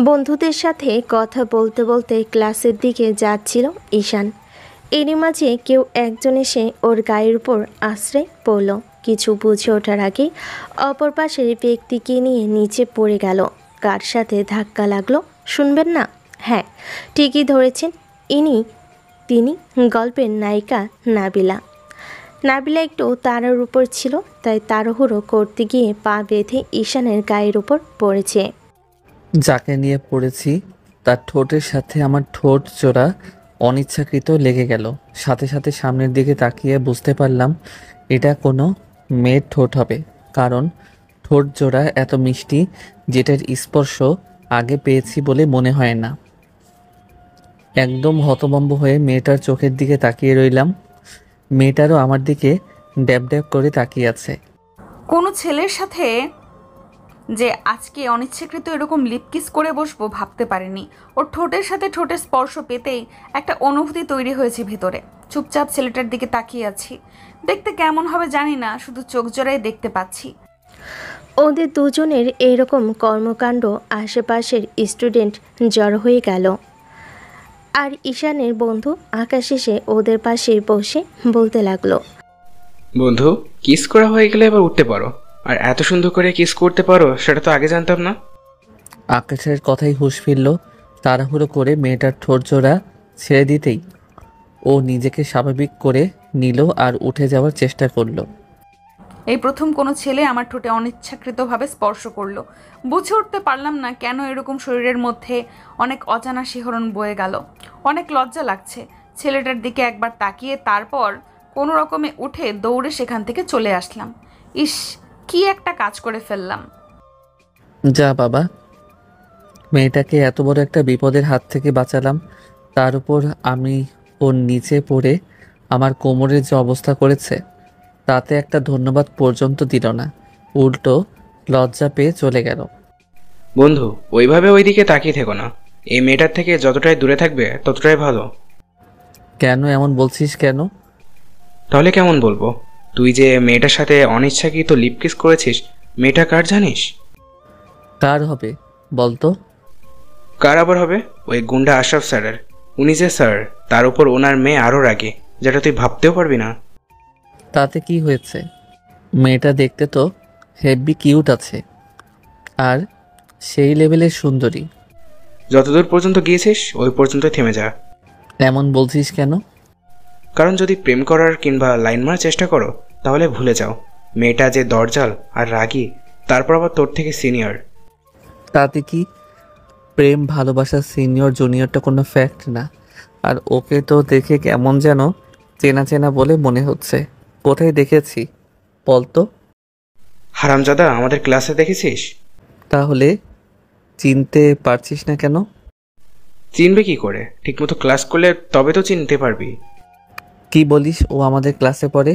বন্ধুদের সাথে কথা বলতে বলতে ক্লাসের দিকে যাচ্ছিল ঈশান। এরই মাঝে কেউ একজন এসে ওর গায়ের উপর আশ্রে পড়ল। কিছু বুঝে ওঠার আগে অপর পাশের ব্যক্তিকে নিয়ে নিচে পড়ে গেল। কার সাথে ধাক্কা লাগলো শুনবেন না? হ্যাঁ, ঠিকই ধরেছেন, তিনি গল্পের নায়িকা নাবিলা। নাবিলা একটু তারার উপর ছিল, তাই তাড়াহুড়ো করতে গিয়ে পা বেঁধে ঈশানের গায়ের উপর পড়েছে। যাকে নিয়ে পড়েছি তার ঠোঁটের সাথে আমার ঠোঁট জোড়া অনিচ্ছাকৃত লেগে গেল। সাথে সাথে সামনের দিকে তাকিয়ে বুঝতে পারলাম এটা কোনো মেয়ের ঠোঁট হবে, কারণ ঠোঁট জোড়া এত মিষ্টি যেটার স্পর্শ আগে পেয়েছি বলে মনে হয় না। একদম হতভম্ব হয়ে মেয়েটার চোখের দিকে তাকিয়ে রইলাম। মেয়েটারও আমার দিকে ড্যাব ড্যাব করে তাকিয়ে আছে। কোনো ছেলের সাথে যে আজকে অনিচ্ছাকৃত এরকম লিপকিস করে বসবো ভাবতে পারিনি। ওর ঠোঁটের সাথে ঠোঁটের স্পর্শ পেতেই একটা অনুভূতি তৈরি হয়েছে ভেতরে। চুপচাপ ছেলেটার দিকে তাকিয়ে আছি। দেখতে কেমন হবে জানি না, শুধু চোখ জোড়াই দেখতে পাচ্ছি। ওদের দুজনের এইরকম কর্মকাণ্ড আশেপাশের স্টুডেন্ট জড়ো হয়ে গেল। আর ঈশানের বন্ধু আকাশ এসে ওদের পাশে বসে বলতে লাগলো, বন্ধু, কিস করা হয়ে গেলে এবার উঠতে পারো। আর এত সুন্দর করে কিস করতে পারো সেটা তো আগে জানতাম না। আকাশের কথাই হুঁশ ফিরল। তাড়াহুড়ো করে মেয়েটার ঠোঁট জোড়া ছেড়ে দিতেই ও নিজেকে স্বাভাবিক করে নিল আর উঠে যাওয়ার চেষ্টা করলো। এই প্রথম কোনো ছেলে আমার ঠোঁটে অনিচ্ছাকৃতভাবে স্পর্শ করলো। বুঝে উঠতে পারলাম না কেন এরকম শরীরের মধ্যে অনেক অজানা শিহরণ বয়ে গেল। অনেক লজ্জা লাগছে। ছেলেটার দিকে একবার তাকিয়ে তারপর কোনো রকমে উঠে দৌড়ে সেখান থেকে চলে আসলাম। ইস, কি একটা কাজ করে ফেললাম। যা বাবা, মেয়েটাকে এত বড় একটা বিপদের হাত থেকে বাঁচালাম, তার উপর আমি ওর নিচে পড়ে আমার কোমরের যে অবস্থা করেছে তাতে একটা ধন্যবাদ পর্যন্ত দিল না, উল্টো লজ্জা পেয়ে চলে গেল। বন্ধু, ওইভাবে ওইদিকে তাকিয়ে থেকো না। এই মেয়েটার থেকে যতটাই দূরে থাকবে ততটাই ভালো। কেন এমন বলছিস কেন? তাহলে কেমন বলবো? তুই যে মেয়েটার সাথে অনিচ্ছাকৃত লিপকিস করেছিস, মেয়েটা কার জানিস? কার হবে বলতো? কার আবার হবে? ওই গুন্ডা আশরাফ স্যারের। উনি যে স্যার, তার উপর ওনার মেয়ে আরও রাগে, যেটা তুই ভাবতেও পারবি না। তাতে কি হয়েছে? মেয়েটা দেখতে তো হেভি কিউট আছে, আর সেই লেভেলের সুন্দরী। যতদূর পর্যন্ত গিয়েছিস ওই পর্যন্ত থেমে যা। এমন বলছিস কেন? কারণ যদি প্রেম করার কিংবা লাইন মারার চেষ্টা করো তাহলে ভুলে যাও মেয়েটা যে দরজাল আর রাগী, তারপর আবার তোর থেকে সিনিয়র। তাতে কি? প্রেম ভালোবাসা সিনিয়র জুনিয়রটা কোনো ফ্যাক্ট না। আর ওকে তো দেখে কেমন যেন চেনা চেনা বলে মনে হচ্ছে। কোথায় দেখেছি বলতো? হারামজাদা, আমাদের ক্লাসে দেখেছিস? তাহলে চিনতে পারছিস না কেন? চিনবে কি করে? ঠিকমতো ক্লাস করলে তবে তো চিনতে পারবি। কি বলিস? ও আমাদের ক্লাসে পড়ে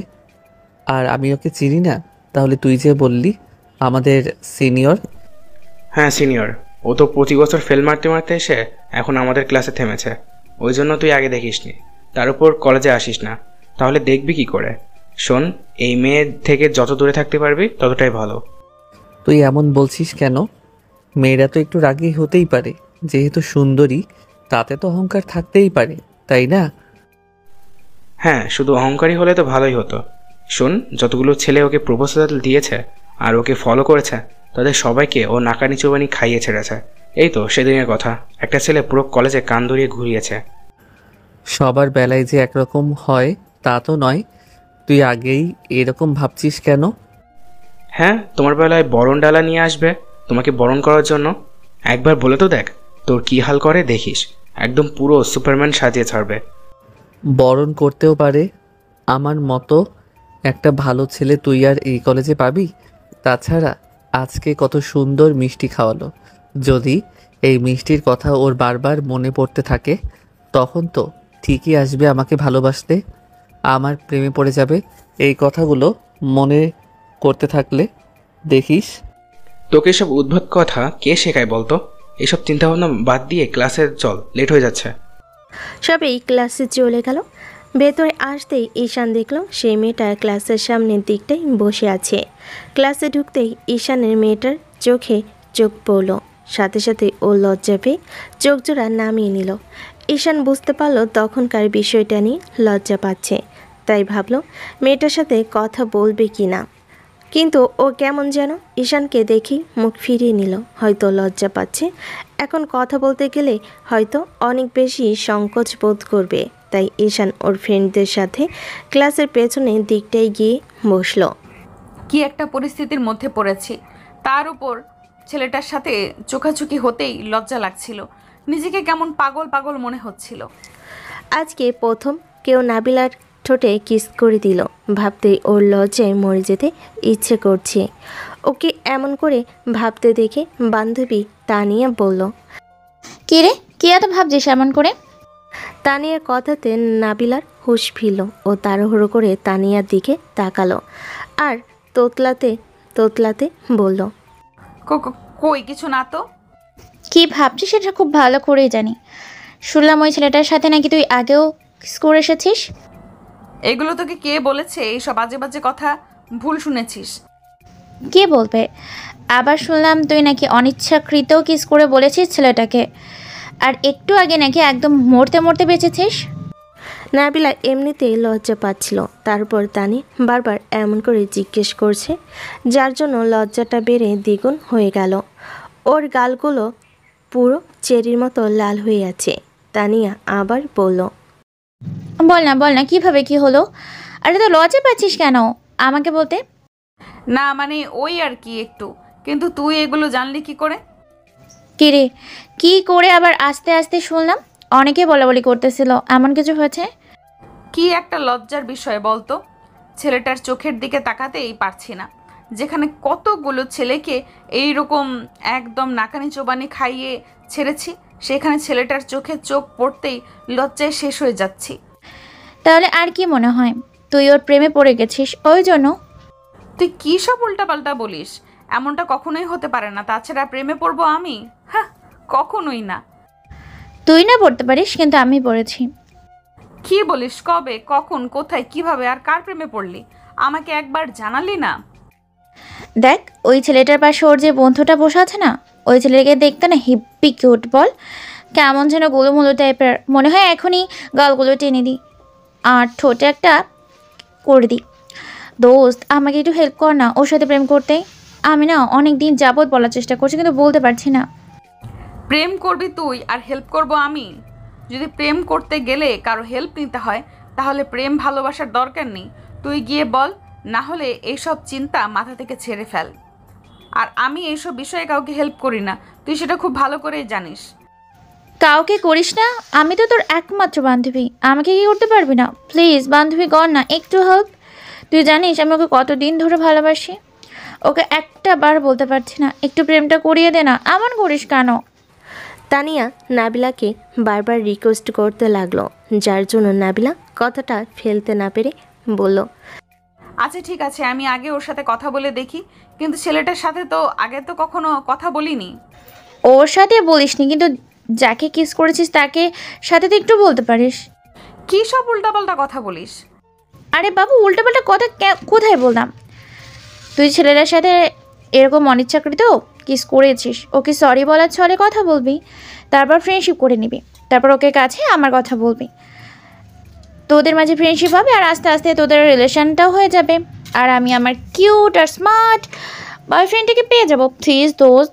আর আমি ওকে চিনি না? তাহলে তুই যে বললি আমাদের সিনিয়র। হ্যাঁ সিনিয়র। ও তো প্রতি বছর ফেল মারতে মারতে এসে এখন আমাদের ক্লাসে থেমেছে। ওই জন্য তুই আগে দেখিসনি, তার উপর কলেজে আসিস না। তাহলে দেখবি কি করে? শোন, এই মেয়ে থেকে যত দূরে থাকতে পারবি ততটাই ভালো। তুই এমন বলছিস কেন? মেয়েরা তো একটু রাগী হতেই পারে, যেহেতু সুন্দরী তাতে তো অহংকার থাকতেই পারে, তাই না? হ্যাঁ, শুধু অহংকারী হলে তো ভালোই হতো। শোন, যতগুলো ছেলে ওকে প্রপোজাল দিয়েছে আর ওকে ফলো করেছে তাদের সবাইকে ও নাকানি চুবানি খাইয়ে ছেড়েছে। এই তো সেদিনের কথা, একটা ছেলে পুরো কলেজে কান ধরিয়ে ঘুরিয়েছে। সবার বেলায় যে একরকম হয় তা তো নয়। তুই আগেই এরকম ভাবছিস কেন? হ্যাঁ, তোমার বেলায় বরণ ডালা নিয়ে আসবে তোমাকে বরণ করার জন্য। একবার বলে তো দেখ তোর কি হাল করে, দেখিস একদম পুরো সুপারম্যান সাজিয়ে ছাড়বে। বরণ করতেও পারে আমার মতো একটা ভালো ছেলে তুই আর এই কলেজে পাবি? তাছাড়া আজকে কত সুন্দর মিষ্টি খাওয়ালো, যদি এই মিষ্টির কথা ওর বারবার মনে পড়তে থাকে তখন তো ঠিকই আসবে আমাকে ভালোবাসতে, আমার প্রেমে পড়ে যাবে। এই কথাগুলো মনে করতে থাকলে দেখিস। তোকে এসব উদ্ভট কথা কে শেখায় বলতো? এসব চিন্তাভাবনা বাদ দিয়ে ক্লাসে চল, লেট হয়ে যাচ্ছে। সবাই ক্লাসে চলে গেল। ভেতরে আসতেই ঈশান দেখল সেই মেয়েটা ক্লাসের সামনের দিকটাই বসে আছে। ক্লাসে ঢুকতেই ঈশানের মেয়েটার চোখে চোখ পড়ল, সাথে সাথে ও লজ্জা পেয়ে চোখ জোড়া নামিয়ে নিল। ঈশান বুঝতে পারল তখনকার বিষয়টা নিয়ে লজ্জা পাচ্ছে, তাই ভাবল মেয়েটার সাথে কথা বলবে কি না। কিন্তু ও কেমন যেন ঈশানকে দেখেই মুখ ফিরিয়ে নিল, হয়তো লজ্জা পাচ্ছে। এখন কথা বলতে গেলে হয়তো অনেক বেশি সংকোচ বোধ করবে, তাই ঈশান ওর ফ্রেন্ডদের সাথে ক্লাসের পেছনের দিকটায় গিয়ে বসলো। কি একটা পরিস্থিতির মধ্যে পড়েছি, তার উপর ছেলেটার সাথে চোখাচোখি হতেই লজ্জা লাগছিল, নিজেকে কেমন পাগল পাগল মনে হচ্ছিল। আজকে প্রথম কেউ নাবিলার ঠোঁটে কিস করে দিল, ভাবতেই ওর লজ্জায় মরে যেতে ইচ্ছে করছে। ওকে এমন করে ভাবতে দেখে বান্ধবী তানিয়া বলল। কি রে, কি এত ভাবছিস এমন করে? তানিয়ার কথাতে নাবিলার হুঁশ ফিরল, ও তাড়াহুড়ো করে তানিয়ার দিকে তাকালো আর তোতলাতে তোতলাতে বলল। কই কিছু না তো। কি ভাবছিস সেটা খুব ভালো করেই জানি। শুনলাম ওই ছেলেটার সাথে নাকি তুই আগেও কিস করে এসেছিস। এগুলো তোকে কে বলেছে? এইসব বাজে বাজে কথা ভুল শুনেছিস। কে বলবে? আবার শুনলাম তুই নাকি অনিচ্ছাকৃত কিস করে বলেছিস ছেলেটাকে, আর একটু আগে নাকি একদম মরতে মরতে বেঁচেছিস। নাবিলা এমনিতেই লজ্জা পাচ্ছিল, তারপর তানি বারবার এমন করে জিজ্ঞেস করছে, যার জন্য লজ্জাটা বেড়ে দ্বিগুণ হয়ে গেল। ওর গালগুলো পুরো চেরির মতো লাল হয়ে আছে। তানিয়া আবার বলল। বল না কিভাবে কি হলো? আরে তো লজ্জা পাচ্ছিস কেন আমাকে বলতে? না মানে ওই আর কি একটু, কিন্তু তুই এগুলো জানলি কি করে? কি রে, কি করে আবার আস্তে আস্তে শুনলাম অনেকে বলাবলি করতেছিল, এমন কিছু হয়েছে? কি একটা লজ্জার বিষয় বলতো। ছেলেটার চোখের দিকে তাকাতেই পারছি না, যেখানে কতগুলো ছেলেকে এইরকম একদম নাকানি চোবানি খাইয়ে ছেড়েছি, সেখানে ছেলেটার চোখে চোখ পড়তেই লজ্জায় শেষ হয়ে যাচ্ছি। তাহলে আর কি মনে হয় তুই ওর প্রেমে পড়ে গেছিস ওই জন্য? তুই কী সব উল্টাপাল্টা বলিস? এমনটা কখনোই হতে পারে না। তাছাড়া প্রেমে পড়বো আমি? হ্যাঁ, কখনোই না। তুই না পড়তে পারিস, কিন্তু আমি পড়েছি। কি বলিস? কবে, কখন, কোথায়, কিভাবে আর কার প্রেমে পড়লি? আমাকে একবার জানালি না? দেখ, ওই ছেলেটার পাশে ওর যে বন্ধুটা বসে আছে না, ওই ছেলেকে দেখতে না হিপ্পি কিউট, বল কেমন যেন গোলুমোলু টাইপের, মনে হয় এখনই গালগুলো টেনে দিই আর ঠোঁটে একটা করে দিই। দোস্ত, আমাকে একটু হেল্প কর না ওর সাথে প্রেম করতে। আমি না অনেক দিন যাবত বলার চেষ্টা করছি, কিন্তু বলতে পারছি না। প্রেম করবি তুই আর হেল্প করব আমি? যদি প্রেম করতে গেলে কারো হেল্প নিতে হয়, তাহলে প্রেম ভালোবাসার দরকার নেই। তুই গিয়ে বল, না হলে এইসব চিন্তা মাথা থেকে ছেড়ে ফেল। আর আমি এইসব বিষয়ে কাউকে হেল্প করি না, তুই সেটা খুব ভালো করেই জানিস। কাউকে করিস না? আমি তো তোর একমাত্র বান্ধবী, আমাকে কি করতে পারবি না? প্লিজ বান্ধবী কর না একটু হেল্প। তুই জানিস আমি ওকে কতদিন ধরে ভালোবাসি, ওকে একটা বার বলতে পারছি না একটু প্রেমটা করিয়ে দে না। এমন করিস কেন? তানিয়া নাবিলাকে বারবার রিকোয়েস্ট করতে লাগলো, যার জন্য নাবিলা কথাটা ফেলতে না পেরে বলল। আচ্ছা ঠিক আছে, আমি আগে ওর সাথে কথা বলে দেখি, কিন্তু ছেলেটার সাথে তো আগে তো কখনো কথা বলিনি। ওর সাথে বলিসনি, কিন্তু যাকে কিস করেছিস তাকে সাথে তো একটু বলতে পারিস। কী সব উল্টাপাল্টা কথা বলিস? আরে বাবু, উল্টোপাল্টা কথা কোথায় বললাম? তুই ছেলেটার সাথে এরকম অনিচ্ছাকৃত কিস করেছিস, ওকে সরি বলার ছলে কথা বলবি, তারপর ফ্রেন্ডশিপ করে নিবি, তারপর ওকে কাছে আমার কথা বলবি, তোদের মাঝে ফ্রেন্ডশিপ হবে আর আস্তে আস্তে তোদের রিলেশনটাও হয়ে যাবে, আর আমি আমার কিউট আর স্মার্ট বয়ফ্রেন্ডটাকে পেয়ে যাবো। প্লিজ দোস্ত।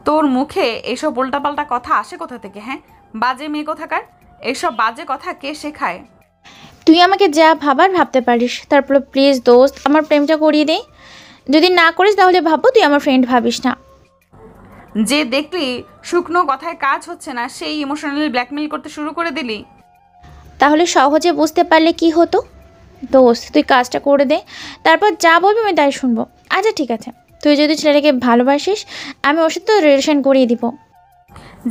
তোর মুখে এইসব উল্টাপাল্টা কথা আসে কোথা থেকে? হ্যাঁ, বাজে মেয়ে কোথাকার। এইসব বাজে কথা কে শেখায়? তুই আমাকে যা ভাবার ভাবতে পারিস, তারপর প্লিজ দোস্ত আমার প্রেমটা করিয়ে দে। যদি না করিস তাহলে ভাববো তুই আমার ফ্রেন্ড ভাবিস না। যে দেখলি শুকনো কথায় কাজ হচ্ছে না, সেই ইমোশনালি ব্ল্যাকমেল করতে শুরু করে দিলি। তাহলে সহজে বুঝতে পারলে কি হতো? দোস্ত তুই কাজটা করে দে, তারপর যা বলবি আমি তাই শুনবো। আচ্ছা ঠিক আছে, তুই যদি ছেলেটাকে ভালোবাসিস আমি ওর সাথে রিলেশন করিয়ে দিব।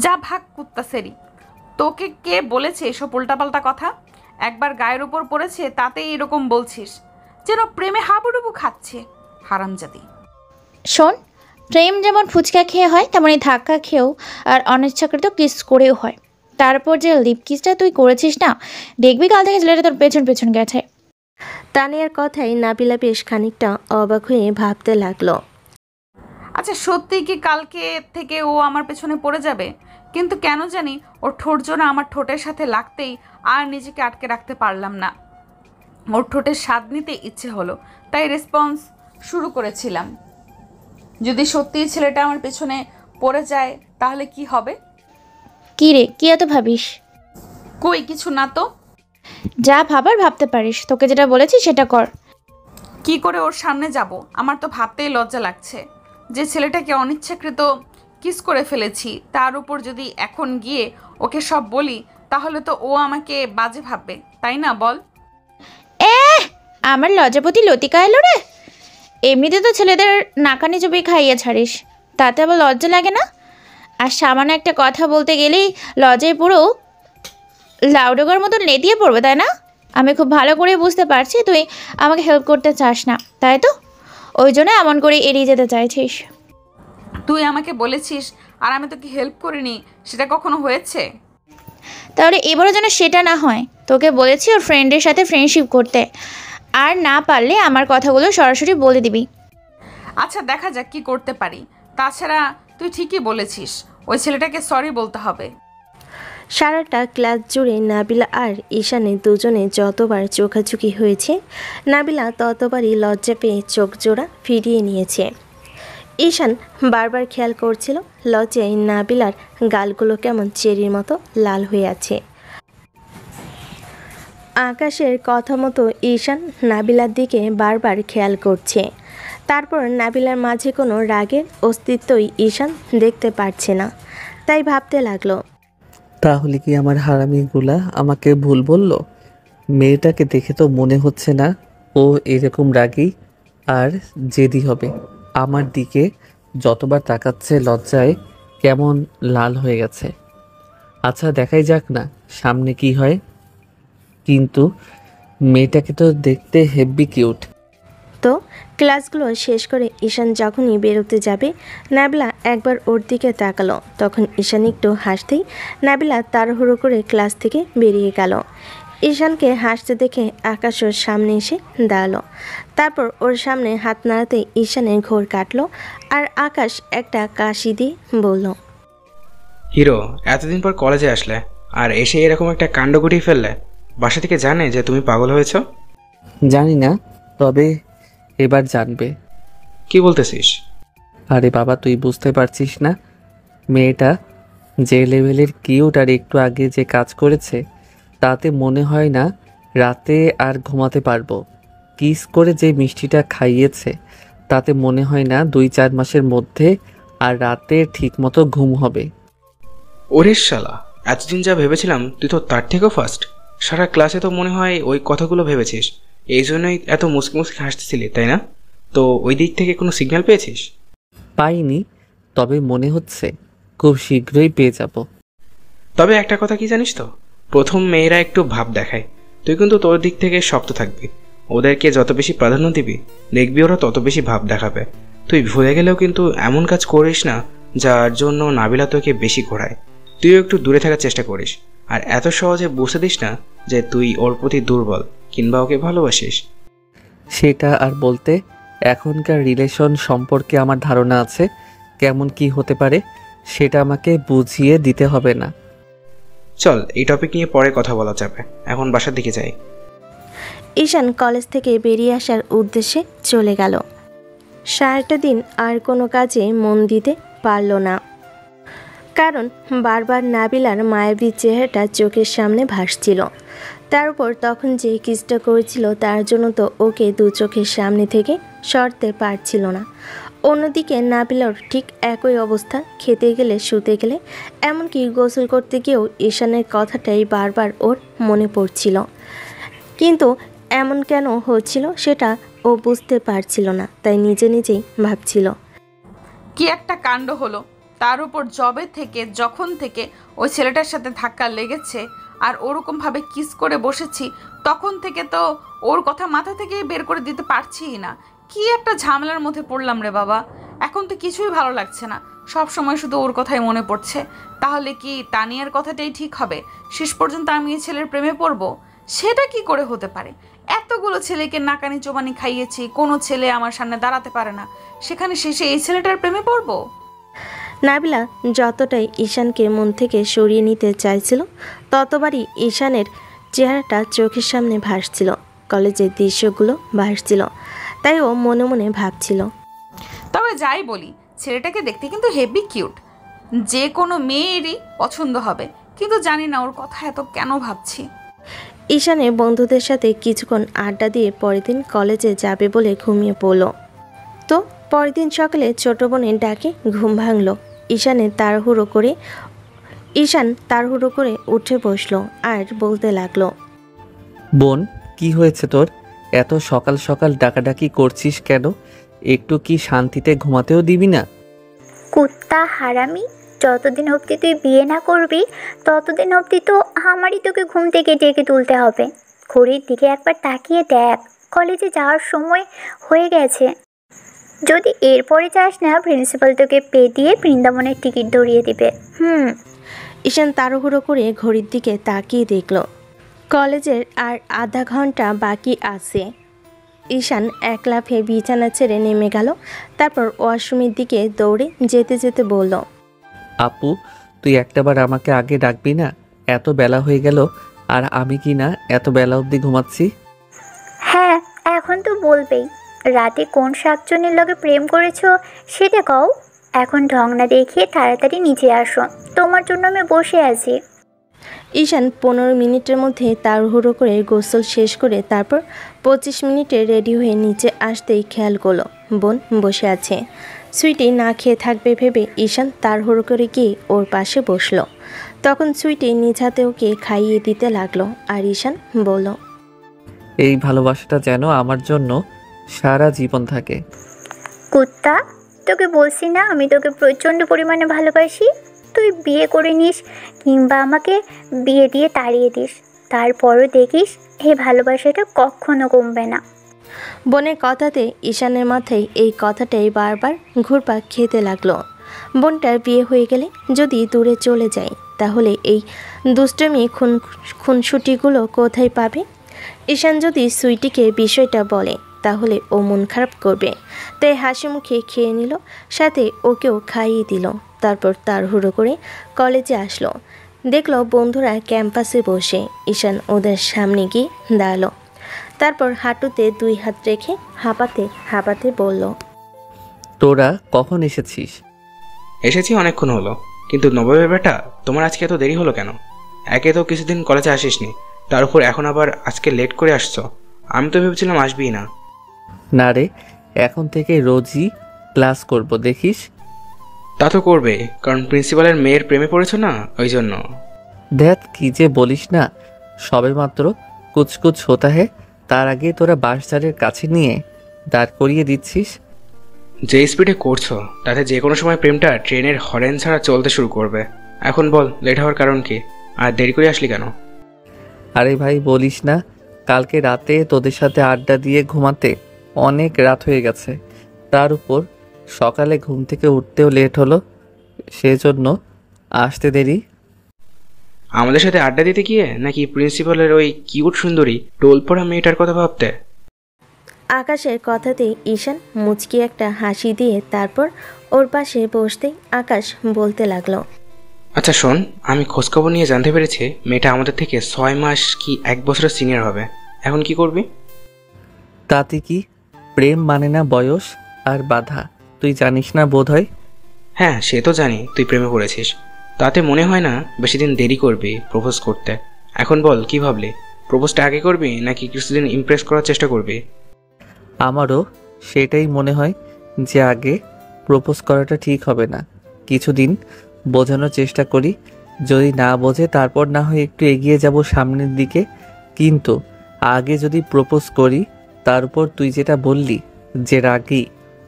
যা ভাগ কুত্তা সেরি। তোকে কে বলেছে এসব উল্টাপাল্টা কথা? একবার গায়ের উপর পড়েছে তাতেই এরকম বলছিস, যেন প্রেমে হাবুডুবু খাচ্ছে হারামজাদি। শোন, প্রেম যেমন ফুচকা খেয়ে হয় তেমনই ধাক্কা খেয়েও আর অনিচ্ছাকৃত কিস করেও হয়। তারপর যে লিপ কিসটা তুই করেছিস না, দেখবি কাল থেকে ছেলেটা তোর পেছন পেছন গেছে। তানিয়ার কথায় নাবিলা বেশ খানিকটা অবাক হয়ে ভাবতে লাগলো। আচ্ছা সত্যি কি কালকে থেকে ও আমার পেছনে পড়ে যাবে? কিন্তু কেন জানি ওর ঠোঁট জোড়া আমার ঠোঁটের সাথে লাগতেই আর নিজেকে আটকে রাখতে পারলাম না। ওর ঠোঁটের স্বাদ নিতে ইচ্ছে হলো, তাই রেসপন্স শুরু করেছিলাম। যদি সত্যিই ছেলেটা আমার পেছনে পড়ে যায় তাহলে কি হবে? কি রে, কি এত ভাবিস? কই কিছু না তো। যা ভাবার ভাবতে পারিস, তোকে যেটা বলেছি সেটা কর। কি করে ওর সামনে যাব? আমার তো ভাবতেই লজ্জা লাগছে। যে ছেলেটাকে অনিচ্ছাকৃত কিস করে ফেলেছি, তার উপর যদি এখন গিয়ে ওকে সব বলি তাহলে তো ও আমাকে বাজে ভাববে, তাই না বল? আমার লজ্জাপতি লতিকা এলো রে। এমনিতে তো ছেলেদের নাকানি চুপি খাইয়ে ছাড়িস, তাতে আবার লজ্জা লাগে না? আর সামান্য একটা কথা বলতে গেলেই লজ্জায় পুরো লাউডোগার মতন লেদিয়ে পড়বে, তাই না? আমি খুব ভালো করে বুঝতে পারছি তুই আমাকে হেল্প করতে চাস না, তাই তো? ওই জন্য এমন করে এড়িয়ে যেতে চাইছিস। তুই আমাকে বলেছিস আর আমি তোকে হেল্প করিনি, সেটা কখনো হয়েছে? তাহলে এবারও যেন সেটা না হয়। তোকে বলেছি ওর ফ্রেন্ডের সাথে ফ্রেন্ডশিপ করতে, আর না পারলে আমার কথাগুলো সরাসরি বলে দিবি। আচ্ছা দেখা যাক কি করতে পারি। তাছাড়া তুই ঠিকই বলেছিস, ওই ছেলেটাকে সরি বলতে হবে। সারাটা ক্লাস জুড়ে নাবিলা আর ঈশানে দুজনে যতবার চোখাচোখি হয়েছে, নাবিলা ততবারই লজ্জা পেয়ে চোখ জোড়া ফিরিয়ে নিয়েছে। ঈশান বারবার খেয়াল করছিল লজ্জায় নাবিলার গালগুলো কেমন চেরির মতো লাল হয়ে আছে। আকাশের কথা মতো ঈশান নাবিলার দিকে বারবার খেয়াল করছে। তারপর নাবিলার মাঝে কোনো রাগের অস্তিত্বই ঈশান দেখতে পারছে না, তাই ভাবতে লাগলো, তাহলে কি আমার হারামিগুলা আমাকে ভুল বলল? মেয়েটাকে দেখে তো মনে হচ্ছে না ও এরকম রাগী আর জেদি হবে। আমার দিকে যতবার তাকাচ্ছে লজ্জায় কেমন লাল হয়ে গেছে। আচ্ছা দেখাই যাক না সামনে কি হয়। কিন্তু মেয়েটাকে তো দেখতে হেব্বি কিউট। তো ক্লাসগুলো শেষ করে ঈশান যখনই বেরোতে যাবে, নাবিলা একবার ওর দিকে তাকালো। তখন ঈশান একটু হাসতেই নাবিলা তাড়াহুড়ো করে ক্লাস থেকে বেরিয়ে গেল। ঈশানকে হাসতে দেখে আকাশ ওর সামনে এসে দাঁড়ালো। তারপর ওর সামনে হাত নাড়াতে ঈশানের ঘোর কাটলো, আর আকাশ একটা কাশি দিয়ে বলল, হিরো, এতদিন পর কলেজে আসলে আর এসে এরকম একটা কাণ্ড ঘটিয়ে ফেললে। বাসা থেকে জানে যে তুমি পাগল হয়েছো? জানি না, তবে এবার জানবে। কি বলতেছিস? আরে বাবা তুই বুঝতে পারছিস না? মেয়েটা যে লেভেলের কিউট, আর একটু আগে যে কাজ করেছে তাতে মনে হয় না রাতে আর ঘুমাতে পারবো। কিস করে যে মিষ্টিটা খাইয়েছে তাতে মনে হয় না 2-4 মাসের মধ্যে আর রাতে ঠিকমতো ঘুম হবে। ওরে শালা, এতদিন যা ভেবেছিলাম তুই তো তার থেকেও ফার্স্ট। সারা ক্লাসে তো মনে হয় ওই কথাগুলো ভেবেছিস, এই জন্যই এত মুসকি মুসকি হাসতেছিলি, তাই না? তো ওই দিক থেকে কোনো সিগন্যাল পেয়েছিস? পাইনি, তবে মনে হচ্ছে খুব শীঘ্রই পেয়ে যাব। তবে একটা কথা কি জানিস তো, প্রথম মেয়েরা একটু ভাব দেখায়, তুই কিন্তু তোর দিক থেকে শক্ত থাকবি। ওদেরকে যত বেশি প্রাধান্য দিবি দেখবি ওরা তত বেশি ভাব দেখাবে। তুই ভুলে গেলেও কিন্তু এমন কাজ করিস না যার জন্য নাবিলা তোকে বেশি ঘোরায়। তুইও একটু দূরে থাকার চেষ্টা করিস, আর এত সহজে বুঝতে দিস না যে তুই ওর প্রতি দুর্বল কিংবা ওকে ভালোবাসিস। সেটা আর বলতে, এখনকার রিলেশন সম্পর্কে আমার ধারণা আছে কেমন কি হতে পারে, সেটা আমাকে বুঝিয়ে দিতে হবে না। চল এই টপিক নিয়ে পরে কথা বলা যাবে, এখন বাসার দিকে যাই। ঈশান কলেজ থেকে বেরিয়ে আসার উদ্দেশ্যে চলে গেল। সারাটা দিন আর কোনো কাজে মন দিতে পারল না, কারণ বারবার নাবিলার মায়াবী চেহারাটা চোখের সামনে ভাসছিল। তার উপর তখন যে কিসটা করেছিল তার জন্য তো ওকে দু চোখের সামনে থেকে সরতে পারছিল না। অন্যদিকে নাবিলার ঠিক একই অবস্থা, খেতে গেলে শুতে গেলে এমনকি গোসল করতে গিয়েও ঈশানের কথাটাই বারবার ওর মনে পড়ছিল। কিন্তু এমন কেন হচ্ছিল সেটা ও বুঝতে পারছিল না, তাই নিজে নিজেই ভাবছিল, কি একটা কাণ্ড হলো। তার উপর যখন থেকে ওই ছেলেটার সাথে ধাক্কা লেগেছে আর ওরকমভাবে কিস করে বসেছি, তখন থেকে তো ওর কথা মাথা থেকেই বের করে দিতে পারছিই না। কি একটা ঝামেলার মধ্যে পড়লাম রে বাবা, এখন তো কিছুই ভালো লাগছে না। সব সময় শুধু ওর কথাই মনে পড়ছে। তাহলে কি তানিয়ার কথাটাই ঠিক হবে? শেষ পর্যন্ত আমি এই ছেলের প্রেমে পড়ব? সেটা কি করে হতে পারে? এতগুলো ছেলেকে নাকানি চোবানি খাইয়েছি, কোনো ছেলে আমার সামনে দাঁড়াতে পারে না, সেখানে শেষে এই ছেলেটার প্রেমে পড়ব? নাবিলা যতটাই ঈশানকে মন থেকে সরিয়ে নিতে চাইছিল, ততবারই ঈশানের চেহারাটা চোখের সামনে ভাসছিল, কলেজের দৃশ্যগুলো ভাসছিল। তাই ও মনে মনে ভাবছিল, তবে যাই বলি, ছেলেটাকে দেখতে কিন্তু হেভি কিউট, যে কোনো মেয়েরই পছন্দ হবে। কিন্তু জানি না ওর কথা এত কেন ভাবছি। ঈশানের বন্ধুদের সাথে কিছুক্ষণ আড্ডা দিয়ে পরের দিন কলেজে যাবে বলে ঘুমিয়ে পড়ল। তো পরের দিন সকালে ছোট বোনের ডাকে ঘুম ভাঙল। ঈশান তাড়াহুড়ো করে উঠে বসলো আর বলতে লাগলো, বোন, কি হয়েছে তোর? এত সকাল সকাল ডাকাডাকি করছিস কেন? একটু কি শান্তিতে ঘুমাতেও দিবি না? কুত্তা হারামি, যতদিন অবধি তুই বিয়ে না করবি ততদিন অবধি তো আমারই তোকে ঘুম থেকে ডেকে তুলতে হবে। ঘড়ির দিকে একবার তাকিয়ে দেখ, কলেজে যাওয়ার সময় হয়ে গেছে। যদি এরপরে যাস না, প্রিন্সিপাল তোকে দিয়ে বৃন্দাবনের টিকিট ধরিয়ে দিবে। ঈশান তাড়াহুড়ো করে ঘড়ির দিকে তাকিয়ে দেখল কলেজের আর আধা ঘন্টা বাকি আছে। ঈশান এক লাফে বিছানা ছেড়ে নেমে গেল। তারপর ওয়াশরুমের দিকে দৌড়ে যেতে যেতে বলল, আপু, তুই একটাবার আমাকে আগে ডাকবি না? এত বেলা হয়ে গেল আর আমি কি না এত বেলা অবধি ঘুমাচ্ছি। হ্যাঁ, এখন তো বলবেই। রাতে কোন শাকচুনির লগে প্রেম করেছো সেটা কও। এখন ঢং না দেখিয়ে তাড়াতাড়ি নিচে আসো, তোমার জন্য আমি বসে আছি। ঈশান 15 মিনিটের মধ্যে তাড়াহুড়ো করে গোসল শেষ করে তারপর 25 মিনিটে রেডি হয়ে নিচে আসতেই খেয়াল করলো বোন বসে আছে। সুইটি না খেয়ে থাকবে ভেবে ঈশান তাড়াহুড়ো করে গিয়ে ওর পাশে বসলো। তখন সুইটি নিজ হাতে ওকে খাইয়ে দিতে লাগলো আর ঈশান বলল, এই ভালোবাসাটা যেন আমার জন্য সারা জীবন থাকে। কুত্তা, তোকে বলছি না আমি তোকে প্রচণ্ড পরিমাণে ভালোবাসি। তুই বিয়ে করে নিস কিংবা আমাকে বিয়ে দিয়ে তাড়িয়ে দিস, তারপরও দেখিস এই ভালোবাসাটা কখনো কমবে না। বোনের কথাতে ঈশানের মাথায় এই কথাটাই বারবার ঘুরপাক খেতে লাগলো। বোনটার বিয়ে হয়ে গেলে যদি দূরে চলে যায়, তাহলে এই দুষ্টমি খুনসুটিগুলো কোথায় পাবে? ঈশান যদি সুইটিকে বিষয়টা বলে, তাহলে ও মন খারাপ করবে। তাই হাসি মুখে খেয়ে নিল, সাথে ওকেও খাইয়ে দিল। তারপর তাড়াহুড়ো করে কলেজে আসলো। দেখলো বন্ধুরা ক্যাম্পাসে বসে। ঈশান ওদের সামনে গিয়ে দাঁড়ালো। তারপর হাঁটুতে 2 হাত রেখে হাঁপাতে হাঁপাতে বলল, তোরা কখন এসেছিস? এসেছি অনেকক্ষণ হলো, কিন্তু নবাবের বেটা, তোমার আজকে এত দেরি হলো কেন? একে তো কিছুদিন কলেজে আসিসনি, তার উপর এখন আবার আজকে লেট করে আসছো। আমি তো ভেবেছিলাম আসবিই না। না রে, এখন থেকে রোজই ক্লাস করব, দেখিস। তা তো করবে, কারণ প্রিন্সিপালের মেয়ের প্রেমে পড়েছো না, ওই জন্য। দেখ কি যে বলিস না, সবে মাত্র কুচকুচ হতা হে, তার আগে তোরা বাসচারের কাছে নিয়ে দাঁড় করিয়ে দিচ্ছিস। যে স্পিডে করছো তাতে যে কোনো সময় প্রেমটা ট্রেনের হরেন ছাড়া চলতে শুরু করবে। এখন বল, লেট হওয়ার কারণ কি, আর দেরি করে আসলি কেন? আরে ভাই বলিস না, কালকে রাতে তোদের সাথে আড্ডা দিয়ে ঘুমাতে অনেক রাত হয়ে গেছে, তার উপর সকালে ঘুম থেকে উঠতেও লেট হলো, সেজন্য আসতে দেরি। আমাদের সাথে আড্ডা দিতে গিয়ে নাকি প্রিন্সিপালের ওই কিউট সুন্দরী টোল পড়া মেয়েটার কথা ভাবতে? আকাশের কথাতে ঈশান মুচকি একটা হাসি দিয়ে তারপর ওর পাশে বসতে আকাশ বলতে লাগলো, আচ্ছা শোন, আমি খোঁজখবর নিয়ে জানতে পেরেছি মেয়েটা আমাদের থেকে 6 মাস কি 1 বছরের সিনিয়র হবে। এখন কি করবি? তাতে কি, প্রেম মানে না বয়স আর বাধা, তুই জানিস না বোধ হয়। হ্যাঁ, সে তো জানি তুই প্রেমে পড়েছিস, তাতে মনে হয় না বেশি দিন দেরি করবি প্রপোজ করতে। এখন বল, কি ভাবলি? প্রপোজটা আগে করবি নাকি কিছুদিন ইমপ্রেস করার চেষ্টা করবি? আমারও সেটাই মনে হয় যে আগে প্রপোজ করাটা ঠিক হবে না, কিছুদিন বোঝানোর চেষ্টা করি, যদি না বোঝে তারপর না হয় একটু এগিয়ে যাব সামনের দিকে। কিন্তু আগে যদি প্রপোজ করি, তার উপর তুই যেটা বললি যে রাগী,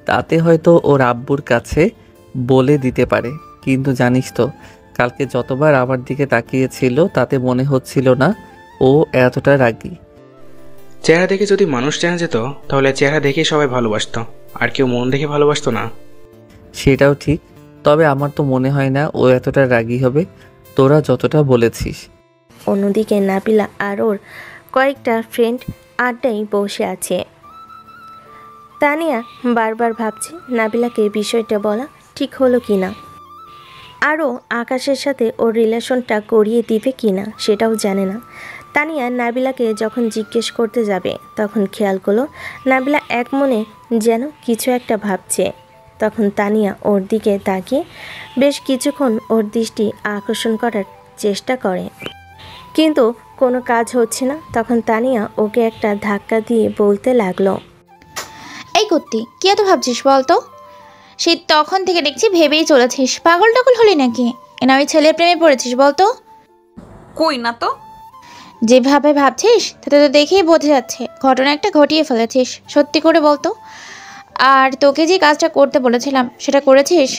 তাতে হয়তো ওর আব্বুর কাছে বলে দিতে পারে। কিন্তু জানিস তো, কালকে যতবার আমার দিকে তাকিয়েছিল তাতে মনে হচ্ছিল না ও এতটা রাগী। চেহারা দেখে যদি মানুষ চেনা যেত, তাহলে চেহারা দেখে সবাই ভালোবাসতো, আর কেউ মন দেখে ভালোবাসতো না। সেটাও ঠিক, তবে আমার তো মনে হয় না ও এতটা রাগী হবে তোরা যতটা বলেছিস। অন্যদিকে নাবিলা আর ওর কয়েকটা ফ্রেন্ড আড্ডায় বসে আছে। তানিয়া বারবার ভাবছে নাবিলাকে বিষয়টা বলা ঠিক হলো কি না, আরও আকাশের সাথে ওর রিলেশনটা করিয়ে দিবে কি না সেটাও জানে না। তানিয়া নাবিলাকে যখন জিজ্ঞেস করতে যাবে তখন খেয়াল করলো নাবিলা এক মনে যেন কিছু একটা ভাবছে। তখন তানিয়া ওর দিকে তাকিয়ে বেশ কিছুক্ষণ ওর দৃষ্টি আকর্ষণ করার চেষ্টা করে, কিন্তু কোনো কাজ হচ্ছে না। তখন তানিয়া ওকে একটা ধাক্কা দিয়ে বলতে লাগলো, এই কুত্তি, কি এত ভাবছিস বলতো? সেই তখন থেকে দেখছি ভেবেই চলেছিস। পাগল টাগল হলি নাকি? এনা ওই ছেলের প্রেমে পড়েছিস বলতো? কই না তো। যেভাবে ভাবছিস তাতে তো দেখেই বোঝা যাচ্ছে ঘটনা একটা ঘটিয়ে ফেলেছিস। সত্যি করে বলতো, আর তোকে যে কাজটা করতে বলেছিলাম সেটা করেছিস?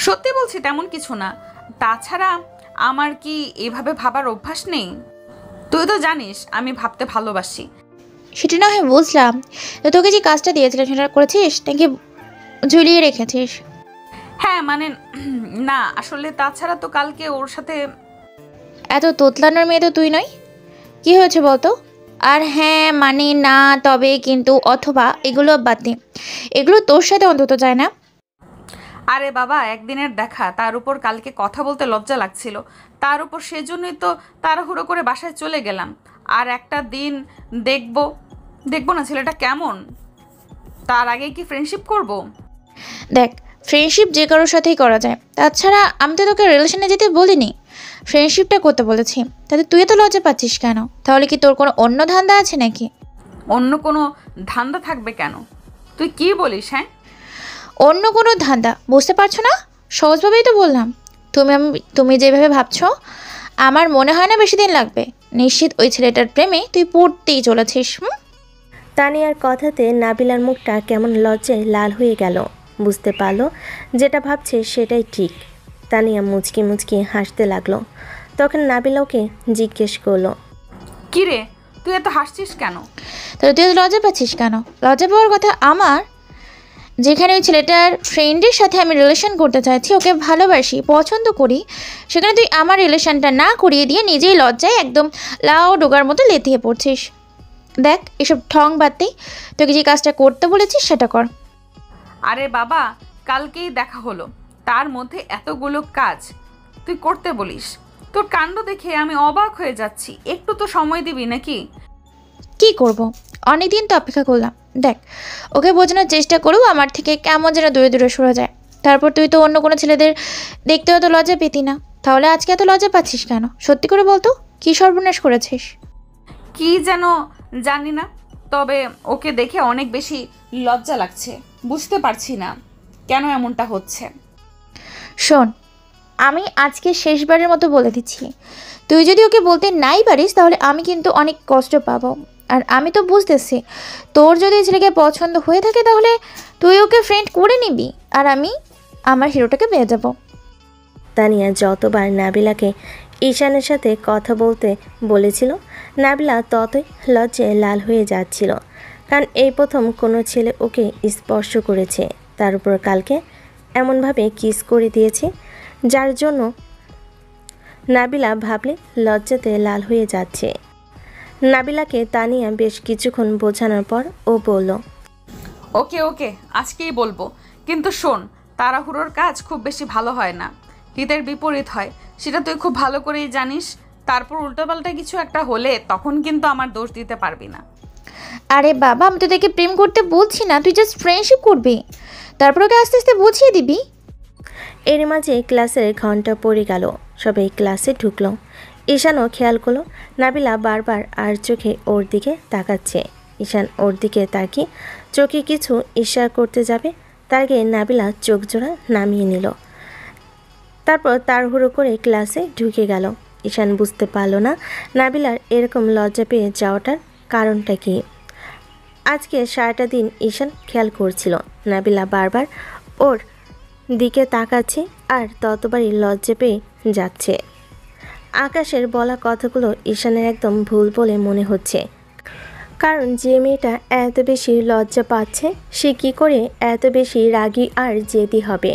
সত্যি বলছি, তেমন কিছু না। তাছাড়া আমার কি এভাবে ভাবার অভ্যাস নেই? তুই তো জানিস আমি ভাবতে ভালোবাসি। সেটা না হয় বুঝলাম, তো তোকে যে কাজটা দিয়েছিলাম সেটা করেছিস নাকি ঝুলিয়ে রেখেছিস? হ্যাঁ মানে না আসলে, তাছাড়া তো কালকে ওর সাথে। এত তোতলানোর মেয়ে তো তুই নয়। কি হয়েছে বলতো? আর হ্যাঁ মানে না তবে কিন্তু অথবা এগুলো বাদ দে, এগুলো তোর সাথে অন্তত যায় না। আরে বাবা, একদিনের দেখা, তার উপর কালকে কথা বলতে লজ্জা লাগছিল, তার উপর সেজন্যই তো তাড়াহুড়ো করে বাসায় চলে গেলাম। আর একটা দিন দেখবো দেখবো না ছেলেটা কেমন, তার আগে কি ফ্রেন্ডশিপ করব? দেখ, ফ্রেন্ডশিপ যে কারোর সাথেই করা যায়। তাছাড়া আমি তো তোকে রিলেশনে যেতে বলিনি, ফ্রেন্ডশিপটা করতে বলেছি। তাতে তুই তো লজ্জা পাচ্ছিস কেন? তাহলে কি তোর কোনো অন্য ধান্দা আছে নাকি? অন্য কোনো ধান্দা থাকবে কেন? তুই কি বলিস? হ্যাঁ, অন্য কোনো ধান্দা বুঝতে পারছো না? সহজভাবেই তো বললাম। তুমি যেভাবে ভাবছো আমার মনে হয় না বেশি দিন লাগবে। নিশ্চিত ওই ছেলেটার প্রেমে তুই পড়তেই চলেছিস। তানিয়ার কথাতে নাবিলার মুখটা কেমন লজ্জায় লাল হয়ে গেল। বুঝতে পারলো যেটা ভাবছে সেটাই ঠিক। তানিয়া মুচকি মুচকি হাসতে লাগলো। তখন নাবিলা ওকে জিজ্ঞেস করলো, কি রে তুই এত হাসছিস কেন? তাহলে তুই লজ্জা পাচ্ছিস কেন? লজ্জা পাওয়ার কথা আমার। যেখানে ওই ছেলেটার ফ্রেন্ডের সাথে আমি রিলেশন করতে চাইছি, ওকে ভালোবাসি, পছন্দ করি, সেখানে তুই আমার রিলেশনটা না করিয়ে দিয়ে নিজেই লজ্জায় একদম লাউ ডোগার মতো লেতিয়ে পড়ছিস। দেখ, এসব ঠং বাদতেই তোকে যে কাজটা করতে বলেছিস সেটা কর। আরে বাবা, কালকেই দেখা হলো, তার মধ্যে এতগুলো কাজ তুই করতে বলিস? তোর কাণ্ড দেখে আমি অবাক হয়ে যাচ্ছি। একটু তো সময় দিবি নাকি? কি করব, অনেক দিন তো অপেক্ষা করলাম। দেখ, ওকে বোঝানোর চেষ্টা করেও আমার থেকে কেমন যেন দূরে দূরে সরে যায়। তারপর তুই তো অন্য কোনো ছেলেদের দেখতেও এত লজ্জা পেতি না, তাহলে আজকে এত লজ্জা পাচ্ছিস কেন? সত্যি করে বলতো, কী সর্বনাশ করেছিস? কি যেন জানি না, তবে ওকে দেখে অনেক বেশি লজ্জা লাগছে। বুঝতে পারছি না কেন এমনটা হচ্ছে। শোন, আমি আজকে শেষবারের মতো বলে দিচ্ছি, তুই যদি ওকে বলতে নাই পারিস তাহলে আমি কিন্তু অনেক কষ্ট পাবো। আর আমি তো বুঝতেছি তোর যদি এই ছেলেকে পছন্দ হয়ে থাকে তাহলে তুই ওকে ফ্রেন্ড করে নিবি, আর আমি আমার হিরোটাকে পেয়ে যাবো। তানিয়া যতবার নাবিলাকে ঈশানের সাথে কথা বলতে বলেছিল, নাবিলা ততই লজ্জায় লাল হয়ে যাচ্ছিল। কারণ এই প্রথম কোনো ছেলে ওকে স্পর্শ করেছে, তার উপর কালকে এমনভাবে কিস করে দিয়েছে যার জন্য নাবিলা ভাবলে লজ্জাতে লাল হয়ে যাচ্ছে। নাবিলাকে তানিয়া বেশ কিছুক্ষণ বোঝানোর পর ও বলল, ওকে ওকে, আজকেই বলবো, কিন্তু শোন, তাড়াহুড়োর কাজ খুব বেশি ভালো হয় না, হিতের বিপরীত হয়, সেটা তুই খুব ভালো করেই জানিস। তারপর উল্টোপাল্টা কিছু একটা হলে তখন কিন্তু আমার দোষ দিতে পারবি না। আরে বাবা, আমি তো তোকে প্রেম করতে বলছি না, তুই জাস্ট ফ্রেন্ডশিপ করবি, তারপর ওকে আস্তে আস্তে বুঝিয়ে দিবি। এর মাঝে ক্লাসের ঘন্টা পড়ে গেল, সবাই ক্লাসে ঢুকলো। ঈশানও খেয়াল করলো নাবিলা বারবার আর চোখে ওর দিকে তাকাচ্ছে। ঈশান ওর দিকে তাকিয়ে চোখে কিছু ইশারা করতে যাবে, তার আগে নাবিলা চোখ জোড়া নামিয়ে নিল। তারপর তাড়াহুড়ো করে ক্লাসে ঢুকে গেল। ঈশান বুঝতে পারল না নাবিলার এরকম লজ্জা পেয়ে যাওয়াটার কারণটা কী। আজকে সারাটা দিন ঈশান খেয়াল করছিল নাবিলা বারবার ওর দিকে তাকাচ্ছে আর ততবারই লজ্জা পেয়ে যাচ্ছে। আকাশের বলা কথাগুলো ঈশানের একদম ভুল বলে মনে হচ্ছে, কারণ যে মেয়েটা এত বেশি লজ্জা পাচ্ছে সে কী করে এত বেশি রাগী আর জেদি হবে।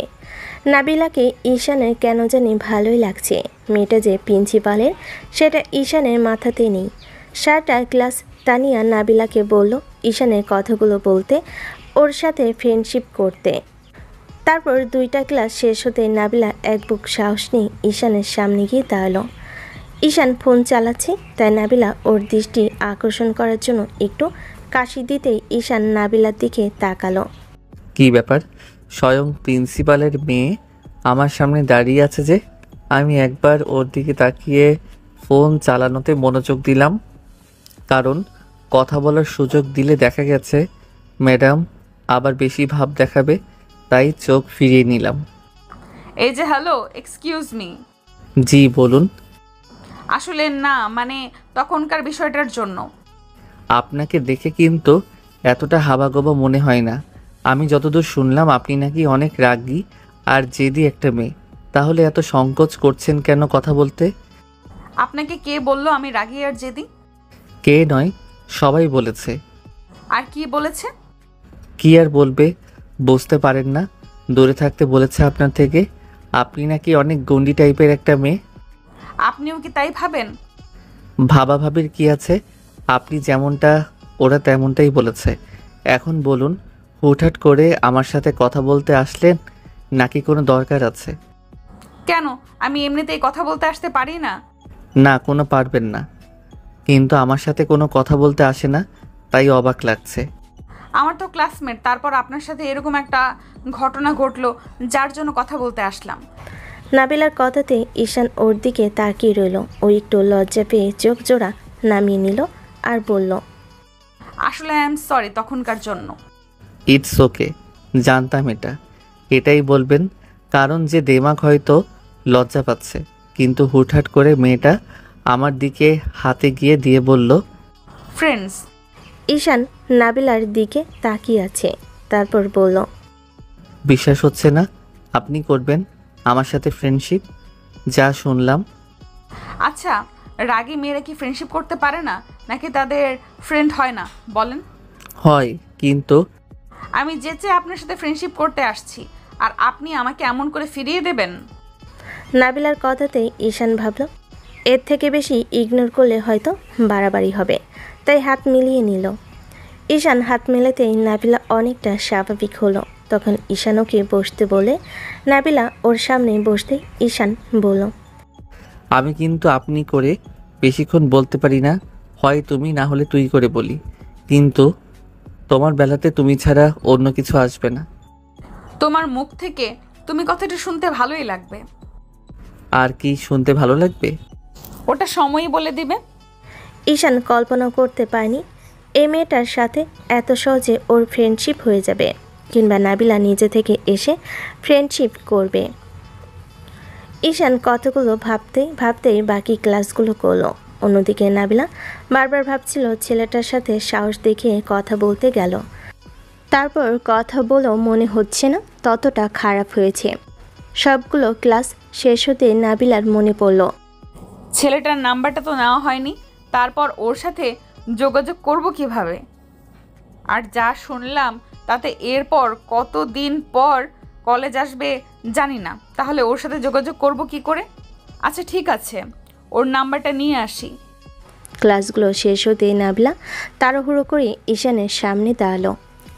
নাবিলাকে ঈশানের কেন জানি ভালোই লাগছে। মেয়েটা যে প্রিন্সিপালের সেটা ঈশানের মাথাতে নেই। সারাটা ক্লাস তানিয়া নাবিলাকে বলল ঈশানের কথাগুলো বলতে, ওর সাথে ফ্রেন্ডশিপ করতে। তারপর 2টা ক্লাস শেষ হতে নাবিলা এক বুক সাহস নিয়ে ঈশানের সামনে গিয়ে দাঁড়ালো। ঈশান ফোন চালাচ্ছে, তাই নাবিলা ওর দৃষ্টি আকর্ষণ করার জন্য একটু কাশি দিতেই ঈশান নাবিলার দিকে তাকালো। কি ব্যাপার, স্বয়ং প্রিন্সিপালের মেয়ে আমার সামনে দাঁড়িয়ে আছে যে? আমি একবার ওর দিকে তাকিয়ে ফোন চালানোতে মনোযোগ দিলাম, কারণ কথা বলার সুযোগ দিলে দেখা গেছে ম্যাডাম আবার বেশি ভাব দেখাবে, তাই চোখ ফিরিয়ে নিলাম। এই যে হ্যালো, এক্সকিউজ মি। জি বলুন। আসলে না, মানে তখনকার বিষয়টার জন্য। আপনাকে দেখে কিন্তু এতটা হাবাগোবা মনে হয় না। আমি যতদূর শুনলাম আপনি নাকি অনেক রাগী আর জেদি একটা মেয়ে। তাহলে এত সংকোচ করছেন কেন কথা বলতে? আপনাকে কে বললো আমি রাগী আর জেদি? কে নয়, সবাই বলেছে। আর কি বলেছে? কি আর বলবে, বুঝতে পারেন না? দূরে থাকতে বলেছে আপনার থেকে। আপনি নাকি অনেক গন্ডি টাইপের একটা মেয়ে। আপনিও কি তাই ভাবেন? ভাবাভাবির কি আছে? আপনি যেমনটা ওরা তেমনটাই বলেছে। এখন বলুন, হুটহাট করে আমার সাথে কথা বলতে আসলেন নাকি কোনো দরকার আছে? কেন, আমি এমনিতেই কথা বলতে আসতে পারি না? না, কোনো পারবেন না, কিন্তু আমার সাথে কোনো কথা বলতে আসে না, তাই অবাক লাগছে। আমার তো ক্লাসমেট, তারপর আপনার সাথে এরকম একটা ঘটনা ঘটলো যার জন্য কথা বলতে আসলাম। নাবিলার কথাতে ঈশান ওর দিকে তাকিয়ে রইল। ও একটু লজ্জা পেয়ে চোখ জোড়া নামিয়ে নিল আর বলল, আসলে আই এম সরি তখনকার জন্য। ইটস ওকে, জানতাম এটাই বলবেন, কারণ যে দেমাগ হয়তো লজ্জা পাচ্ছে। কিন্তু হুটহাট করে মেয়েটা আমার দিকে হাতে গিয়ে দিয়ে বলল, ফ্রেন্ডস। ঈশান নাবিলার দিকে তাকিয়ে আছে, তারপর বলল, বিশ্বাস হচ্ছে না আপনি করবেন আমার সাথে ফ্রেন্ডশিপ? যা শুনলাম। আচ্ছা, রাগী মেয়েরা কি ফ্রেন্ডশিপ করতে পারে না, নাকি তাদের ফ্রেন্ড হয় না বলেন? হয়, কিন্তু আমি যেচে আপনার সাথে ফ্রেন্ডশিপ করতে আসছি, আর আপনি আমাকে এমন করে ফিরিয়ে দেবেন? নাবিলার কথাতে ঈশান ভাবল এর থেকে বেশি ইগনোর করলে হয়তো বাড়াবাড়ি হবে, তাই হাত মিলিয়ে নিল। ঈশান হাত মেলাতেই নাবিলা অনেকটা স্বাভাবিক হলো। তখন ঈশান ওকে বসতে বলে নাবিলা ওর সামনে বসতে ঈশান বলল, আমি কিন্তু আপনি করে বেশিক্ষণ বলতে পারি না, হয় তুমি না হলে তুই করে বলি, কিন্তু তোমার বেলাতে তুমি ছাড়া অন্য কিছু আসবে না। তোমার মুখ থেকে তুমি কথাটা শুনতে ভালোই লাগবে। আর কি শুনতে ভালো লাগবে? ওটা সময়ই বলে দিবে। ঈশান কল্পনা করতে পারেনি এই মেয়েটার সাথে এত সহজে ওর ফ্রেন্ডশিপ হয়ে যাবে, কিংবা নাবিলা নিজে থেকে এসে ফ্রেন্ডশিপ করবে। ঈশান কতগুলো ভাবতেই বাকি ক্লাসগুলো করলো। অন্যদিকে নাবিলা বারবার ভাবছিল ছেলেটার সাথে সাহস দেখিয়ে কথা বলতে গেল, তারপর কথা বলেও মনে হচ্ছে না ততটা খারাপ হয়েছে। সবগুলো ক্লাস শেষ হতে নাবিলার মনে পড়ল, ছেলেটার নাম্বারটা তো নেওয়া হয়নি, তারপর ওর সাথে যোগাযোগ করব কিভাবে? আর যা শুনলাম তাতে এরপর কতদিন পর কলেজ আসবে জানি না, তাহলে ওর সাথে যোগাযোগ করব কি করে? আচ্ছা ঠিক আছে, ওর নাম্বারটা নিয়ে আসি। ক্লাসগুলো শেষ হতে নাবিলা তাড়াহুড়ো করে ঈশানের সামনে দাঁড়ালো,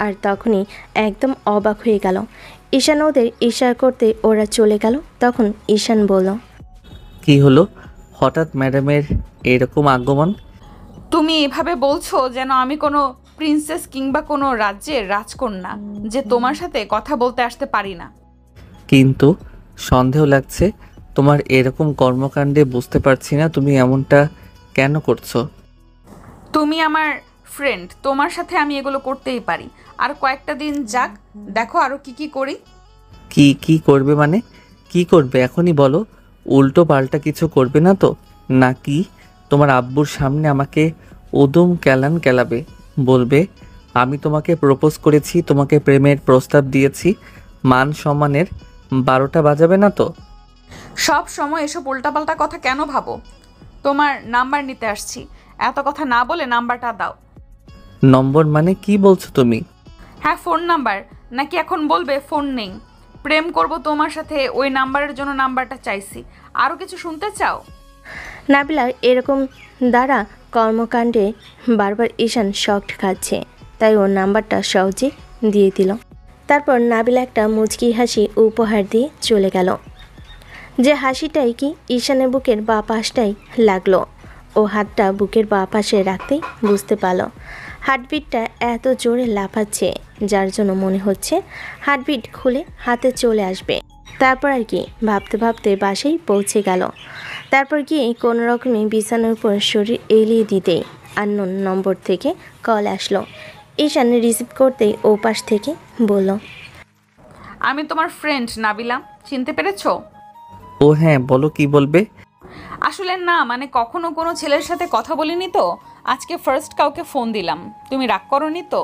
আর তখনই একদম অবাক হয়ে গেল। ঈশান ওদের ইশারা করতে ওরা চলে গেল। তখন ঈশান বলল, কি হলো হঠাৎ ম্যাডামের এরকম আগমন? তুমি এভাবে বলছো যেন আমি কোনো প্রিন্সেস কিংবা কোনো রাজ্যের রাজকন্যা যে তোমার সাথে কথা বলতে আসতে পারি না। কিন্তু সন্দেহ লাগছে তোমার এরকম কর্মকাণ্ডে। বুঝতে পারছি না তুমি এমনটা কেন করছো। তুমি আমার ফ্রেন্ড, তোমার সাথে আমি এগুলো করতেই পারি। আর কয়েকটা দিন যাক, দেখো আরো কি কি করি। কি কি করবে মানে? কি করবে এখনই বলো। উল্টো পাল্টা কিছু করবে না তো? নাকি তোমার আব্বুর সামনে আমাকে উদুম কেলান কেলাবে? বলবে আমি তোমাকে প্রপোজ করেছি, তোমাকে প্রেমের প্রস্তাব দিয়েছি, মান সম্মানের 12টা বাজাবে না তো? সব সময় এসব উল্টাপাল্টা কথা কেন ভাবো? তোমার নাম্বার নিতে আসছি, এত কথা না বলে নাম্বারটা দাও। নম্বর মানে কি বলছো তুমি? হ্যাঁ ফোন নাম্বার, নাকি এখন বলবে ফোন নেই? প্রেম করব তোমার সাথে, ওই নাম্বারের জন্য নাম্বারটা চাইছি। আরও কিছু শুনতে চাও? নাবিলার এরকম দ্বারা কর্মকাণ্ডে বারবার ঈশান শকড খাচ্ছে, তাই ওর নাম্বারটা সহজে দিয়ে দিল। তারপর নাবিলা একটা মুচকি হাসি উপহার দিয়ে চলে গেল, যে হাসিটাই কি ঈশানের বুকের বাঁ পাশটাই লাগলো। ও হাতটা বুকের বাঁ পাশে রাখতেই বুঝতে পারল হার্টবিটটা এত জোরে লাফাচ্ছে, যার জন্য মনে হচ্ছে হার্টবিট খুলে হাতে চলে আসবে। তারপর আর কি ভাবতে ভাবতে বাসেই পৌঁছে গেল। তারপর গিয়ে কোনো রকমে বিছানার উপর শরীর এলিয়ে দিতেই আননোন নম্বর থেকে কল আসলো। ঈশান রিসিভ করতেই ও পাশ থেকে বলল, আমি তোমার ফ্রেন্ড নাবিলা, চিনতে পেরেছো? ও হ্যাঁ, বলো কি বলবে? আসলে না, মানে কখনো কোনো ছেলের সাথে কথা বলিনি তো, আজকে ফার্স্ট কাউকে ফোন দিলাম। তুমি রাগ করোনি তো?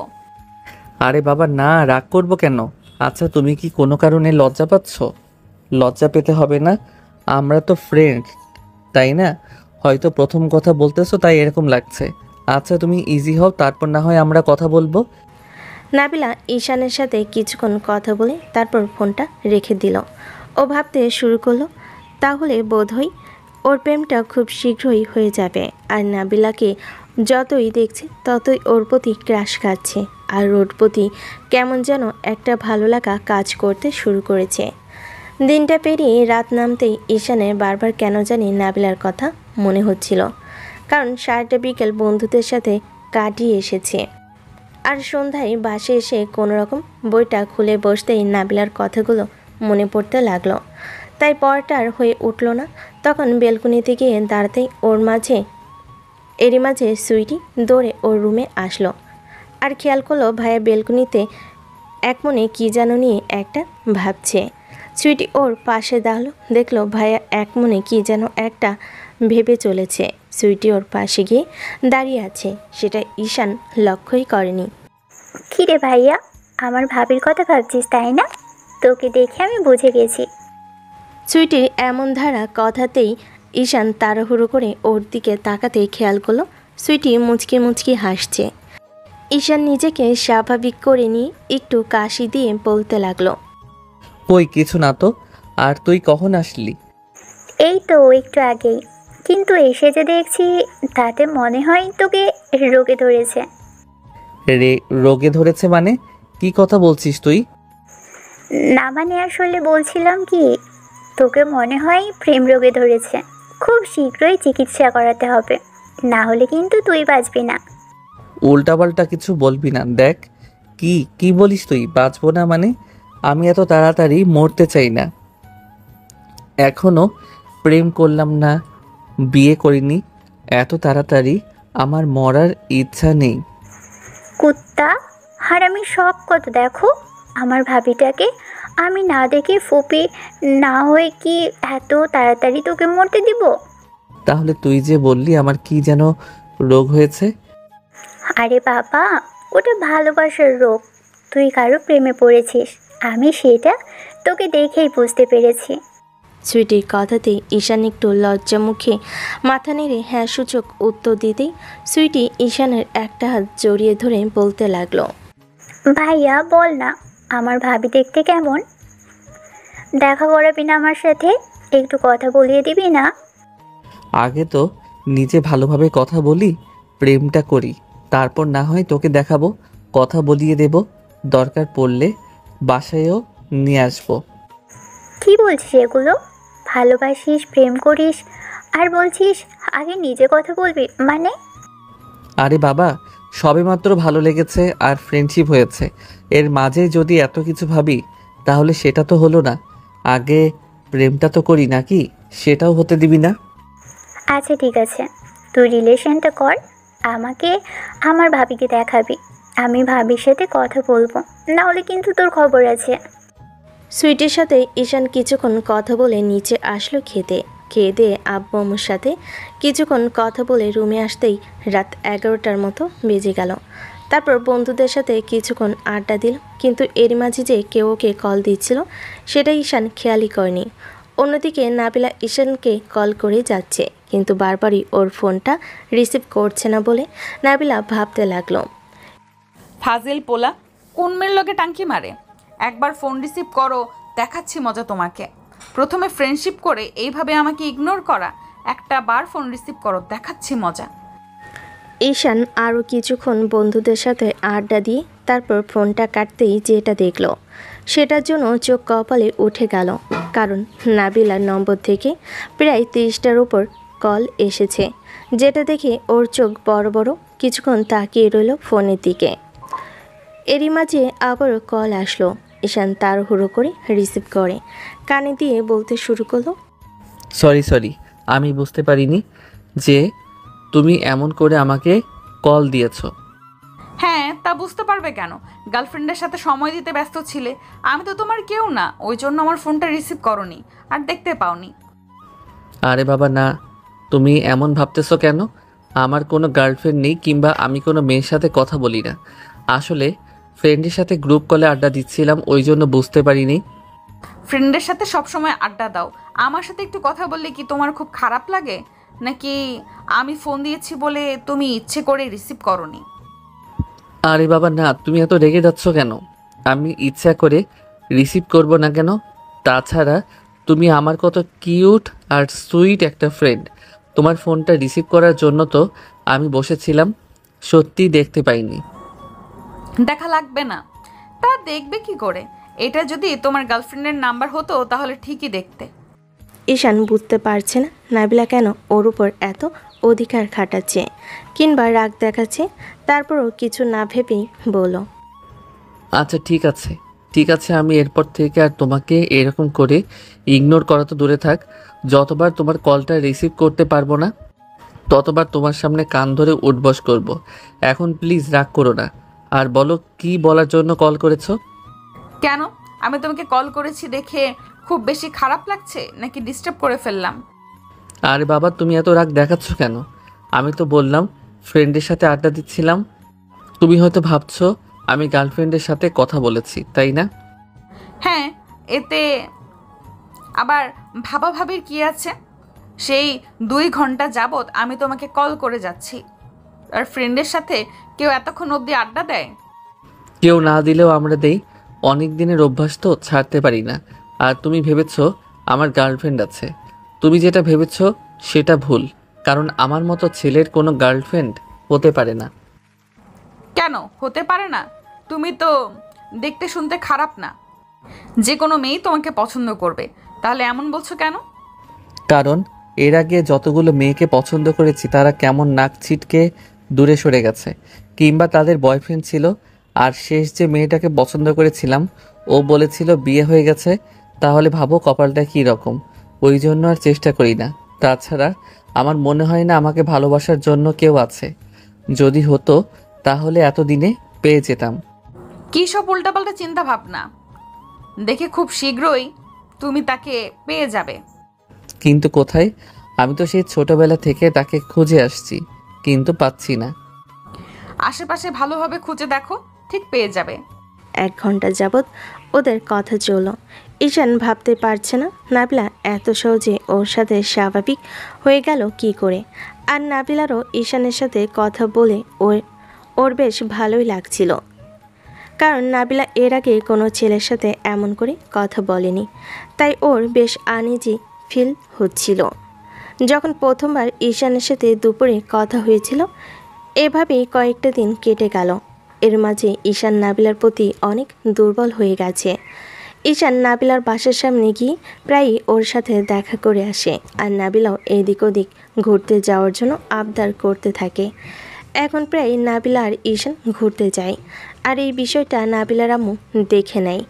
আরে বাবা না, রাগ করবো কেন? আচ্ছা, তুমি কি কোনো কারণে লজ্জা পাচ্ছ? লজ্জা পেতে হবে না, আমরা তো ফ্রেন্ড, তাই না? হয়তো প্রথম কথা বলতেছো তাই এরকম লাগছে। আচ্ছা তুমি ইজি হও, তারপর না হয় আমরা কথা বলবো। নাবিলা ঈশানের সাথে কিছুক্ষণ কথা বলে তারপর ফোনটা রেখে দিল। ও ভাবতে শুরু করলো, তাহলে বোধহয় ওর প্রেমটা খুব শীঘ্রই হয়ে যাবে। আর নাবিলাকে যতই দেখছে ততই ওর প্রতি ক্রাশ খাচ্ছে, আর ওর প্রতি কেমন যেন একটা ভালো লাগা কাজ করতে শুরু করেছে। দিনটা পেরিয়ে রাত নামতেই ঈশানের বারবার কেন জানি নাবিলার কথা মনে হচ্ছিল, কারণ সারাটা বিকেল বন্ধুদের সাথে কাটিয়ে এসেছে। আর সন্ধ্যায় বাসে এসে কোনো রকম বইটা খুলে বসতেই নাবিলার কথাগুলো মনে পড়তে লাগলো। তাই পড়াটা আর হয়ে উঠল না। তখন বেলকুনিতে গিয়ে দাঁড়াতেই এরই মাঝে সুইটি দৌড়ে ওর রুমে আসলো। আর খেয়াল করলো ভাইয়া বেলকুনিতে এক মনে কী যেন নিয়ে একটা ভাবছে। সুইটি ওর পাশে দাঁড়ালো, দেখলো ভাইয়া এক মনে কী যেন একটা ভেবে চলেছে। সুইটি ওর পাশে গিয়ে দাঁড়িয়ে আছে, সেটা ঈশান লক্ষ্যই করেনি। কী রে ভাইয়া, আমার ভাবির কথা ভাবছিস তাই না? তোকে দেখে আমি বুঝে গেছি। সুইটির এমন ধারা কথাতেই ঈশান তাড়াহুড়ো করে ওর দিকে তাকাতেই খেয়াল করলো সুইটি মুচকি মুচকি হাসছে। ঈশান নিজেকে স্বাভাবিক করে নিয়ে একটু কাশি দিয়ে বলতে লাগলো, ওই কিছু না তো। আর তুই কখন আসলি? এই তো একটু আগেই, কিন্তু এসে যে দেখছি তাতে মনে হয় তোকে রোগে ধরেছে। রোগে ধরেছে মানে? কি কথা বলছিস তুই? না মানে আসলে বলছিলাম কি, তোকে মনে হয় প্রেম রোগে ধরেছে। খুব শীঘ্রই চিকিৎসা করাতে হবে, না হলে কিন্তু তুই বাঁচবি না। উল্টাপাল্টা কিছু বলবি না। দেখ কি কি বলিস তুই, বাঁচবো না মানে? আমি এত তাড়াতাড়ি মরতে চাই না। এখনো প্রেম করলাম না, বিয়ে করিনি, এত তাড়াতাড়ি আমার মরার ইচ্ছা নেই। কুত্তা হারামি সব কত দেখো, আমার ভাবিটাকে আমি না দেখে ফুপি না হয়ে কি এত তাড়াতাড়ি তোকে মরতে দিব? তাহলে তুই যে বললি আমার কি যেন রোগ হয়েছে? আরে বাবা, ওটা ভালোবাসার রোগ। তুই কারো প্রেমে পড়েছিস, আমি সেটা তোকে দেখেই বুঝতে পেরেছি। সুইটির কথাতেই ঈশান একটু লজ্জা মুখে মাথা নেড়ে হ্যাঁ সূচক উত্তর দিতেই সুইটি ঈশানের একটা হাত জড়িয়ে ধরে বলতে লাগলো, ভাইয়া বল না, আমার ভাবি দেখতে কেমন? দেখা করাবি না আমার সাথে? একটু কথা বলিয়ে দিবি না? আগে তো নিজে ভালোভাবে কথা বলি, প্রেমটা করি, তারপর না হয় তোকে দেখাবো, কথা বলিয়ে দেব, দরকার পড়লে বাসায়ও নিয়ে আসবো। কি বলছিস এগুলো? ভালোবাসিস, প্রেম করিস, আর বলছিস আগে নিজে কথা বলবি মানে? আরে বাবা, সবেমাত্র ভালো লেগেছে আর ফ্রেন্ডশিপ হয়েছে, এর মাঝে যদি এত কিছু ভাবি তাহলে সেটা তো হলো না। আগে প্রেমটা তো করি নাকি, সেটাও হতে দিবি না? আচ্ছা ঠিক আছে, তুই রিলেশনটা কর, আমাকে আমার ভাবিকে দেখাবি, আমি ভাবির সাথে কথা বলবো, না হলে কিন্তু তোর খবর আছে। সুইটির সাথে ঈশান কিছুক্ষণ কথা বলে নিচে আসলো খেতে। খেয়ে দিয়ে আব্বু আম্মুর সাথে কিছুক্ষণ কথা বলে রুমে আসতেই রাত 11টার মতো বেজে গেল। তারপর বন্ধুদের সাথে কিছুক্ষণ আড্ডা দিল, কিন্তু এর মাঝে যে কেউ ওকে কল দিচ্ছিল সেটা ঈশান খেয়ালই করেনি। অন্যদিকে নাবিলা ঈশানকে কল করে যাচ্ছে, কিন্তু বারবারই ওর ফোনটা রিসিভ করছে না বলে নাবিলা ভাবতে লাগলো, ফাজিল পোলা, কোন মেয়ের লগে টাঙ্কি মারে? একবার ফোন রিসিভ করো, দেখাচ্ছি মজা তোমাকে। প্রথমে ফ্রেন্ডশিপ করে এইভাবে আমাকে ইগনোর করা, একটা বার ফোন রিসিভ করো, দেখাচ্ছি মজা। ঈশান আরও কিছুক্ষণ বন্ধুদের সাথে আড্ডা দিয়ে তারপর ফোনটা কাটতেই যেটা দেখল সেটার জন্য চোখ কপালে উঠে গেল। কারণ নাবিলার নম্বর থেকে প্রায় 30টার উপর কল এসেছে, যেটা দেখে ওর চোখ বড় বড় কিছুক্ষণ তাকিয়ে রইল ফোনের দিকে। এরই মাঝে আবারও কল আসলো। ঈশান তাড়াহুড়ো করে রিসিভ করে কানে দিয়ে বলতে শুরু করলো, সরি, আমি বুঝতে পারিনি যে তুমি এমন করে আমাকে কল দিয়েছো। হ্যাঁ, তা বুঝতে পারবে কেন? গার্লফ্রেন্ডের সাথে সময় দিতে ব্যস্ত ছিলে। আমি তো তোমার কেউ না, ওই জন্য আমার ফোনটা রিসিভ করনি আর দেখতে পাওনি। আরে বাবা না, তুমি এমন ভাবতেছো কেন? আমার কোনো গার্লফ্রেন্ড নেই, কিংবা আমি কোনো মেয়ের সাথে কথা বলি না। আসলে ফ্রেন্ডের সাথে গ্রুপ কলে আড্ডা দিচ্ছিলাম, ওই জন্য বুঝতে পারিনি। ফ্রেন্ডের সাথে সবসময় আড্ডা দাও, আমার সাথে একটু কথা বললে কি তোমার খুব খারাপ লাগে? নাকি আমি ফোন দিয়েছি বলে তুমি ইচ্ছে করে রিসিভ করনি? আরে বাবা না, তুমি এত রেগে যাচ্ছ কেন? আমি ইচ্ছা করে রিসিভ করব না কেন? তাছাড়া তুমি আমার কত কিউট আর সুইট একটা ফ্রেন্ড। তোমার ফোনটা রিসিভ করার জন্য তো আমি বসেছিলাম, সত্যি দেখতে পাইনি। দেখা লাগবে না। তা দেখবে কি করে? এটা যদি তোমার গার্লফ্রেন্ডের নাম্বার হতো তাহলে ঠিকই দেখতে। ঈশান বুঝতে পারছে না নাবিলা কেন ওর উপর এত অধিকার খাটাচ্ছে কিংবা রাগ দেখাচ্ছে। তারপরও কিছু না ভেবেই বলল, আচ্ছা ঠিক আছে, আমি এরপর থেকে আর তোমাকে এরকম করে ইগনোর করা তো দূরে থাক, যতবার তোমার কলটা রিসিভ করতে পারবো না ততবার তোমার সামনে কান ধরে উঠবস করব। এখন প্লিজ রাগ করো না, আর বলো কি বলার জন্য কল করেছো? কেন? আমি তোমাকে কল করেছি দেখে খুব বেশি খারাপ লাগছে নাকি ডিস্টার্ব করে ফেললাম? আরে বাবা, তুমি এত রাগ দেখাচ্ছ কেন? আমি তো বললাম ফ্রেন্ডের সাথে আড্ডা দিচ্ছিলাম। তুমি হয়তো ভাবছো আমি গার্লফ্রেন্ডের সাথে কথা বলেছি, তাই না? হ্যাঁ, এতে আবার ভাবাভাবির কি আছে? সেই 2 ঘন্টা যাবৎ আমি তোমাকে কল করে যাচ্ছি, আর ফ্রেন্ডের সাথে কেউ এতক্ষণ অবধি আড্ডা দেয়? কেউ না দিলেও আমরা দেই, অনেক দিনের অভ্যাস তো ছাড়তে পারি না। আর তুমি ভেবেছো আমার গার্লফ্রেন্ড আছে। তুমি যেটা ভেবেছো সেটা ভুল, কারণ আমার মতো ছেলের কোনো গার্লফ্রেন্ড হতে পারে না। কেন হতে পারে না? তুমি তো দেখতে শুনতে খারাপ না, যে কোনো মেয়েই তোমাকে পছন্দ করবে, তাহলে এমন বলছো কেন? কারণ এর আগে যতগুলো মেয়েকে পছন্দ করেছি তারা কেমন নাক ছিটকে দূরে সরে গেছে, কিংবা তাদের বয়ফ্রেন্ড ছিল। আর শেষ যে মেয়েটাকে পছন্দ করেছিলাম ও বলেছিল বিয়ে হয়ে গেছে। তাহলে ভাবো কপালটা কী রকম। ওই জন্য আর চেষ্টা করি না। তাছাড়া আমার মনে হয় না আমাকে ভালোবাসার জন্য কেউ আছে। যদি হতো তাহলে এতদিনে পেয়ে যেতাম। কী সব উল্টাপাল্টা চিন্তা ভাবনা? দেখে খুব শীঘ্রই তুমি তাকে পেয়ে যাবে। কিন্তু কোথায়? আমি তো সেই ছোটবেলা থেকে তাকে খুঁজে আসছি, কিন্তু পাচ্ছি না। আশেপাশে ভালোভাবে খুঁজে দেখো, ঠিক পেয়ে যাবে। 1 ঘন্টা যাবৎ ওদের কথা চলল। ঈশান ভাবতে পারছে না নাবিলা এত সহজে ওর সাথে স্বাভাবিক হয়ে গেল কি করে। আর নাবিলারও ঈশানের সাথে কথা বলে ওর বেশ ভালোই লাগছিল, কারণ নাবিলা এর আগে কোনো ছেলের সাথে এমন করে কথা বলেনি। তাই ওর বেশ আনইজি ফিল হচ্ছিল। যখন প্রথমবার ঈশানের সাথে দুপুরে কথা হয়েছিল, এভাবেই কয়েকটা দিন কেটে গেল। এর মাঝে ঈশান নাবিলার প্রতি অনেক দুর্বল হয়ে গেছে। ঈশান নাবিলার বাসার সামনে গিয়ে প্রায়ই ওর সাথে দেখা করে আসে, আর নাবিলাও এদিক ওদিক ঘুরতে যাওয়ার জন্য আবদার করতে থাকে। এখন প্রায় নাবিলা আর ঈশান ঘুরতে যায়, আর এই বিষয়টা নাবিলার আম্মু দেখে নেয়।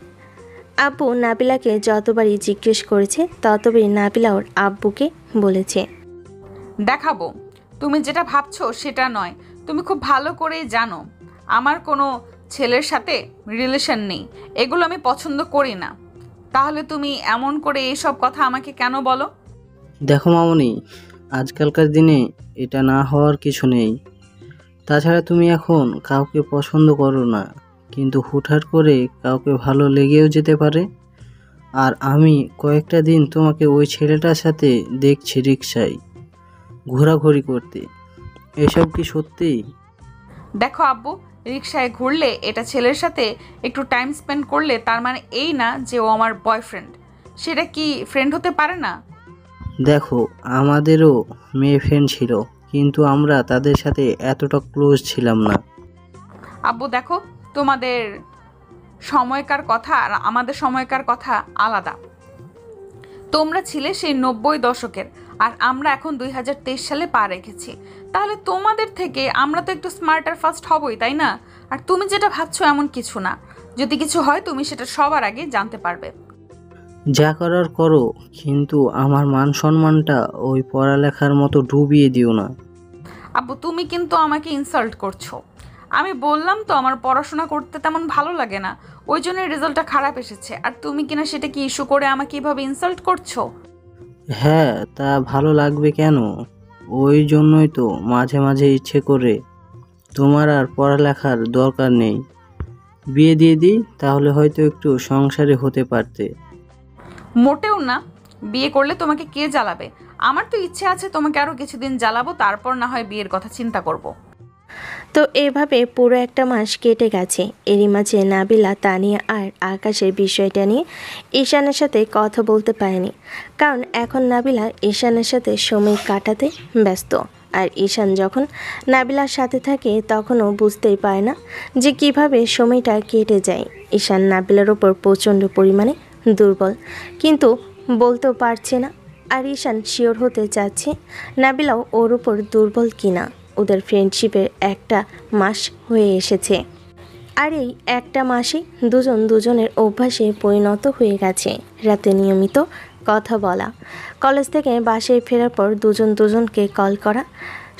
আব্বু নাবিলাকে যতবারই জিজ্ঞেস করেছে ততবারই নাবিলা ওর আব্বুকে বলেছে, দেখাবো। তুমি যেটা ভাবছো সেটা নয়। তুমি খুব ভালো করেই জানো আমার কোনো ছেলের সাথে রিলেশন নেই, এগুলো আমি পছন্দ করি না। তাহলে তুমি এমন করে এইসব কথা আমাকে কেন বলো? দেখো মামনি, আজকালকার দিনে এটা না হওয়ার কিছু নেই। তাছাড়া তুমি এখন কাউকে পছন্দ করো না, কিন্তু হুটহাট করে কাউকে ভালো লেগেও যেতে পারে। আর আমি কয়েকটা দিন তোমাকে ওই ছেলেটার সাথে দেখছি রিকশায় ঘোরাঘুরি করতে। এসব কি সত্যি? দেখো আব্বু, রিকশায় ঘুরলে, এটা ছেলের সাথে একটু টাইম স্পেন্ড করলে, তার মানে এই না যে ও আমার বয়ফ্রেন্ড। সেটা কি ফ্রেন্ড হতে পারে না? দেখো, আমাদেরও মেয়ে ফ্রেন্ড ছিল, কিন্তু আমরা তাদের সাথে এতটা ক্লোজ ছিলাম না। আব্বু দেখো, তোমাদের সময়কার কথা আর আমাদের সময়কার কথা আলাদা। তোমরা ছিলে সেই 90 দশকের, আর আমরা এখন 2023 সালে পা রেখেছি। তাহলে তোমাদের থেকে আমরা তো একটু স্মার্ট আর ফাস্ট হবই, তাই না? আর তুমি যেটা ভাবছো এমন কিছু না। যদি কিছু হয় তুমি সেটা সবার আগে জানতে পারবে। যা করার করো, কিন্তু আমার মান সম্মানটা ওই পড়ালেখার মতো ডুবিয়ে দিও না। আব্বু তুমি কিন্তু আমাকে ইনসাল্ট করছো। আমি বললাম তো আমার পড়াশোনা করতে তেমন ভালো লাগে না, ওই জন্য রেজাল্টটা খারাপ এসেছে। আর তুমি কিনা সেটা কি ইস্যু করে আমাকে এভাবে ইনসাল্ট করছো? হ্যাঁ, তা ভালো লাগবে কেন? ওই জন্যই তো মাঝে মাঝে ইচ্ছে করে তোমার আর পড়ালেখার দরকার নেই, বিয়ে দিয়ে দিই, তাহলে হয়তো একটু সংসারে হতে পারতে। মোটেও না। বিয়ে করলে তোমাকে কে জ্বালাবে? আমার তো ইচ্ছে আছে তোমাকে আরও কিছুদিন জ্বালাবো, তারপর না হয় বিয়ের কথা চিন্তা করব। তো এভাবে পুরো একটা মাস কেটে গেছে। এরই মাঝে নাবিলা, তানিয়া আর আকাশের বিষয়টা নিয়ে ঈশানের সাথে কথা বলতে পারেনি, কারণ এখন নাবিলা ঈশানের সাথে সময় কাটাতে ব্যস্ত। আর ঈশান যখন নাবিলার সাথে থাকে তখনও বুঝতেই পারে না যে কিভাবে সময়টা কেটে যায়। ঈশান নাবিলার ওপর প্রচণ্ড পরিমাণে দুর্বল, কিন্তু বলতেও পারছে না। আর ঈশান শিওর হতে চাচ্ছে নাবিলাও ওর উপর দুর্বল কিনা। ওদের ফ্রেন্ডশিপের একটা মাস হয়ে এসেছে, আর এই একটা মাসে দুজন দুজনের অভ্যাসে পরিণত হয়ে গেছে। রাতে নিয়মিত কথা বলা, কলেজ থেকে বাসায় ফেরার পর দুজন দুজনকে কল করা,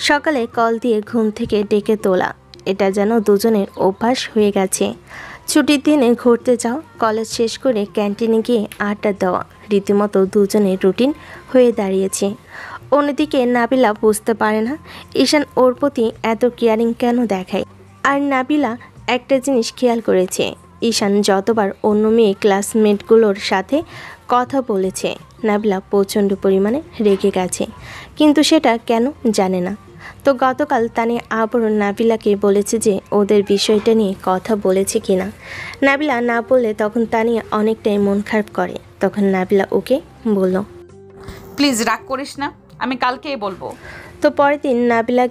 সকালে কল দিয়ে ঘুম থেকে ডেকে তোলা, এটা যেন দুজনের অভ্যাস হয়ে গেছে। ছুটির দিনে ঘুরতে যাও, কলেজ শেষ করে ক্যান্টিনে গিয়ে আড্ডা দেওয়া, রীতিমতো দুজনের রুটিন হয়ে দাঁড়িয়েছে। অন্যদিকে নাবিলা বুঝতে পারে না ঈশান ওর প্রতি এত কেয়ারিং কেন দেখায়। আর নাবিলা একটা জিনিস খেয়াল করেছে, ঈশান যতবার অন্য মেয়ে ক্লাসমেটগুলোর সাথে কথা বলেছে নাবিলা প্রচণ্ড পরিমাণে রেগে গেছে, কিন্তু সেটা কেন জানে না। তো গতকাল তানিয়া আবারও নাবিলাকে বলেছে যে ওদের বিষয়টা নিয়ে কথা বলেছে কিনা। নাবিলা না বললে তখন তানিয়া অনেকটাই মন খারাপ করে। তখন নাবিলা ওকে বলল, প্লিজ রাগ করিস না, আমি কালকেই বলবো। তো পরের দিন নাবিলা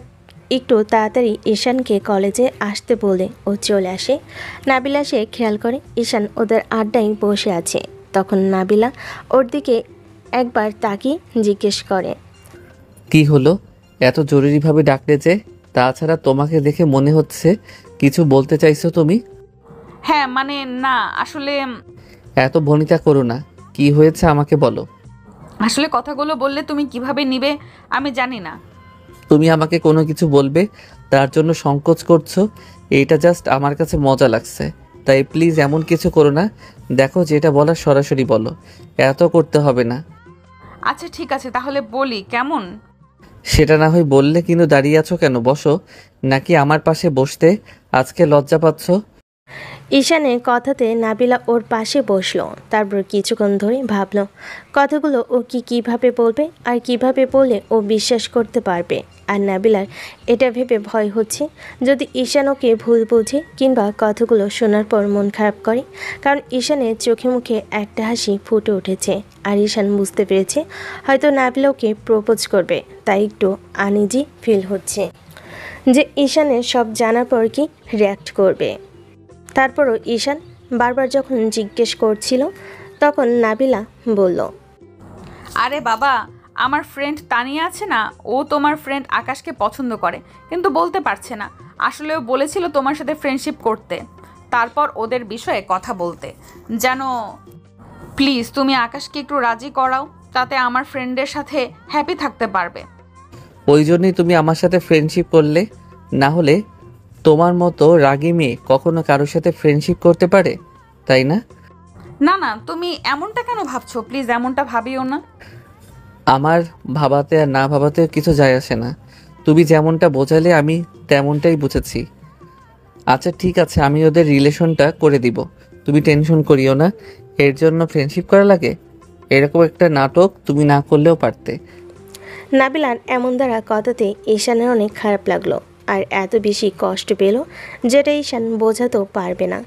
একটু তাড়াতাড়ি ঈশানকে কলেজে আসতে বলে ও চলে আসে। নাবিলা সে খেয়াল করে ঈশান ওদের আড্ডায় বসে আছে। তখন নাবিলা ওর দিকে একবার তাকিয়ে জিজ্ঞেস করে, কি হলো, এত জরুরিভাবে ডাকলে যে? তাছাড়া তোমাকে দেখে মনে হচ্ছে কিছু বলতে চাইছো তুমি। হ্যাঁ মানে না, আসলে এত ভনিতা করো না, কি হয়েছে আমাকে বলো। আসলে কথাগুলো বললে তুমি কিভাবে নিবে আমি জানি না। তুমি আমাকে কোনো কিছু বলবে তার জন্য সংকোচ করছো, এইটা জাস্ট আমার কাছে মজা লাগছে। তাই প্লিজ এমন কিছু করো না, দেখো যেটা বলার সরাসরি বলো, এত করতে হবে না। আচ্ছা ঠিক আছে, তাহলে বলি কেমন? সেটা না হয় বললে, কিন্তু দাঁড়িয়ে আছো কেন? বসো, নাকি আমার পাশে বসতে আজকে লজ্জা পাচ্ছ? ঈশানের কথাতে নাবিলা ওর পাশে বসলো। তারপর কিছুক্ষণ ধরে ভাবলো কথাগুলো ও কিভাবে বলবে আর কিভাবে বললে ও বিশ্বাস করতে পারবে। আর নাবিলার এটা ভেবে ভয় হচ্ছে যদি ঈশান ওকে ভুল বোঝে কিংবা কথাগুলো শোনার পর মন খারাপ করে, কারণ ঈশানের চোখে মুখে একটা হাসি ফুটে উঠেছে। আর ঈশান বুঝতে পেরেছে হয়তো নাবিলা ওকে প্রপোজ করবে, তাই একটু আনইজি ফিল হচ্ছে যে ঈশানের সব জানার পর কি রিয়্যাক্ট করবে। তারপরও ঈশান বারবার যখন জিজ্ঞেস করছিল তখন নাবিলা বলল, আরে বাবা, আমার ফ্রেন্ড তানিয়া আছে না, ও তোমার ফ্রেন্ড আকাশকে পছন্দ করে, কিন্তু বলতে পারছে না। আসলে ও বলেছিল তোমার সাথে ফ্রেন্ডশিপ করতে, তারপর ওদের বিষয়ে কথা বলতে। যেন প্লিজ তুমি আকাশকে একটু রাজি করাও, তাতে আমার ফ্রেন্ডের সাথে হ্যাপি থাকতে পারবে। ওই জন্যই তুমি আমার সাথে ফ্রেন্ডশিপ করলে? না হলে তোমার মতো রাগী মেয়ে কখনো কারোর সাথে ফ্রেন্ডশিপ করতে পারে, তাই না? না না, তুমি এমনটা কেন ভাবছো? প্লিজ এমনটা ভাবিও না। আমার ভাবাতে আর না ভাবাতেও কিছু যায় আসে না। তুমি যেমনটা বোঝালে আমি তেমনটাই বুঝেছি। আচ্ছা ঠিক আছে, আমি ওদের রিলেশনটা করে দিব, তুমি টেনশন করিও না। এর জন্য ফ্রেন্ডশিপ করা লাগে? এরকম একটা নাটক তুমি না করলেও পারতে। নাবিলার এমন দ্বারা কথাতে ঈশানের অনেক খারাপ লাগলো। আর এত বেশি কষ্ট পেল যেটা ঈশান বোঝাতেও পারবে না।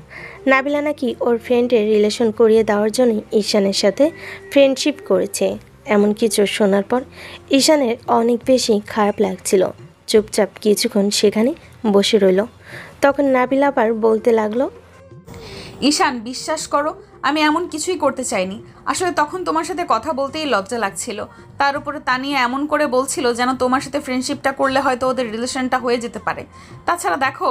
নাবিলা নাকি ওর ফ্রেন্ডের রিলেশন করিয়ে দেওয়ার জন্যই ঈশানের সাথে ফ্রেন্ডশিপ করেছে। এমন কিছু শোনার পর ঈশানের অনেক বেশি খারাপ লাগছিল। চুপচাপ কিছুক্ষণ সেখানে বসে রইল। তখন নাবিলা আবার বলতে লাগলো, ঈশান, বিশ্বাস করো, আমি এমন কিছুই করতে চাইনি। আসলে তখন তোমার সাথে কথা বলতেই লজ্জা লাগছিল। তার উপরে তানিয়া এমন করে বলছিল যেন তোমার সাথে ফ্রেন্ডশিপটা করলে হয়তো ওদের রিলেশনটা হয়ে যেতে পারে। তাছাড়া দেখো,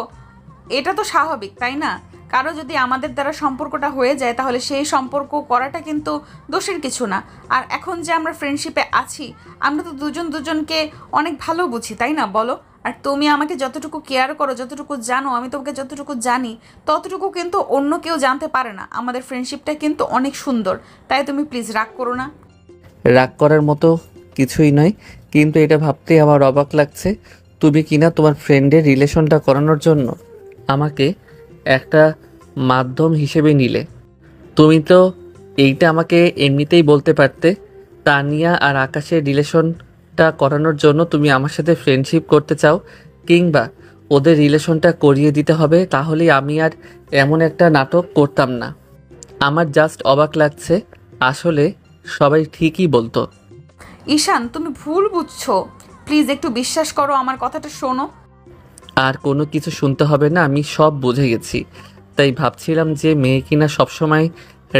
এটা তো স্বাভাবিক, তাই না? কারো যদি আমাদের দ্বারা সম্পর্কটা হয়ে যায় তাহলে সেই সম্পর্ক করাটা কিন্তু দোষের কিছু না। আর এখন যে আমরা ফ্রেন্ডশিপে আছি, আমরা তো দুজন দুজনকে অনেক ভালো বুঝি, তাই না বলো? আর তুমি আমাকে যতটুকু কেয়ার করো, যতটুকু জানো, আমি তোমাকে যতটুকু জানি ততটুকু কিন্তু অন্য কেউ জানতে পারে না। আমাদের ফ্রেন্ডশিপটা কিন্তু অনেক সুন্দর, তাই তুমি প্লিজ রাগ করো না। রাগ করার মতো কিছুই নয়, কিন্তু এটা ভাবতে আমার অবাক লাগছে তুমি কিনা তোমার ফ্রেন্ডের রিলেশনটা করানোর জন্য আমাকে একটা মাধ্যম হিসেবে নিলে। তুমি তো এইটা আমাকে এমনিতেই বলতে পারতে, তানিয়া আর আকাশের রিলেশনটা করানোর জন্য তুমি আমার সাথে ফ্রেন্ডশিপ করতে চাও, কিংবা ওদের রিলেশনটা করিয়ে দিতে হবে, তাহলেই আমি আর এমন একটা নাটক করতাম না। আমার জাস্ট অবাক লাগছে, আসলে সবাই ঠিকই বলতো। ঈশান, তুমি ভুল বুঝছো। প্লিজ একটু বিশ্বাস করো, আমার কথাটা শোনো। আর কোনো কিছু শুনতে হবে না, আমি সব বুঝে গেছি। তাই ভাবছিলাম যে মেয়ে কিনা সবসময়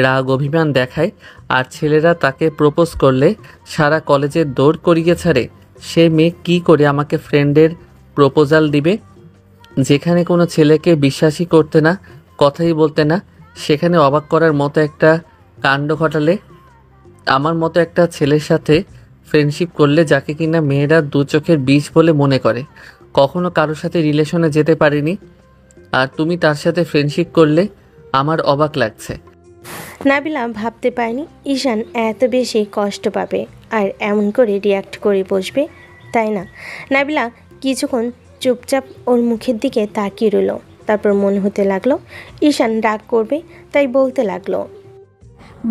রাগ অভিমান দেখায়, আর ছেলেরা তাকে প্রপোজ করলে সারা কলেজের দৌড় করিয়ে ছাড়ে, সে মেয়ে কি করে আমাকে ফ্রেন্ডের প্রপোজাল দিবে? যেখানে কোনো ছেলেকে বিশ্বাসই করতে না, কথাই বলতে না, সেখানে অবাক করার মতো একটা কাণ্ড ঘটালে। আমার মতো একটা ছেলের সাথে ফ্রেন্ডশিপ করলে, যাকে কিনা মেয়েরা দু চোখের বিষ বলে মনে করে, কখনো কারোর সাথে রিলেশনে যেতে পারিনি, আর তুমি তার সাথে ফ্রেন্ডশিপ করলে, আমার অবাক লাগছে। নাবিলা ভাবতে পারেনি ঈশান এত বেশি কষ্ট পাবে আর এমন করে রিয়াক্ট করে বসবে, তাই না? নাবিলা কিছুক্ষণ চুপচাপ ওর মুখের দিকে তাকিয়ে রইল। তারপর মনে হতে লাগলো ঈশান রাগ করবে, তাই বলতে লাগলো,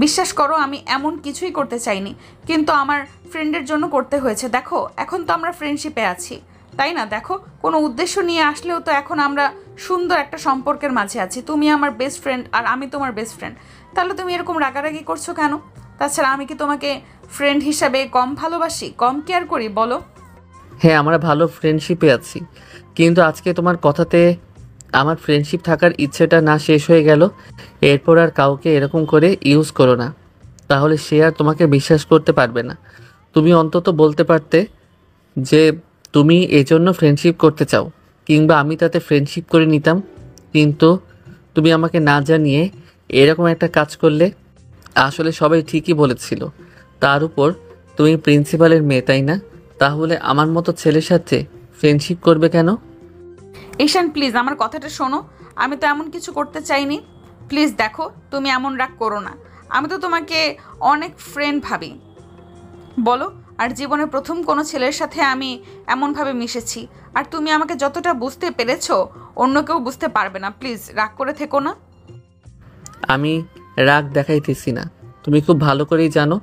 বিশ্বাস করো, আমি এমন কিছুই করতে চাইনি, কিন্তু আমার ফ্রেন্ডের জন্য করতে হয়েছে। দেখো, এখন তো আমরা ফ্রেন্ডশিপে আছি, তাই না? দেখো, কোনো উদ্দেশ্য নিয়ে আসলেও তো এখন আমরা সুন্দর একটা সম্পর্কের মাঝে আছি। তুমি আমার বেস্ট ফ্রেন্ড আর আমি তোমার বেস্ট ফ্রেন্ড। তাহলে তুমি এরকম রাগারাগি করছো কেন? তাছাড়া আমি কি তোমাকে ফ্রেন্ড হিসাবে কম ভালোবাসি, কম কেয়ার করি বলো? হ্যাঁ, আমরা ভালো ফ্রেন্ডশিপে আছি, কিন্তু আজকে তোমার কথাতে আমার ফ্রেন্ডশিপ থাকার ইচ্ছেটা না শেষ হয়ে গেল। এরপর আর কাউকে এরকম করে ইউজ করো না, তাহলে সে আর তোমাকে বিশ্বাস করতে পারবে না। তুমি অন্তত বলতে পারতে যে তুমি এজন্য ফ্রেন্ডশিপ করতে চাও, কিংবা আমি তাতে ফ্রেন্ডশিপ করে নিতাম, কিন্তু তুমি আমাকে না জানিয়ে এরকম একটা কাজ করলে। আসলে সবাই ঠিকই বলেছিল, তার উপর তুমি প্রিন্সিপালের মেয়ে, তাই না? তাহলে আমার মতো ছেলের সাথে ফ্রেন্ডশিপ করবে কেন? ঈশান, প্লিজ আমার কথাটা শোনো। আমি তো এমন কিছু করতে চাইনি। প্লিজ দেখো, তুমি এমন রাগ করো না। আমি তো তোমাকে অনেক ফ্রেন্ড ভাবি বলো, আর জীবনে প্রথম কোনো ছেলের সাথে আমি এমনভাবে মিশেছি, আর তুমি আমাকে যতটা বুঝতে পেরেছো অন্য কেউ বুঝতে পারবে না। প্লিজ রাগ করে থেকো না। আমি রাগ দেখাইতেছি না, তুমি খুব ভালো করেই জানো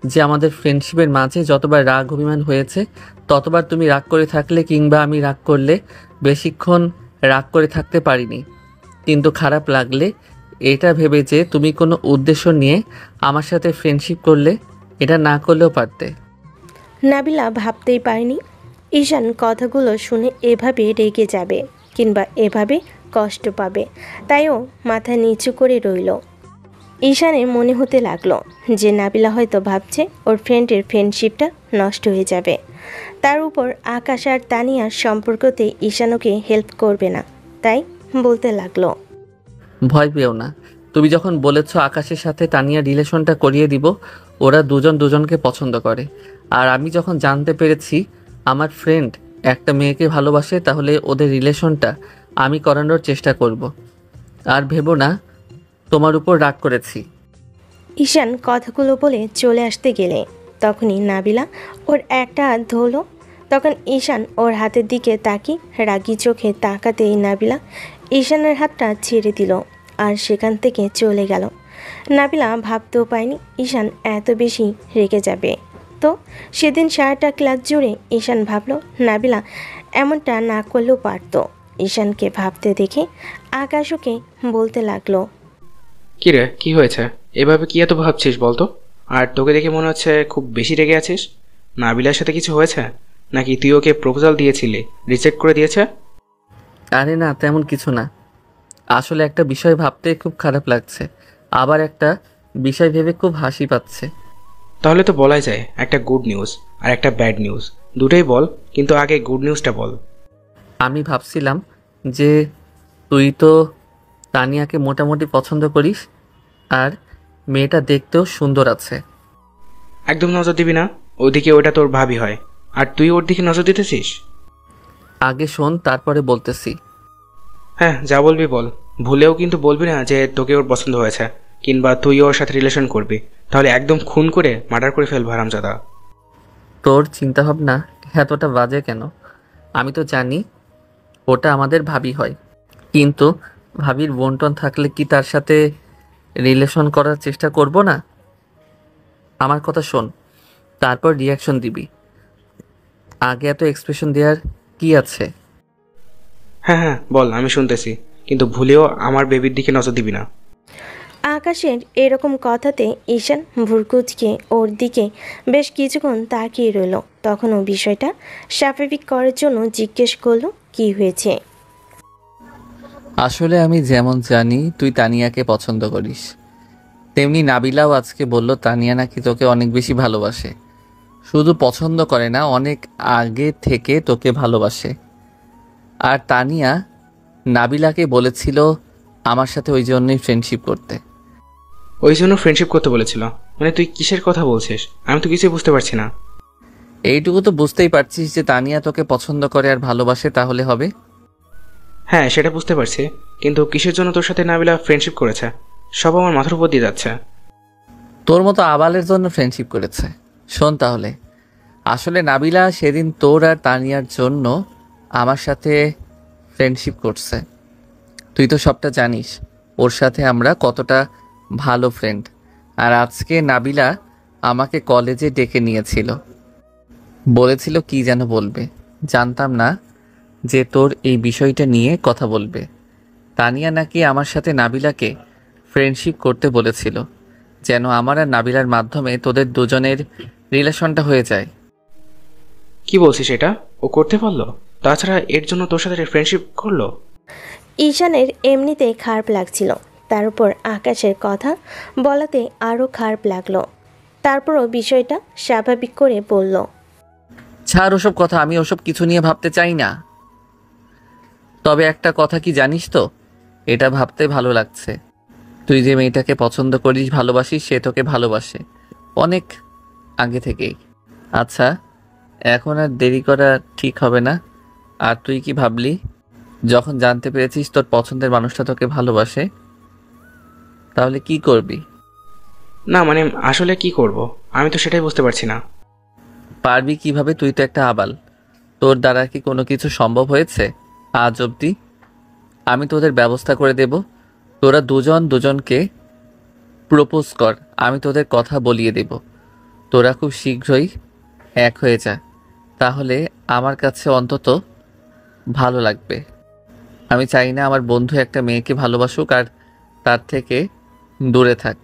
যে আমাদের ফ্রেন্ডশিপের মাঝে যতবার রাগ অভিমান হয়েছে, ততবার তুমি রাগ করে থাকলে, কিংবা আমি রাগ করলে বেশিক্ষণ রাগ করে থাকতে পারিনি। কিন্তু খারাপ লাগলে এটা ভেবে যে তুমি কোনো উদ্দেশ্য নিয়ে আমার সাথে ফ্রেন্ডশিপ করলে, এটা না করলেও পারতে। নাবিলা ভাবতেই পারেনি ঈশান কথাগুলো শুনে এভাবে রেগে যাবে কিংবা এভাবে কষ্ট পাবে, তাইও মাথা নিচু করে রইল। ঈশানের মনে হতে লাগলো যে নাবিলা হয়তো ভাবছে ওর ফ্রেন্ডের ফ্রেন্ডশিপটা নষ্ট হয়ে যাবে। তার উপর আকাশ আর তানিয়ার সম্পর্কতে ঈশান ওকে হেল্প করবে না, তাই বলতে লাগলো, ভয় পেও না, তুমি যখন বলেছ আকাশের সাথে তানিয়া রিলেশনটা করিয়ে দিব, ওরা দুজন দুজনকে পছন্দ করে, আর আমি যখন জানতে পেরেছি আমার ফ্রেন্ড একটা মেয়েকে ভালোবাসে, তাহলে ওদের রিলেশনটা আমি করানোর চেষ্টা করব। আর ভেবো না তোমার উপর রাগ করেছি। ঈশান কথাগুলো বলে চলে আসতে গেলে তখনই নাবিলা ওর একটা হাত ধরলো। তখন ঈশান ওর হাতের দিকে তাকিয়ে রাগি চোখে তাকাতেই নাবিলা ঈশানের হাতটা ছেড়ে দিল আর সেখান থেকে চলে গেল। নাবিলা ভাবতেও পায়নি ঈশান এত বেশি রেগে যাবে। তো সেদিন সারাটা ক্লাস জুড়ে ঈশান ভাবল নাবিলা এমনটা না করলেও পারত। ঈশানকে ভাবতে দেখে আকাশ ওকে বলতে লাগলো, কি রে, কি হয়েছে? এভাবে কি এত ভাবছিস বলতো? আর তোকে দেখে মনে হচ্ছে খুব বেশি রেগে আছিস। নাবিলার সাথে কিছু হয়েছে, নাকি তুই ওকে প্রপোজাল দিয়েছিলি, রিজেক্ট করে দিয়েছে? আরে না, তেমন কিছু না। আসলে একটা বিষয় ভাবতে খুব খারাপ লাগছে, আবার একটা বিষয় ভেবে খুব হাসি পাচ্ছে। তাহলে তো বলাই যায়, একটা গুড নিউজ আর একটা ব্যাড নিউজ, দুটোই বল, কিন্তু আগে গুড নিউজটা বল। আমি ভাবছিলাম যে তুই তো তানিয়াকে মোটামুটি পছন্দ করিস, আর মেয়েটা দেখতেও সুন্দর আছে। একদম নজর দিবি না, ওদিকে ওটা তোর ভাবি হয়, আর তুই ওর দিকে নজর দিতেছিস? আগে শোন, তারপরে বলতেছি। হ্যাঁ, যা বলবি বল। ভুলেও কিন্তু বলবি না যে তোকে ওর পছন্দ হয়েছে, কিংবা তুই ওর সাথে রিলেশন করবি, তাহলে একদম খুন করে মার্ডার করে ফেলবো হারামজাদা। তোর চিন্তাভাবনা এতটা বাজে কেন? আমি তো জানি ওটা আমাদের ভাবি হয়, কিন্তু ভাবির বন্টন থাকলে কি তার সাথে রিলেশন করার চেষ্টা করব না? আমার কথা শোন, তারপর রিয়াকশন দিবি। আগে এত এক্সপ্রেশন দেওয়ার কি আছে? হ্যাঁ হ্যাঁ বল, আমি শুনতেছি, কিন্তু ভুলেও আমার বেবির দিকে নজর দিবি না। আকাশের এরকম কথাতে ঈশান ভুরকুচকে ওর দিকে বেশ কিছুক্ষণ তাকিয়ে রইল। তখন ও বিষয়টা স্বাভাবিক করার জন্য জিজ্ঞেস করলো, কি হয়েছে? আসলে আমি যেমন জানি তুই তানিয়াকে পছন্দ করিস, তেমনি নাবিলাও আজকে বলল তানিয়া নাকি তোকে অনেক বেশি ভালোবাসে। শুধু পছন্দ করে না, অনেক আগে থেকে তোকে ভালোবাসে। আর তানিয়া নাবিলাকে বলেছিল আমার সাথে ওই জন্যই ফ্রেন্ডশিপ করতে। ওই জন্য ফ্রেন্ডশিপ করতে বলেছিল? মানে তুই কিসের কথা বলছিস? আমি তো কিছুই বুঝতে পারছি না। এইটুকু তো বুঝতেই পারছিস যে তানিয়া তোকে পছন্দ করে আর ভালোবাসে, তাহলে হবে। হ্যাঁ, সেটা বুঝতে পারছি, কিন্তু কিসের জন্য তোর সাথে নাবিলা ফ্রেন্ডশিপ করেছে সব আমার মাথার উপর দিয়ে যাচ্ছে। তোর মতো আবালের জন্য ফ্রেন্ডশিপ করেছে। শোন তাহলে, আসলে নাবিলা সেদিন তোর আর তানিয়ার জন্য আমার সাথে ফ্রেন্ডশিপ করছে। তুই তো সবটা জানিস, ওর সাথে আমরা কতটা ভালো ফ্রেন্ড। আর আজকে নাবিলা আমাকে কলেজে ডেকে নিয়েছিল, বলেছিল কি যেন বলবে। জানতাম না যে তোর এই বিষয়টা নিয়ে কথা বলবে। তানিয়া নাকি আমার সাথে নাবিলাকে ফ্রেন্ডশিপ করতে বলেছিল, যেন আমার আর নাবিলার মাধ্যমে তোদের দুজনের রিলেশনটা হয়ে যায়। কি বলছিস এটা? ও করতে পারলো? তাছাড়া এর জন্য তোর সাথে ফ্রেন্ডশিপ করলো? ঈশানের এমনিতেই খারাপ লাগছিল, তার উপর আকাশের কথা বলাতে আরও খারাপ লাগলো। তারপরও বিষয়টা স্বাভাবিক করে বলল, ছাড় ওসব কথা, আমি ওসব কিছু নিয়ে ভাবতে চাই না। তবে একটা কথা কি জানিস তো, এটা ভাবতে ভালো লাগছে। তুই যে মেয়েটাকে পছন্দ করিস, ভালোবাসিস, সে তোকে ভালোবাসে অনেক আগে থেকেই। আচ্ছা, এখন আর দেরি করা ঠিক হবে না। আর তুই কি ভাবলি যখন জানতে পেরেছিস তোর পছন্দের মানুষটা তোকে ভালোবাসে? তাহলে কি করবি? না মানে আসলে কি করব, আমি তো সেটাই বুঝতে পারছি না। পারবি কিভাবে? তুই তো একটা আবাল। তোর দ্বারা কি কোনো কিছু সম্ভব হয়েছে আজ অবধি? আমি তোদের ব্যবস্থা করে দেব। তোরা দুজন দুজনকে প্রপোজ কর, আমি তোদের কথা বলিয়ে দেব। তোরা খুব শীঘ্রই এক হয়ে যা, তাহলে আমার কাছে অন্তত ভালো লাগবে। আমি চাই না আমার বন্ধু একটা মেয়েকে ভালোবাসুক আর তার থেকে দূরে থাক।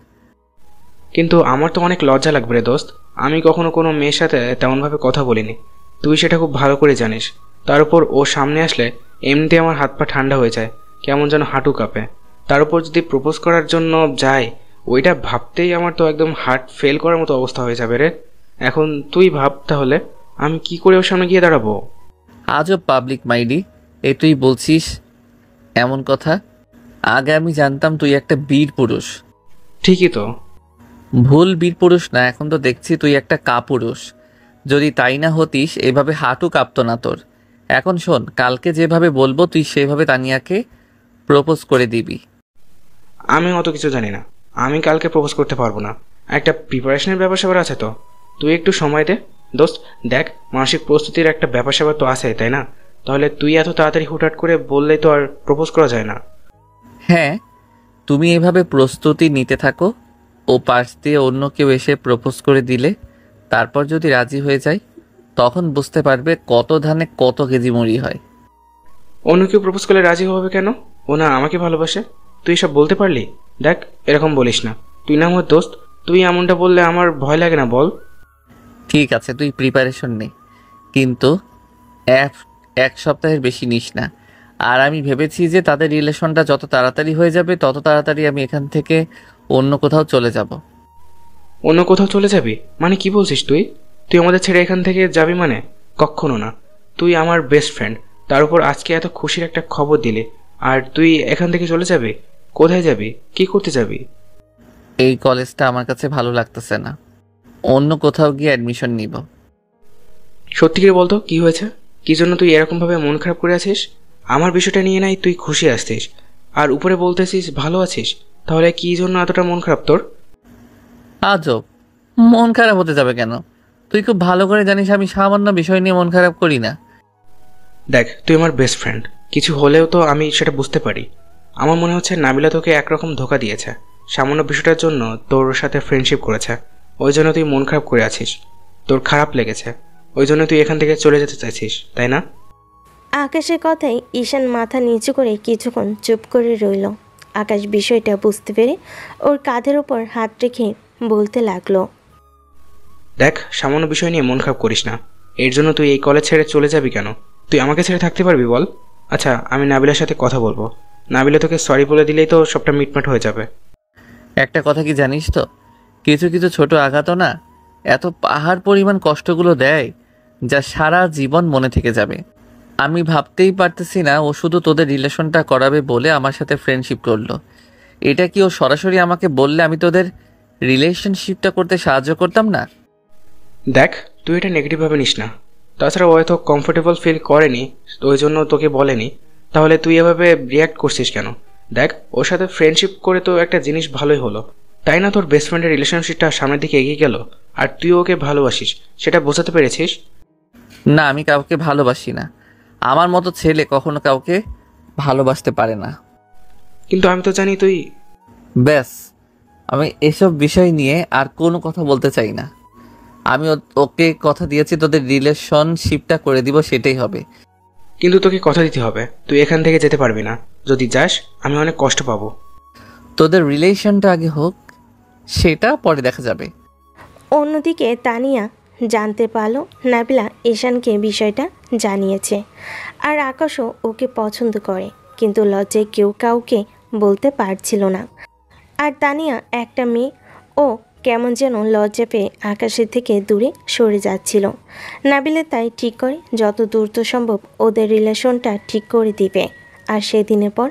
কিন্তু আমার তো অনেক লজ্জা লাগবে রে দোস্ত, আমি কখনো কোনো মেয়ের সাথে তেমনভাবে কথা বলিনি, তুই সেটা খুব ভালো করে জানিস। তার উপর ও সামনে আসলে এমনিতে আমার হাত পা ঠান্ডা হয়ে যায়, কেমন যেন হাঁটু কাঁপে। তার উপর যদি প্রপোজ করার জন্য যাই, ওইটা ভাবতেই আমার তো একদম হার্ট ফেল করার মতো অবস্থা হয়ে যাবে রে। এখন তুই ভাব তাহলে, আমি কি করে ওর সামনে গিয়ে দাঁড়াবো? আজও পাবলিক মাইডি এ তুই বলছিস এমন কথা? আগে আমি জানতাম তুই একটা বীর পুরুষ। ঠিকই তো। ভুল বীর পুরুষ না, এখন তো দেখছি তুই একটা কাপুরুষ। যদি তাই না হতিস এভাবে হাঁটু কাঁপতো না তোর। এখন শোন, কালকে যেভাবে বলবো তুই সেভাবে তানিয়াকে প্রপোজ করে দিবি। আমি অত কিছু জানি না, আমি কালকে প্রপোজ করতে পারবো না, একটা প্রিপারেশনের ব্যাপার স্যাপার আছে তো। তুই একটু সময় দে দোস্ত, দেখ মানসিক প্রস্তুতির একটা ব্যাপার স্যাপার তো আছে, তাই না? তাহলে তুই এত তাড়াতাড়ি হুটহাট করে বললেই তো আর প্রপোজ করা যায় না। হ্যাঁ, তুমি এভাবে প্রস্তুতি নিতে থাকো, ও পাশ দিয়ে অন্য কেউ এসে প্রপোজ করে দিলে তারপর যদি রাজি হয়ে যায় তখন বুঝতে পারবে কত ধানে কত কেজি মুড়ি হয়। অন্য কেউ প্রপোজ করলে রাজি হবে কেন? ও না আমাকে ভালোবাসে? তুই সব বলতে পারলি? দেখ, এরকম বলিস না। তুই না আমার দোস্ত, তুই এমনটা বললে আমার ভয় লাগে না বল? ঠিক আছে, তুই প্রিপারেশন নে, কিন্তু এক এক সপ্তাহের বেশি নিস না। আর আমি ভেবেছি যে তাদের রিলেশনটা যত তাড়াতাড়ি হয়ে যাবে তত তাড়াতাড়ি আমি এখান থেকে অন্য কোথাও চলে যাব। অন্য কোথাও চলে যাবি মানে কি বলছিস তুই? তুই আমাদের ছেড়ে এখান থেকে যাবি মানে? কখনো না। তুই আমার বেস্ট ফ্রেন্ড, তার উপর আজকে এত খুশির একটা খবর দিলে, আর তুই এখান থেকে চলে যাবি? কোথায় যাবি? কি করতে যাবি? এই কলেজটা আমার কাছে ভালো লাগতেছে না, অন্য কোথাও গিয়ে অ্যাডমিশন নিব। সত্যি করে বলতো কি হয়েছে? কি জন্য তুই এরকমভাবে মন খারাপ করে আছিস? আমার বিষয়টা নিয়ে নাই তুই খুশি আসছিস, আর উপরে বলতেছিস ভালো আছিস। তাহলে কি জন্য এতটা মন খারাপ তোর? আজব, মন খারাপ হতে যাবে কেন? তুই খুব ভালো করে জানিস আমি সামান্য বিষয় নিয়ে মন খারাপ করি না। দেখ, তুই আমার বেস্ট ফ্রেন্ড, কিছু হলেও তো আমি সেটা বুঝতে পারি। আমার মনে হচ্ছে নাবিলা তোকে একরকম ধোকা দিয়েছে, সামান্য বিষয়টার জন্য তোর সাথে ফ্রেন্ডশিপ করেছে, ওই জন্য তুই মন খারাপ করে আছিস, তোর খারাপ লেগেছে, ওই জন্য তুই এখান থেকে চলে যেতে চাইছিস, তাই না? আকাশের কথায় ঈশান মাথা নিচু করে কিছুক্ষণ চুপ করে রইল। আকাশ বিষয়টা বুঝতে পেরে ওর কাঁধের ওপর হাত রেখে বলতে লাগলো, দেখ, সামান্য বিষয় নিয়ে মন খারাপ করিস না। এর জন্য তুই এই কলেজ ছেড়ে চলে যাবি কেন? তুই আমাকে ছেড়ে থাকতে পারবি বল? আচ্ছা, আমি নাবিলার সাথে কথা বলবো, নাবিলা তোকে সরি বলে দিলেই তো সবটা মিটমাট হয়ে যাবে। একটা কথা কি জানিস তো, কিছু কিছু ছোট আঘাতও না এত পাহাড় পরিমাণ কষ্টগুলো দেয় যা সারা জীবন মনে থেকে যাবে। আমি ভাবতেই পারতেছি না ও শুধু তোদের রিলেশনটা করাবে বলে আমার সাথে ফ্রেন্ডশিপ করলো। এটা কি ও সরাসরি আমাকে বললে আমি তোদের রিলেশনশিপটা করতে সাহায্য করতাম না? দেখ, তুই এটা নেগেটিভভাবে নিস না। তাছাড়া ও হয়তো কমফোর্টেবল ফিল করেনি, ওই জন্য তোকে বলেনি। তাহলে তুই এভাবে রিয়াক্ট করছিস কেন? দেখ, ওর সাথে ফ্রেন্ডশিপ করে তো একটা জিনিস ভালোই হলো, তাই না? তোর বেস্ট ফ্রেন্ডের রিলেশনশিপটা সামনের দিকে এগিয়ে গেল, আর তুই ওকে ভালোবাসিস, সেটা বোঝাতে পেরেছিস? না, আমি কাউকে ভালোবাসি না। আমার মতো ছেলে কখনো কাউকে ভালোবাসতে পারে না। কিন্তু আমি তো জানি তুই... ব্যাস, আমি এসব বিষয় নিয়ে আর কোনো কথা বলতে চাই না। আমি ওকে কথা দিয়েছি তোদের রিলেশনশিপটা করে দিব, সেটাই হবে। কিন্তু তোকে কথা দিতে হবে, তুই এখান থেকে যেতে পারবি না। যদি যাস আমি অনেক কষ্ট পাবো। তোদের রিলেশনটা আগে হোক, সেটা পরে দেখা যাবে। অন্যদিকে তানিয়া জানতে পারল নাবিলা ঈশানকে বিষয়টা জানিয়েছে, আর আকাশও ওকে পছন্দ করে, কিন্তু লজ্জায় কেউ কাউকে বলতে পারছিল না। আর তানিয়া একটা মেয়ে, ও কেমন যেন লজ্জা পেয়ে আকাশের থেকে দূরে সরে যাচ্ছিল। নাবিলা তাই ঠিক করে যত দ্রুত সম্ভব ওদের রিলেশনটা ঠিক করে দিবে। আর সেদিনের পর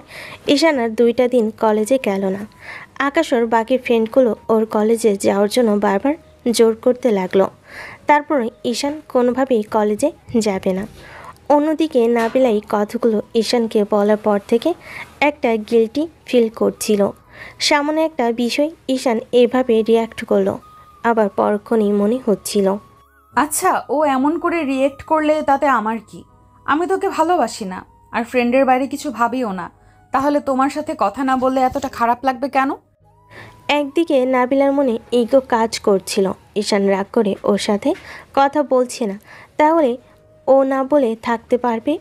ঈশান আর 2টা দিন কলেজে গেল না। আকাশ ওর বাকি ফ্রেন্ডগুলো ওর কলেজে যাওয়ার জন্য বারবার জোর করতে লাগলো। তারপরে ঈশান কোনোভাবেই কলেজে যাবে না। অন্যদিকে নাবিলাই কথাগুলো ঈশানকে বলার পর থেকে একটা গিল্টি ফিল করছিল। সামনে একটা বিষয় ঈশান এভাবে রিয়াক্ট করলো, আবার পরক্ষণেই মনে হচ্ছিল, আচ্ছা, ও এমন করে রিয়েক্ট করলে তাতে আমার কি? আমি তোকে ভালোবাসি না, আর ফ্রেন্ডের বাইরে কিছু ভাবিও না। তাহলে তোমার সাথে কথা না বললে এতটা খারাপ লাগবে কেন? একদিকে নাবিলার মনে ইগো কাজ করছিল, ঈশান রাগ করে ওর সাথে কথা বলছে না, তাহলে ও না বলে থাকতে পারবে।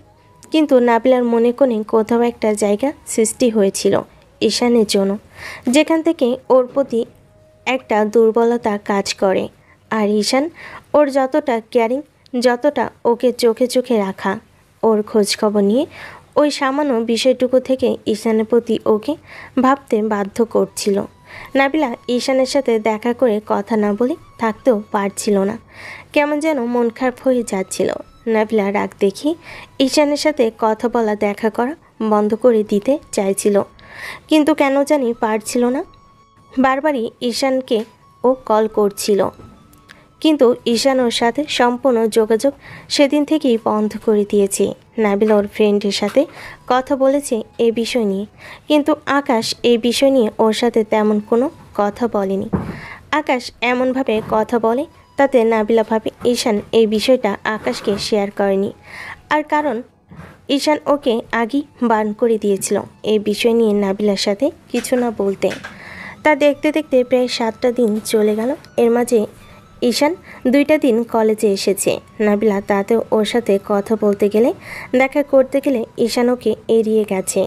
কিন্তু নাবিলার মনে কোণে কোথাও একটা জায়গা সৃষ্টি হয়েছিল ঈশানের জন্য, যেখান থেকে ওর প্রতি একটা দুর্বলতা কাজ করে। আর ঈশান ওর যতটা কেয়ারিং, যতটা ওকে চোখে চোখে রাখা, ওর খোঁজখবর নিয়ে ওই সামান্য বিষয়টুকু থেকে ঈশানের প্রতি ওকে ভাবতে বাধ্য করছিল। নাবিলা ঈশানের সাথে দেখা করে কথা না বলে থাকতেও পারছিল না, কেমন যেন মন খারাপ হয়ে যাচ্ছিল। নাবিলা রাগ দেখি ঈশানের সাথে কথা বলা, দেখা করা বন্ধ করে দিতে চাইছিল, কিন্তু কেন জানি পারছিল না। বারবারই ঈশানকে ও কল করছিল, কিন্তু ঈশান ওর সাথে সম্পূর্ণ যোগাযোগ সেদিন থেকেই বন্ধ করে দিয়েছে। নাবিলা ওর ফ্রেন্ডের সাথে কথা বলেছে এই বিষয় নিয়ে, কিন্তু আকাশ এই বিষয় নিয়ে ওর সাথে তেমন কোনো কথা বলেনি। আকাশ এমনভাবে কথা বলে তাতে নাবিলা ভাবে ঈশান এই বিষয়টা আকাশকে শেয়ার করেনি, আর কারণ ঈশান ওকে আগেই বারণ করে দিয়েছিল এই বিষয় নিয়ে নাবিলার সাথে কিছু না বলতে। তা দেখতে দেখতে প্রায় 7টা দিন চলে গেল। এর মাঝে ঈশান 2টা দিন কলেজে এসেছে। নাবিলা তাতেও ওর সাথে কথা বলতে গেলে, দেখা করতে গেলে ঈশান ওকে এড়িয়ে গেছে।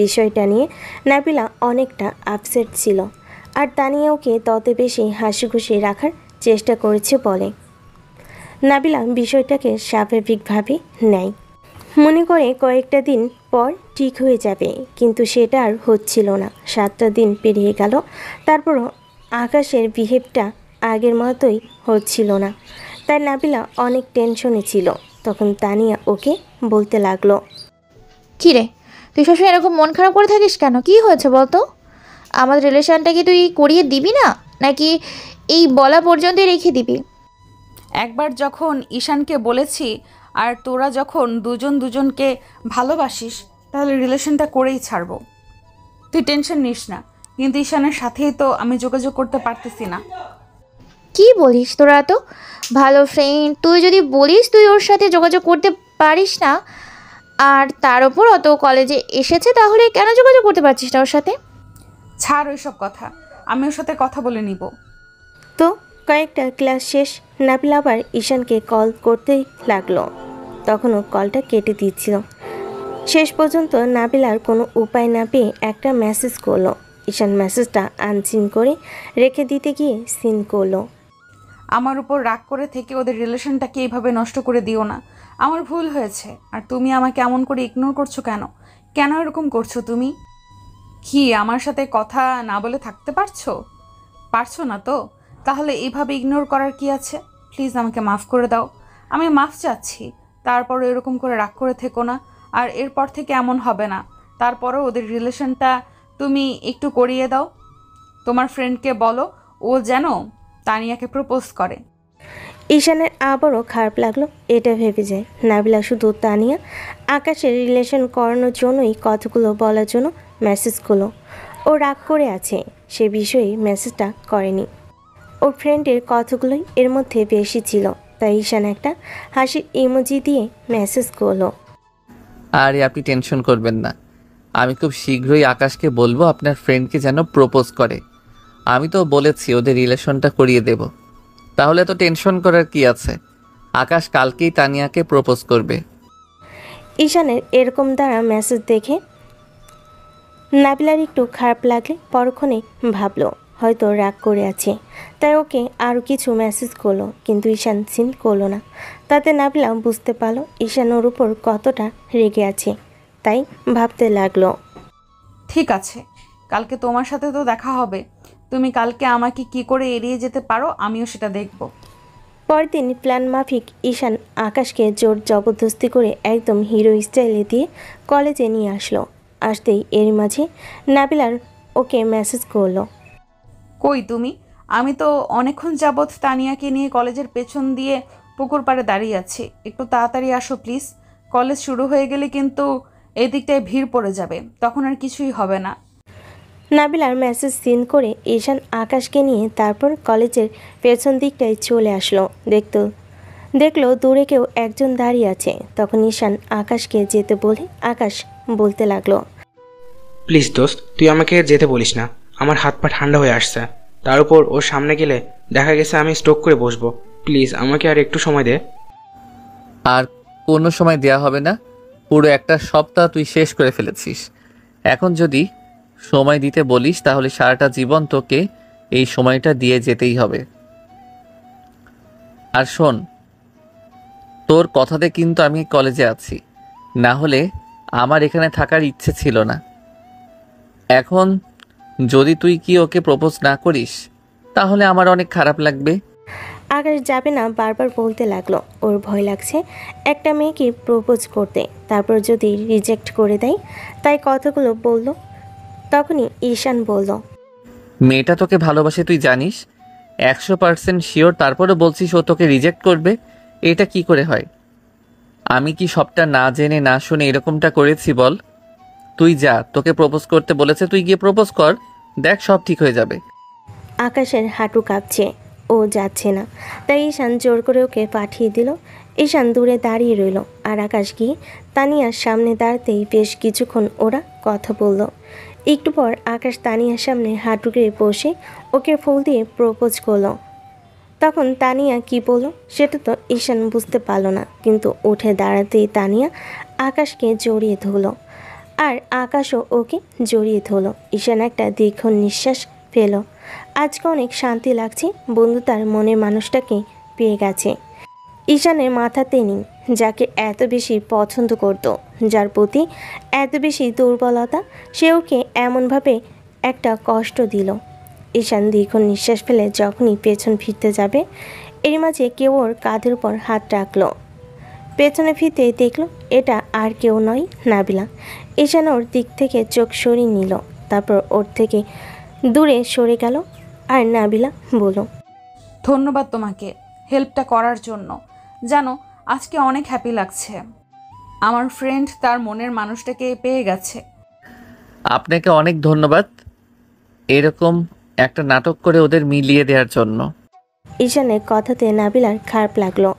বিষয়টা নিয়ে নাবিলা অনেকটা আপসেট ছিল, আর তানিয়া ওকে তত বেশি হাসি খুশি রাখার চেষ্টা করেছে বলে। নাবিলা বিষয়টাকে স্বাভাবিকভাবে নেয়, মনে করে কয়েকটা দিন পর ঠিক হয়ে যাবে, কিন্তু সেটা আর হচ্ছিল না। 7টা দিন পেরিয়ে গেল, তারপরও আকাশের বিহেভটা আগের মতোই হচ্ছিল না। তাই নাবিলা অনেক টেনশনে ছিল। তখন তানিয়া ওকে বলতে লাগলো, কী রে, তুই সবসময় এরকম মন খারাপ করে থাকিস কেন? কি হয়েছে বলতো? আমাদের রিলেশনটা কি তুই করিয়ে দিবি না, নাকি এই বলা পর্যন্তই রেখে দিবি? একবার যখন ঈশানকে বলেছি, আর তোরা যখন দুজন দুজনকে ভালোবাসিস, তাহলে রিলেশনটা করেই ছাড়বো। তুই টেনশন নিস না, কিন্তু ঈশানের সাথেই তো আমি যোগাযোগ করতে পারতেছি না। কি বলিস? তোরা তো ভালো ফ্রেন্ড, তুই যদি বলিস তুই ওর সাথে যোগাযোগ করতে পারিস না, আর তার ওপর অত কলেজে এসেছে, তাহলে কেন যোগাযোগ করতে পারছিস না ওর সাথে? ছাড় ওইসব কথা, আমি ওর সাথে কথা বলে নিব। তো কয়েকটা ক্লাস শেষ, নাবিলা আবার ঈশানকে কল করতেই লাগলো। তখনও কলটা কেটে দিচ্ছিল। শেষ পর্যন্ত নাবিলার কোনো উপায় না পেয়ে একটা মেসেজ করলো। ঈশান মেসেজটা আনসিন করে রেখে দিতে গিয়ে সিন করলো। আমার উপর রাগ করে থেকে ওদের রিলেশনটাকে এইভাবে নষ্ট করে দিও না। আমার ভুল হয়েছে, আর তুমি আমাকে এমন করে ইগনোর করছো কেন? কেন এরকম করছো তুমি? কি আমার সাথে কথা না বলে থাকতে পারছো না তো? তাহলে এইভাবে ইগনোর করার কি আছে? প্লিজ আমাকে মাফ করে দাও, আমি মাফ চাচ্ছি। তারপরও এরকম করে রাগ করে থেকো না, আর এরপর থেকে এমন হবে না। তারপরও ওদের রিলেশনটা তুমি একটু করিয়ে দাও। তোমার ফ্রেন্ডকে বলো ও যেন তানিয়াকে প্রপোজ করে। ঈশানের আবারও খারাপ লাগলো এটা ভেবে যায়। নাবিলা শুধু তানিয়া আকাশের রিলেশন করানোর জন্যই কথাগুলো বলার জন্য মেসেজ করলো। ও রাগ করে আছে, সে বিষয়ে মেসেজটা করেনি। ওর ফ্রেন্ডের কথাগুলোই এর মধ্যে বেশি ছিল, তাই ঈশান একটা হাসির ইমোজি দিয়ে মেসেজ করলো। আরে আপনি টেনশন করবেন না, আমি খুব শীঘ্রই আকাশকে বলবো আপনার ফ্রেন্ডকে যেন প্রপোজ করে। আমি তো বলেছি ওদের রিলেশনটা করিয়ে দেব, তাহলে তো টেনশন করার কি আছে? আকাশ কালকেই তানিয়াকে প্রপোজ করবে। ঈশানের এরকম দ্বারা মেসেজ দেখে নাবিলার একটু খারাপ লাগলে পরক্ষণে ভাবলো হয়তো রাগ করে আছে, তাই ওকে আরও কিছু মেসেজ করলো, কিন্তু ঈশান সিন করলো না। তাতে নাবিলা বুঝতে পারলো ঈশান ওর উপর কতটা রেগে আছে, তাই ভাবতে লাগলো, ঠিক আছে, কালকে তোমার সাথে তো দেখা হবে। তুমি কালকে আমাকে কি করে এড়িয়ে যেতে পারো আমিও সেটা দেখব। পরদিন প্ল্যান মাফিক ঈশান আকাশকে জোর জবরদস্তি করে একদম হিরো স্টাইলে দিয়ে কলেজে নিয়ে আসলো। আসতেই এর মাঝে নাবিলার ওকে মেসেজ করলো, কই তুমি? আমি তো অনেকক্ষণ যাবৎ তানিয়াকে নিয়ে কলেজের পেছন দিয়ে পুকুর পাড়ে দাঁড়িয়ে আছি। একটু তাড়াতাড়ি আসো প্লিজ। কলেজ শুরু হয়ে গেলে কিন্তু এই দিকটায় ভিড় পড়ে যাবে, তখন আর কিছুই হবে না। নাবিলার মেসেজ সিন করে ঈশান আকাশকে নিয়ে তারপর কলেজের পেছন দিকটায় চলে আসলো। দেখলো দূরে কেউ একজন দাঁড়িয়ে আছে। তখন ঈশান আকাশকে যেতে বলে আকাশ বলতে লাগলো, প্লিজ দোস্ত, তুই আমাকে যেতে বলিস না, আমার হাত পা ঠান্ডা হয়ে আসছে। তার উপর ওর সামনে গেলে দেখা গেছে আমি স্ট্রোক করে বসবো। প্লিজ আমাকে আর একটু সময় দে। আর কোনো সময় দেয়া হবে না, পুরো একটা সপ্তাহ তুই শেষ করে ফেলেছিস। এখন যদি সময় দিতে বলিস তাহলে সারাটা জীবন তোকে এই সময়টা দিয়ে যেতেই হবে। আর শোন, তোর কথাতে কিন্তু আমি কলেজে আছি, না হলে আমার এখানে থাকার ইচ্ছে ছিল না। এখন যদি তুই কি ওকে প্রপোজ না করিস তাহলে আমার অনেক খারাপ লাগবে। আকাশ যাবে না বারবার বলতে লাগলো। ওর ভয় লাগছে একটা মেয়েকে প্রপোজ করতে, তারপর যদি রিজেক্ট করে দেয়, তাই কথাগুলো বলল। তখনই ঈশান বলল, মেয়েটা তোকে ভালোবাসে তুই জানিস, 100% শিওর, তারপরে বলছিস ও তোকে রিজেক্ট করবে? এটা কি করে হয়? আমি কি সবটা না জেনে না শুনে এরকমটা করেছি বল? তুই যা, তোকে প্রপোজ করতে বলেছে, তুই গিয়ে প্রপোজ কর, দেখ সব ঠিক হয়ে যাবে। আকাশের হাঁটু কাঁপছে, ও যাচ্ছে না। তাই ঈশান জোর করে ওকে পাঠিয়ে দিল। ঈশান দূরে দাঁড়িয়ে রইল, আর আকাশ গিয়ে তানিয়ার সামনে দাঁড়াতেই বেশ কিছুক্ষণ ওরা কথা বলল। একটু পর আকাশ তানিয়ার সামনে হাঁটু গেড়ে বসে ওকে ফুল দিয়ে প্রপোজ করলো। তখন তানিয়া কি বলল সেটা তো ঈশান বুঝতে পারল না, কিন্তু উঠে দাঁড়াতেই তানিয়া আকাশকে জড়িয়ে ধরল আর আকাশও ওকে জড়িয়ে ধরল। ঈশান একটা দীর্ঘ নিঃশ্বাস পেল। আজকে অনেক শান্তি লাগছে, বন্ধু তার মনের মানুষটাকে পেয়ে গেছে। ঈশানের মাথাতে নেই, যাকে এত বেশি পছন্দ করত, যার প্রতি এত বেশি দুর্বলতা, সে ওকে এমনভাবে একটা কষ্ট দিল। ঈশান দীর্ঘ নিঃশ্বাস ফেলে যখনই পেছন ফিরতে যাবে, এর মাঝে কেউ ওর কাঁধের উপর হাত রাখলো। পেছনে ফিরতে দেখলো এটা আর কেউ নয়, নাবিলা। ঈশান ওর দিক থেকে চোখ সরিয়ে নিল, তারপর ওর থেকে দূরে সরে গেল। আর নাবিলা বলল, ধন্যবাদ তোমাকে হেল্পটা করার জন্য। জানো, আজকে অনেক হ্যাপি লাগছে। আমার ফ্রেন্ড তার মনের মানুষটাকে পেয়ে গেছে। আপনাকে অনেক ধন্যবাদ এরকম একটা নাটক করে ওদের মিলিয়ে দেওয়ার জন্য। ঈশানের কথাতে নাবিলার খারাপ লাগলো,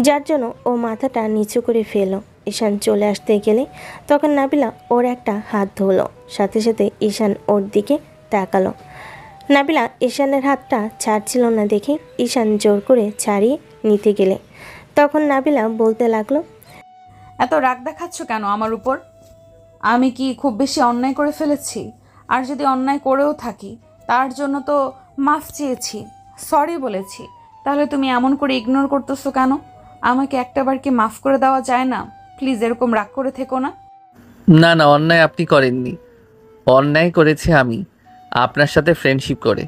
যার জন্য ও মাথাটা নিচু করে ফেলল। ঈশান চলে আসতে গেলে তখন নাবিলা ওর একটা হাত ধরলো, সাথে সাথে ঈশান ওর দিকে তাকালো। নাবিলা ঈশানের হাতটা ছাড়ছিল না দেখে ঈশান জোর করে ছাড়িয়ে নিতে গেলে তখন নাবিলা বলতে লাগলো, এত রাগ দেখাচ্ছ কেন আমার উপর? আমি কি খুব বেশি অন্যায় করে ফেলেছি? আর যদি অন্যায় করেও থাকি, তার জন্য তো মাফ চেয়েছি, সরি বলেছি। তাহলে তুমি এমন করে ইগনোর করতেছো কেন? আমাকে একটাবার কি মাফ করে দেওয়া যায় না? প্লিজ এরকম রাগ করে থেকো না। না না, অন্যায় আপনি করেননি। অন্যায় করেছি আমি আপনার সাথে ফ্রেন্ডশিপ করে।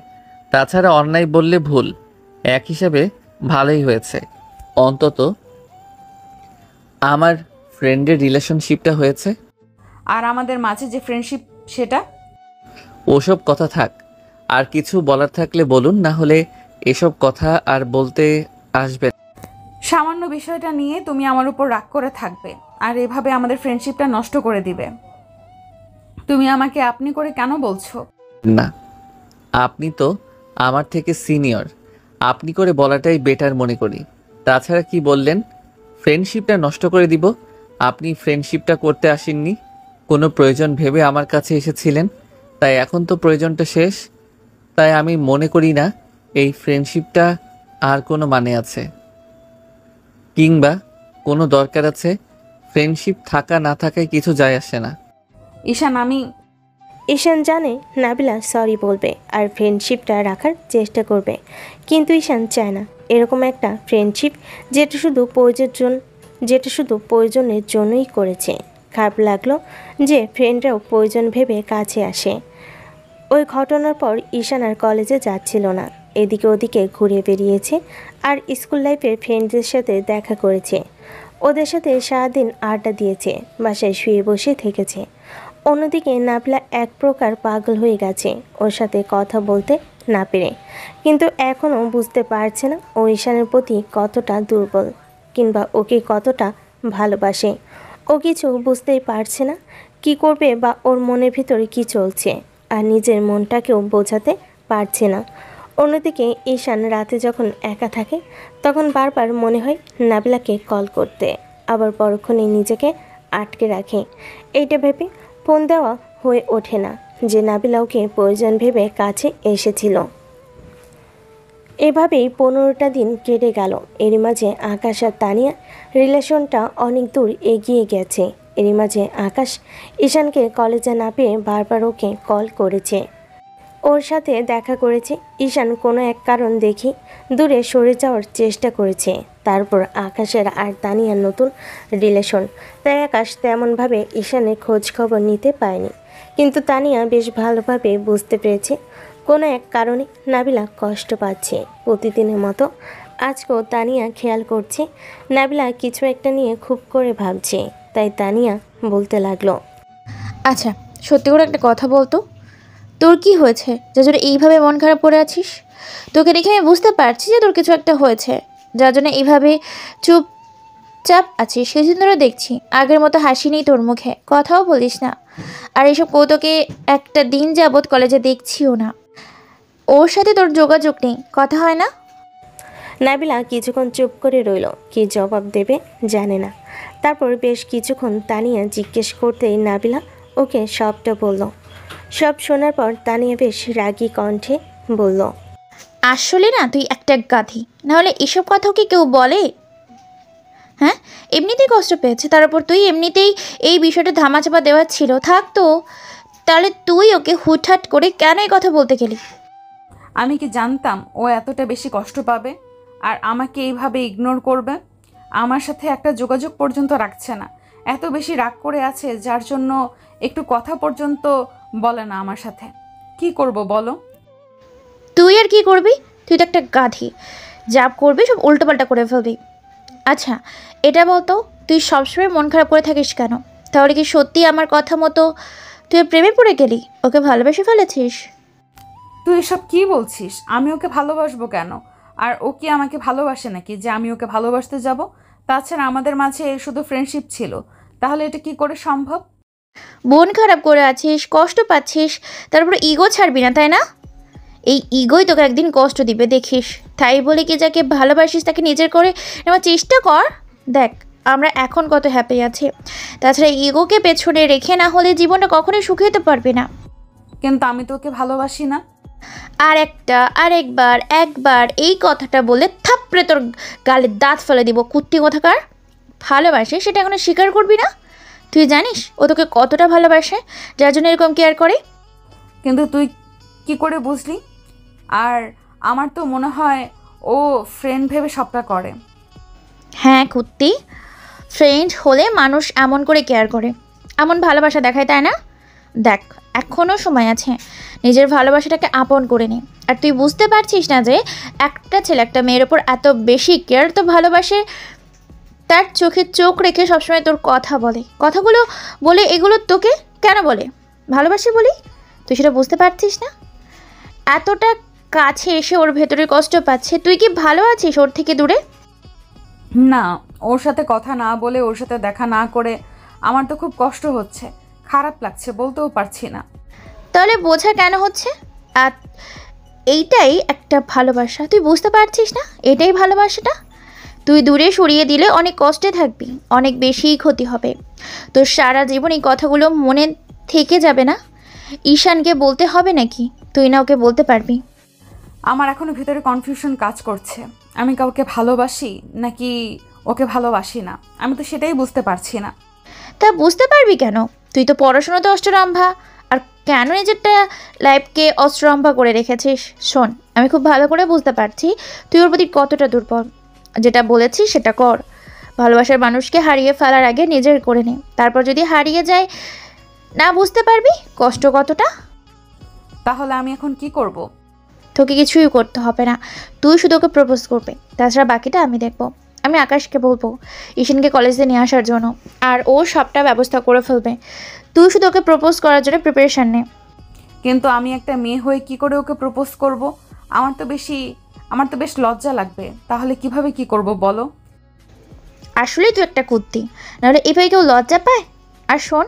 তাছাড়া অন্যায় বললে ভুল, এক হিসাবে ভালোই হয়েছে। অন্তত আমার ফ্রেন্ডের রিলেশনশিপটা হয়েছে। আর আমাদের মাঝে যে ফ্রেন্ডশিপ, সেটা? ওসব কথা থাক, আর কিছু বলার থাকলে বলুন, না হলে এসব কথা আর বলতে আসবে না। সামান্য বিষয়টা নিয়ে তুমি আমার উপর রাগ করে থাকবে আর এভাবে আমাদের ফ্রেন্ডশিপটা নষ্ট করে দিবে? তুমি আমাকে আপনি করে কেন বলছো? না, আপনি তো আমার থেকে সিনিয়র, আপনি করে বলাটাই বেটার মনে করি। তাছাড়া কি বললেন, ফ্রেন্ডশিপটা নষ্ট করে দিব? আপনি ফ্রেন্ডশিপটা করতে আসেননি, কোনো প্রয়োজন ভেবে আমার কাছে এসেছিলেন। তাই এখন তো প্রয়োজনটা শেষ, তাই আমি মনে করি না এই ফ্রেন্ডশিপটা আর কোনো মানে আছে কিংবা কোনো দরকার আছে। ফ্রেন্ডশিপ থাকা না থাকায় কিছু যায় আসে না। ঈশান, ঈশান জানে নাবিলা সরি বলবে আর ফ্রেন্ডশিপটা রাখার চেষ্টা করবে, কিন্তু ঈশান চায় না এরকম একটা ফ্রেন্ডশিপ যেটা শুধু প্রয়োজনের জন্যই করেছে। খারাপ লাগলো যে ফ্রেন্ডরাও প্রয়োজন ভেবে কাছে আসে। ওই ঘটনার পর ঈশান আর কলেজে যাচ্ছিল না, এদিকে ওদিকে ঘুরে বেরিয়েছে আর স্কুল লাইফের ফ্রেন্ডদের সাথে দেখা করেছে। ওদের সাথে সারাদিন আড্ডা দিয়েছে, বাসায় শুয়ে বসে থেকেছে। অন্যদিকে নাবিলা এক প্রকার পাগল হয়ে গেছে ওর সাথে কথা বলতে না পেরে, কিন্তু এখনও বুঝতে পারছে না ও ঈশানের প্রতি কতটা দুর্বল কিংবা ওকে কতটা ভালোবাসে। ও কিছু বুঝতেই পারছে না কি করবে বা ওর মনের ভিতরে কি চলছে, আর নিজের মনটাকেও বোঝাতে পারছে না। অন্যদিকে ঈশান রাতে যখন একা থাকে তখন বারবার মনে হয় নাবিলাকে কল করতে, আবার পরক্ষণে নিজেকে আটকে রাখে। এইটা ভেবে ফোন দেওয়া হয়ে ওঠে না যে নাবিলা ওকে প্রয়োজন ভেবে কাছে এসেছিল। এভাবেই 15টা দিন কেটে গেল। এরই মাঝে আকাশ আর তানিয়া রিলেশনটা অনেক দূর এগিয়ে গেছে। এরই মাঝে আকাশ ঈশানকে কলেজে না পেয়ে বারবার ওকে কল করেছে, ওর সাথে দেখা করেছে। ঈশান কোনো এক কারণ দেখে দূরে সরে যাওয়ার চেষ্টা করেছে। তারপর আকাশের আর তানিয়ার নতুন রিলেশন, তাই আকাশ তেমনভাবে ঈশানের খোঁজ খবর নিতে পারেনি, কিন্তু তানিয়া বেশ ভালোভাবে বুঝতে পেরেছে কোনো এক কারণে নাবিলা কষ্ট পাচ্ছে। প্রতিদিনের মতো আজকেও তানিয়া খেয়াল করছে নাবিলা কিছু একটা নিয়ে খুব করে ভাবছে, তাই তানিয়া বলতে লাগলো, আচ্ছা সত্যি করে একটা কথা বলতো, তোর কি হয়েছে যার জন্য এইভাবে মন খারাপ করে আছিস? তোকে দেখে আমি বুঝতে পারছি যে তোর কিছু একটা হয়েছে, যার জন্য এইভাবে চুপচাপ আছিস। সেদিন ধরে দেখছি আগের মতো হাসি নেই তোর মুখে, কথাও বলিস না। আর এইসব কৌতুকে একটা দিন যাবৎ কলেজে দেখছিও না, ওর সাথে তোর যোগাযোগ নেই, কথা হয় না। নাবিলা কিছুক্ষণ চুপ করে রইল, কি জবাব দেবে জানে না। তারপর বেশ কিছুক্ষণ তানিয়া জিজ্ঞেস করতেই নাবিলা ওকে সবটা বলল। সব শোনার পর তানিয়া বেশ রাগী কণ্ঠে বলল, আসলে না তুই একটা গাধি, নাহলে এসব কথাও কি কেউ বলে? হ্যাঁ, এমনিতেই কষ্ট পেয়েছে, তার উপর তুই এমনিতেই এই বিষয়টা ধামাচাপা দেওয়ার ছিল থাকতো, তাহলে তুই ওকে হুটহাট করে কেন এই কথা বলতে গেলি? আমি কি জানতাম ও এতটা বেশি কষ্ট পাবে আর আমাকে এইভাবে ইগনোর করবে? আমার সাথে একটা যোগাযোগ পর্যন্ত রাখছে না, এত বেশি রাগ করে আছে যার জন্য একটু কথা পর্যন্ত বলে না আমার সাথে। কি করব বলো? তুই আর কি করবি? তুই তো একটা গাধি, যা করবি সব উল্টোপাল্টা করে ফেলবি। আচ্ছা এটা বলতো, তুই সবসময় মন খারাপ করে থাকিস কেন? তাহলে কি সত্যি আমার কথা মতো তুই ওর প্রেমে পড়ে গেলি, ওকে ভালোবেসে ফেলেছিস? তুই এসব কি বলছিস? আমি ওকে ভালোবাসবো কেন? আর ও কি আমাকে ভালোবাসে নাকি যে আমি ওকে ভালোবাসতে যাব? তাছাড়া আমাদের মাঝে শুধু ফ্রেন্ডশিপ ছিল, তাহলে এটা কি করে সম্ভব? মন খারাপ করে আছিস, কষ্ট পাচ্ছিস, তারপরে ইগো ছাড়বি না, তাই না? এই ইগোই তোকে একদিন কষ্ট দিবে দেখিস। তাই বলে কি যাকে ভালোবাসিস তাকে নিজের করে নেওয়ার চেষ্টা কর। দেখ আমরা এখন কত হ্যাপি আছি, তাছাড়া ইগোকে পেছনে রেখে না হলে জীবনটা কখনোই সুখী হতে পারবি না। কিন্তু আমি তো ওকে ভালোবাসি না। একবার এই কথাটা বলে থাপড়ে তোর গালে দাঁত ফেলে দিব, কুত্তি কথাকার। ভালোবাসে সেটা এখনো স্বীকার করবি না? তুই জানিস ও তোকে কতটা ভালোবাসে, যার জন্য এরকম কেয়ার করে? কিন্তু তুই কি করে বুঝলি? আর আমার তো মনে হয় ও ফ্রেন্ড ভেবে সবটা করে। হ্যাঁ কুত্তি, ফ্রেন্ড হলে মানুষ এমন করে কেয়ার করে, এমন ভালোবাসা দেখায়, তাই না? দেখ এখনও সময় আছে, নিজের ভালোবাসাটাকে আপন করে নে। আর তুই বুঝতে পারছিস না যে একটা ছেলে একটা মেয়ের ওপর এত বেশি কেয়ার তো ভালোবাসে, তার চোখে চোখ রেখে সবসময় তোর কথা বলে, কথাগুলো বলে, এগুলো তোকে কেন বলে? ভালোবাসে বলি। তুই সেটা বুঝতে পারছিস না? এতটা কাছে এসে ওর ভেতরে কষ্ট পাচ্ছে, তুই কি ভালো আছিস ওর থেকে দূরে? না, ওর সাথে কথা না বলে, ওর সাথে দেখা না করে আমার তো খুব কষ্ট হচ্ছে, খারাপ লাগছে, বলতেও পারছি না। তাহলে বোঝা কেন হচ্ছে? আর এইটাই একটা ভালোবাসা, তুই বুঝতে পারছিস না? এটাই ভালোবাসাটা। তুই দূরে সরিয়ে দিলে অনেক কষ্টে থাকবি, অনেক বেশিই ক্ষতি হবে তোর, সারা জীবন এই কথাগুলো মনে থেকে যাবে না। ঈশানকে বলতে হবে নাকি? তুই না ওকে বলতে পারবি? আমার এখনো ভিতরে কনফিউশন কাজ করছে, আমি কাউকে ভালোবাসি নাকি ওকে ভালোবাসি না, আমি তো সেটাই বুঝতে পারছি না। তা বুঝতে পারবি কেন? তুই তো পড়াশোনাতে অষ্টরম্ভা, আর কেন নিজেরটা লাইফকে অষ্টরম্ভা করে রেখেছিস? শোন, আমি খুব ভালো করে বুঝতে পারছি তুই ওর প্রতি কতটা দুর্বল। যেটা বলেছিস সেটা কর। ভালোবাসার মানুষকে হারিয়ে ফেলার আগে নিজের করে নে, তারপর যদি হারিয়ে যায় না বুঝতে পারবি কষ্ট কতটা। তাহলে আমি এখন কি করব? তোকে কিছুই করতে হবে না, তুই শুধু ওকে প্রপোজ করবে, তাছাড়া বাকিটা আমি দেখবো। আমি আকাশকে বলবো ঈশানকে কলেজে নিয়ে আসার জন্য, আর ও সবটা ব্যবস্থা করে ফেলবে। তুই শুধু ওকে প্রপোজ করার জন্য প্রিপারেশান নে। কিন্তু আমি একটা মেয়ে হয়ে কি করে ওকে প্রপোজ করব? আমার তো বেশ লজ্জা লাগবে, তাহলে কিভাবে কি করব বলো? আসলে তুই একটা কুত্তি, নাহলে এভাবে কেউ লজ্জা পায়? আর শোন,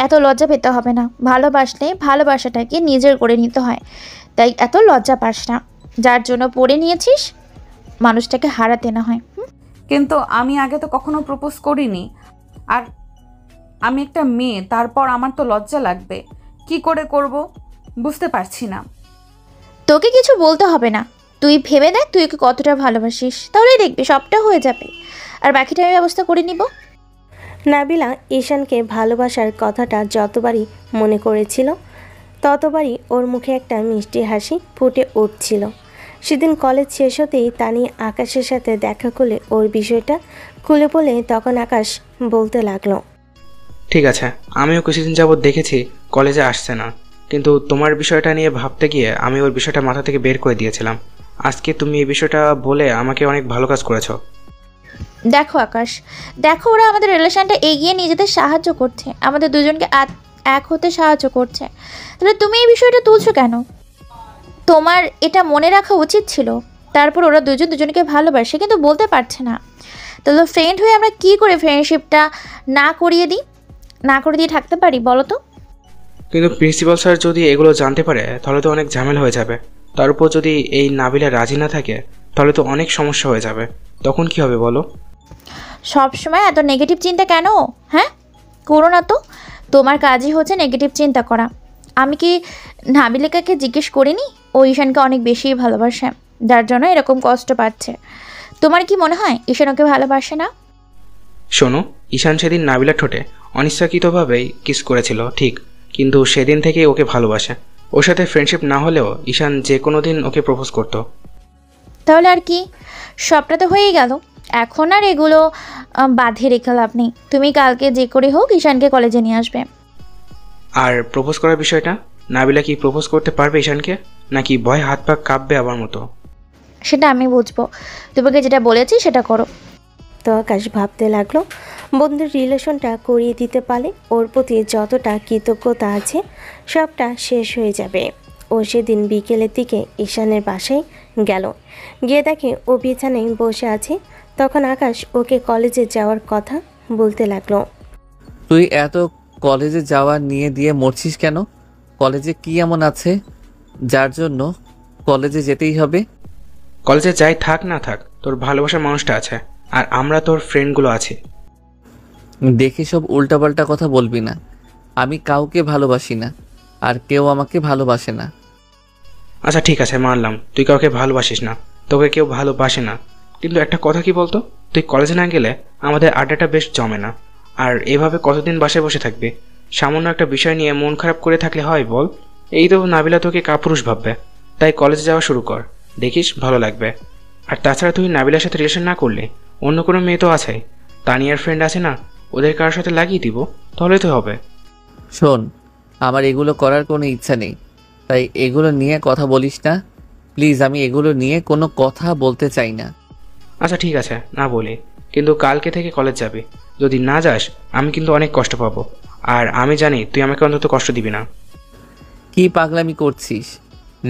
এত লজ্জা পেতে হবে না, ভালোবাসলে ভালোবাসাটাকে নিজের করে নিতে হয়, তাই এত লজ্জা পাস না। যার জন্য পড়ে নিয়েছিস মানুষটাকে হারাতে না হয়। কিন্তু আমি আগে তো কখনো প্রপোজ করিনি, আর আমি একটা মেয়ে, তারপর আমার তো লজ্জা লাগবে, কি করে করব বুঝতে পারছি না। তোকে কিছু বলতে হবে না, তুই ভেবে দেখ তুই ওকে কতটা ভালোবাসিস, তাহলেই দেখবি সবটা হয়ে যাবে, আর বাকিটা আমি ব্যবস্থা করে নিব। নাবিলা ঈশানকে ভালোবাসার কথাটা যতবারই মনে করেছিল ততবারই ওর মুখে একটা মিষ্টি হাসি ফুটে উঠছিল। সেদিন কলেজ শেষ হতেই তানি আকাশের সাথে দেখা করলে ওর বিষয়টা খুলে বলে তখন আকাশ বলতে লাগলো, ঠিক আছে, আমিও কিছুদিন যাবৎ দেখেছি কলেজে আসছে না, কিন্তু তোমার বিষয়টা নিয়ে ভাবতে গিয়ে আমি ওর বিষয়টা মাথা থেকে বের করে দিয়েছিলাম। আজকে তুমি এই বিষয়টা বলে আমাকে অনেক ভালো কাজ করেছো। দেখো আকাশ, দেখো ওরা আমাদের রিলেশনটা এগিয়ে নিয়ে যেতে সাহায্য করছে, আমাদের দুজনকে এক হতে সাহায্য করছে, তাহলে তুমি এই বিষয়টা তুলছো কেন? তোমার এটা মনে রাখা উচিত ছিল। তারপর ওরা দুজনকে ভালোবাসে কিন্তু বলতে পারছে না, তাহলে ফ্রেন্ড হয়ে আমরা কি করে ফ্রেন্ডশিপটা না করে দিয়ে থাকতে পারি বলো তো? কিন্তু প্রিন্সিপাল স্যার যদি এগুলো জানতে পারে তাহলে তো অনেক ঝামেলা হয়ে যাবে। তার উপর যদি এই নাবিলা রাজি না থাকে তাহলে তো অনেক সমস্যা হয়ে যাবে, তখন কি হবে বলো? সব সময় এত নেগেটিভ চিন্তা কেন? হ্যাঁ, করো না তো, তোমার কাজই হচ্ছে নেগেটিভ চিন্তা করা। আমি কি নাবিলাকে জিজ্ঞেস করিনি ও ঈশানকে অনেক বেশিই ভালোবাসে, যার জন্য এরকম কষ্ট পাচ্ছে। তোমার কি মনে হয় ঈশান ওকে ভালোবাসে না? শোনো, ঈশান সেদিন নাবিলার ঠোঁটে অনিচ্ছাকৃতভাবেই কিস করেছিল ঠিক, কিন্তু সেদিন থেকেই ওকে ভালোবাসে। ওর সাথে ফ্রেন্ডশিপ না হলেও ঈশান যে কোনো দিন ওকে প্রপোজ করতো। তাহলে আর কি, সবটা তো হয়েই গেল। এখন আর এগুলো বাঁধিয়ে রেখে লাভ নেই। তুমি কালকে যে করে হোক ঈশানকে কলেজে নিয়ে আসবে। আর প্রপোজ করার বিষয়টা, নাবিলা কি প্রপোজ করতে পারবে ঈশানকে, নাকি ভয় হাত পা কাঁপবে আবার মতো? সেটা আমি বুঝবো, তোমাকে যেটা বলেছি সেটা করো। তো আকাশ ভাবতে লাগলো, বন্ধুর রিলেশনটা করিয়ে দিতে পারলে ওর প্রতি যতটা কৃতজ্ঞতা আছে সবটা শেষ হয়ে যাবে। ও সেদিন বিকেলের দিকে ঈশানের বাসায় গেল, গিয়ে দেখে ও বিছানায় বসে আছে। তখন আকাশ ওকে কলেজে যাওয়ার কথা বলতে লাগলো। তুই এত কলেজে যাওয়া নিয়ে দিয়ে মরছিস কেন? কলেজে কি এমন আছে যার জন্য কলেজে যেতেই হবে? কলেজে যাই থাক না থাক, তোর ভালোবাসার মানুষটা আছে, আর আমরা তোর ফ্রেন্ডগুলো আছি। দেখে সব উল্টাপাল্টা কথা বলবি না। আমি কাউকে ভালোবাসি না, আর কেউ আমাকে ভালোবাসে না। আচ্ছা ঠিক আছে, মানলাম তুই কাউকে ভালোবাসিস না, তোকে কেউ ভালোবাসে না, কিন্তু একটা কথা কি বলতো, তুই কলেজে না গেলে আমাদের আড্ডাটা বেশ জমে না। আর এভাবে কতদিন বাসায় বসে থাকবি? সামান্য একটা বিষয় নিয়ে মন খারাপ করে থাকলে হয় বল? এই তো নাবিলা তোকে কাপুরুষ ভাববে, তাই কলেজে যাওয়া শুরু কর, দেখিস ভালো লাগবে। আর তাছাড়া তুই নাবিলার সাথে রিলেশন না করলে অন্য কোনো মেয়ে তো আছে, তানিয়ার ফ্রেন্ড আছে না, ওদের কারোর সাথে লাগিয়ে দিব, তাহলে তো হবে। শোন, আমার এগুলো করার কোনো ইচ্ছা নেই, তাই এগুলো নিয়ে কথা বলিস না প্লিজ। আমি এগুলো নিয়ে কোনো কথা বলতে চাই না। আচ্ছা ঠিক আছে, না বলি, কিন্তু কালকে থেকে কলেজ যাবি। যদি না যাস আমি কিন্তু অনেক কষ্ট পাবো, আর আমি জানি তুই আমাকে অন্তত কষ্ট দিবি না। কি পাগলামি করছিস?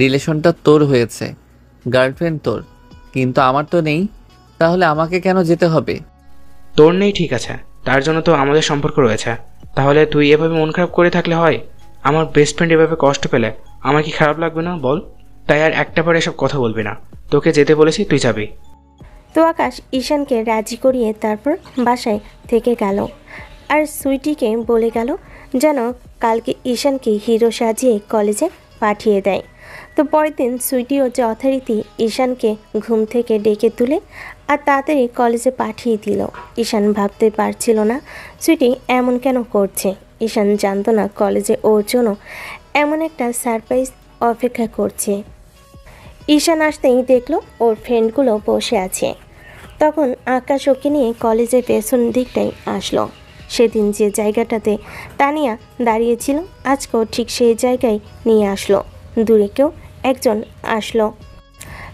রিলেশনটা তোর হয়েছে, গার্লফ্রেন্ড তোর, কিন্তু আমার তো নেই। তাহলে আমাকে কেন যেতে হবে? তোর নেই ঠিক আছে, তার জন্য তো আমাদের সম্পর্ক রয়েছে। তাহলে তুই এভাবে মন খারাপ করে থাকলে হয়? আমার বেস্ট ফ্রেন্ড এভাবে কষ্ট পেলে আমার কি খারাপ লাগবে না বল? তাই আর একটা বার এসব কথা বলবি না, তোকে যেতে বলেছি, তুই যাবি। তো আকাশ ঈশানকে রাজি করিয়ে তারপর বাসায় থেকে গেল, আর সুইটিকে বলে গেল যেন কালকে ঈশানকে হিরো সাজিয়ে কলেজে পাঠিয়ে দেয়। তো পরের দিন সুইটিও যথারীতি ঈশানকে ঘুম থেকে ডেকে তুলে আর তাড়াতাড়ি কলেজে পাঠিয়ে দিল। ঈশান ভাবতে পারছিল না সুইটি এমন কেন করছে। ঈশান জানতো না কলেজে ওর জন্য এমন একটা সারপ্রাইজ অপেক্ষা করছে। ঈশান আসতেই দেখলো ওর ফ্রেন্ডগুলো বসে আছে। তখন আকাশ ওকে নিয়ে কলেজের পেছন দিকটাই আসলো। সেদিন যে জায়গাটাতে তানিয়া দাঁড়িয়েছিল আজকেও ঠিক সেই জায়গায় নিয়ে আসলো। দূরে কেউ একজন আসলো।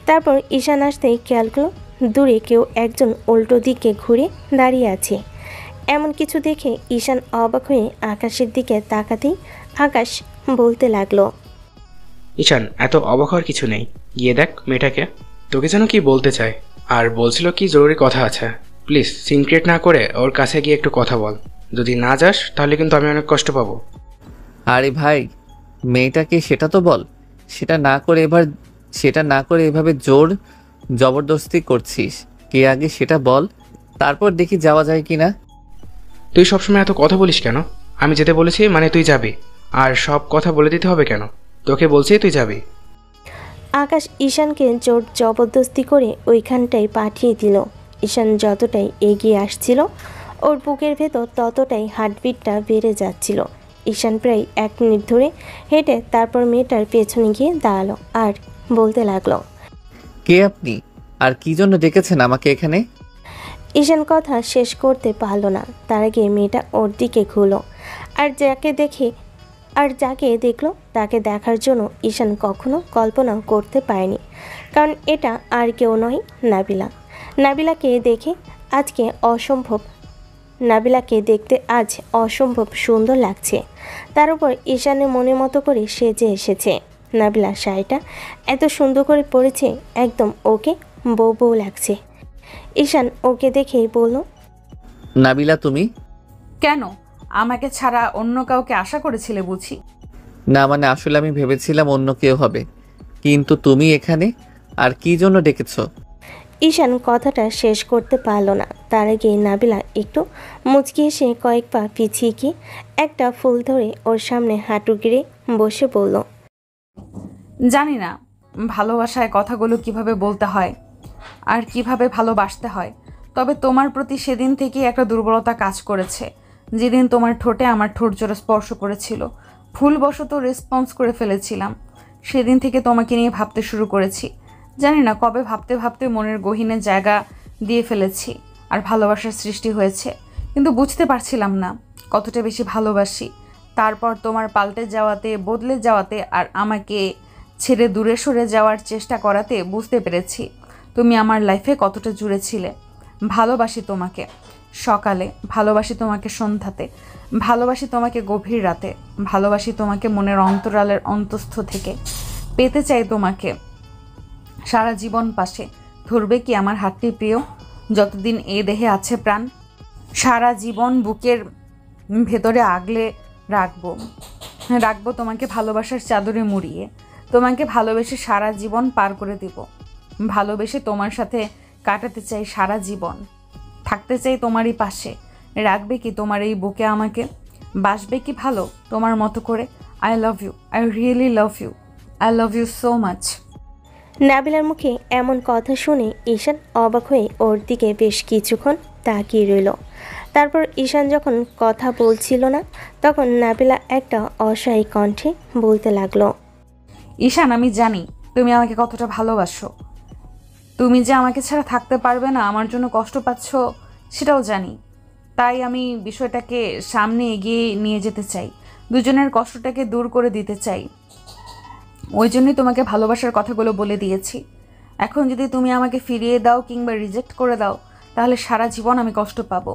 তারপর ঈশান আসতেই খেয়াল করলো দূরে কেউ একজন উল্টো দিকে ঘুরে দাঁড়িয়ে আছে। এমন কিছু দেখে ঈশান অবাক হয়ে আকাশের দিকে তাকাতেই আকাশ বলতে লাগলো, ঈশান, এত অবাক হওয়ার কিছু নেই, গিয়ে দেখ মেয়েটাকে, তোকে যেন কি বলতে চায়, আর বলছিল কি জরুরি কথা আছে। প্লিজ সিনক্রেট না করে ওর কাছে গিয়ে একটু কথা বল। যদি না যাস তাহলে কিন্তু আমি অনেক কষ্ট পাবো। আরে ভাই, মেয়েটাকে সেটা তো বল। সেটা না করে এভাবে জোর জবরদস্তি করছিস। কে আগে সেটা বল, তারপর দেখি যাওয়া যায় কি না। তুই সবসময় এত কথা বলিস কেন? আমি যেতে বলেছি মানে তুই যাবি, আর সব কথা বলে দিতে হবে কেন? তোকে বলছি তুই যাবি। আকাশ ঈশানকে জোর জবরদস্তি করে ওইখানটায় পাঠিয়ে দিল। ঈশান যতটাই এগিয়ে আসছিল ওর বুকের ভেতর ততটাই হার্টবিটটা বেড়ে যাচ্ছিল। ঈশান প্রায় 1 মিনিট ধরে হেঁটে তারপর মেয়েটার পেছনে গিয়ে দাঁড়ালো আর বলতে লাগলো, কে আপনি, আর কি জন্য ডেকেছেন আমাকে এখানে? ঈশান কথা শেষ করতে পারলো না, তার আগে মেয়েটা ওর দিকে ঘুরলো। আর যাকে দেখলো তাকে দেখার জন্য ঈশান কখনো কল্পনাও করতে পারেনি, কারণ এটা আর কেউ নয়, নাবিলাকে দেখতে আজ অসম্ভব সুন্দর লাগছে। তার উপর ঈশানের মনের মতো করে সেজে এসেছে। নাবিলা শাড়িটা এত সুন্দর করে পরেছে, একদম ওকে বউ বউ লাগছে। ঈশান ওকে দেখেই বলল, নাবিলা তুমি? কেন? আমাকে ছাড়া অন্য কাউকে আশা করেছিলে বুঝি? না মানে আসলে আমি ভেবেছিলাম অন্য কেউ হবে, কিন্তু তুমি এখানে। আর কি জন্য ডেকেছ? ঈশান কথাটা শেষ করতে পারল না, তার আগে নাবিলা একটু মুচকি এসে কয়েক পা পিছিয়ে গিয়ে একটা ফুল ধরে ওর সামনে হাঁটু গেড়ে বসে বলল, জানি না, ভালোবাসায় কথাগুলো কিভাবে বলতে হয় আর কিভাবে ভালোবাসতে হয়। তবে তোমার প্রতি সেদিন থেকেই একটা দুর্বলতা কাজ করেছে। যেদিন তোমার ঠোঁটে আমার ঠোঁট জোড়া স্পর্শ করেছিল, ভুলবশত রেসপন্স করে ফেলেছিলাম, সেদিন থেকে তোমাকে নিয়ে ভাবতে শুরু করেছি। জানি না কবে ভাবতে ভাবতে মনের গহীনে জায়গা দিয়ে ফেলেছি আর ভালোবাসার সৃষ্টি হয়েছে, কিন্তু বুঝতে পারছিলাম না কতটা বেশি ভালোবাসি। তারপর তোমার পাল্টে যাওয়াতে, বদলে যাওয়াতে আর আমাকে ছেড়ে দূরে সরে যাওয়ার চেষ্টা করাতে বুঝতে পেরেছি তুমি আমার লাইফে কতটা জুড়ে ছিলে। ভালোবাসি তোমাকে সকালে, ভালোবাসি তোমাকে সন্ধ্যাতে, ভালোবাসি তোমাকে গভীর রাতে, ভালোবাসি তোমাকে মনের অন্তরালের অন্তস্থ থেকে। পেতে চাই তোমাকে সারা জীবন পাশে। ধরবে কি আমার হাতটি প্রিয়, যতদিন এ দেহে আছে প্রাণ। সারা জীবন বুকের ভেতরে আগলে রাখবো, রাখবো তোমাকে ভালোবাসার চাদরে মুড়িয়ে। তোমাকে ভালোবেসে সারা জীবন পার করে দিব। ভালোবেসে তোমার সাথে কাটাতে চাই সারা জীবন, থাকতে চাই তোমারই পাশে। রাখবে কি তোমার এই বুকে আমাকে, বাসবে কি ভালো তোমার মতো করে। I love you, I really love you, I love you so much. নাবিলার মুখে এমন কথা শুনে ঈশান অবাক হয়ে ওর দিকে বেশ কিছুক্ষণ তাকিয়ে রইল। তারপর ঈশান যখন কথা বলছিল না, তখন নাবিলা একটা অসহায় কণ্ঠে বলতে লাগলো, ঈশান, আমি জানি তুমি আমাকে কতটা ভালোবাসো। তুমি যে আমাকে ছাড়া থাকতে পারবে না, আমার জন্য কষ্ট পাচ্ছ, সেটাও জানি। তাই আমি বিষয়টাকে সামনে এগিয়ে নিয়ে যেতে চাই, দুজনের কষ্টটাকে দূর করে দিতে চাই। ওই জন্যই তোমাকে ভালোবাসার কথাগুলো বলে দিয়েছি। এখন যদি তুমি আমাকে ফিরিয়ে দাও কিংবা রিজেক্ট করে দাও, তাহলে সারা জীবন আমি কষ্ট পাবো,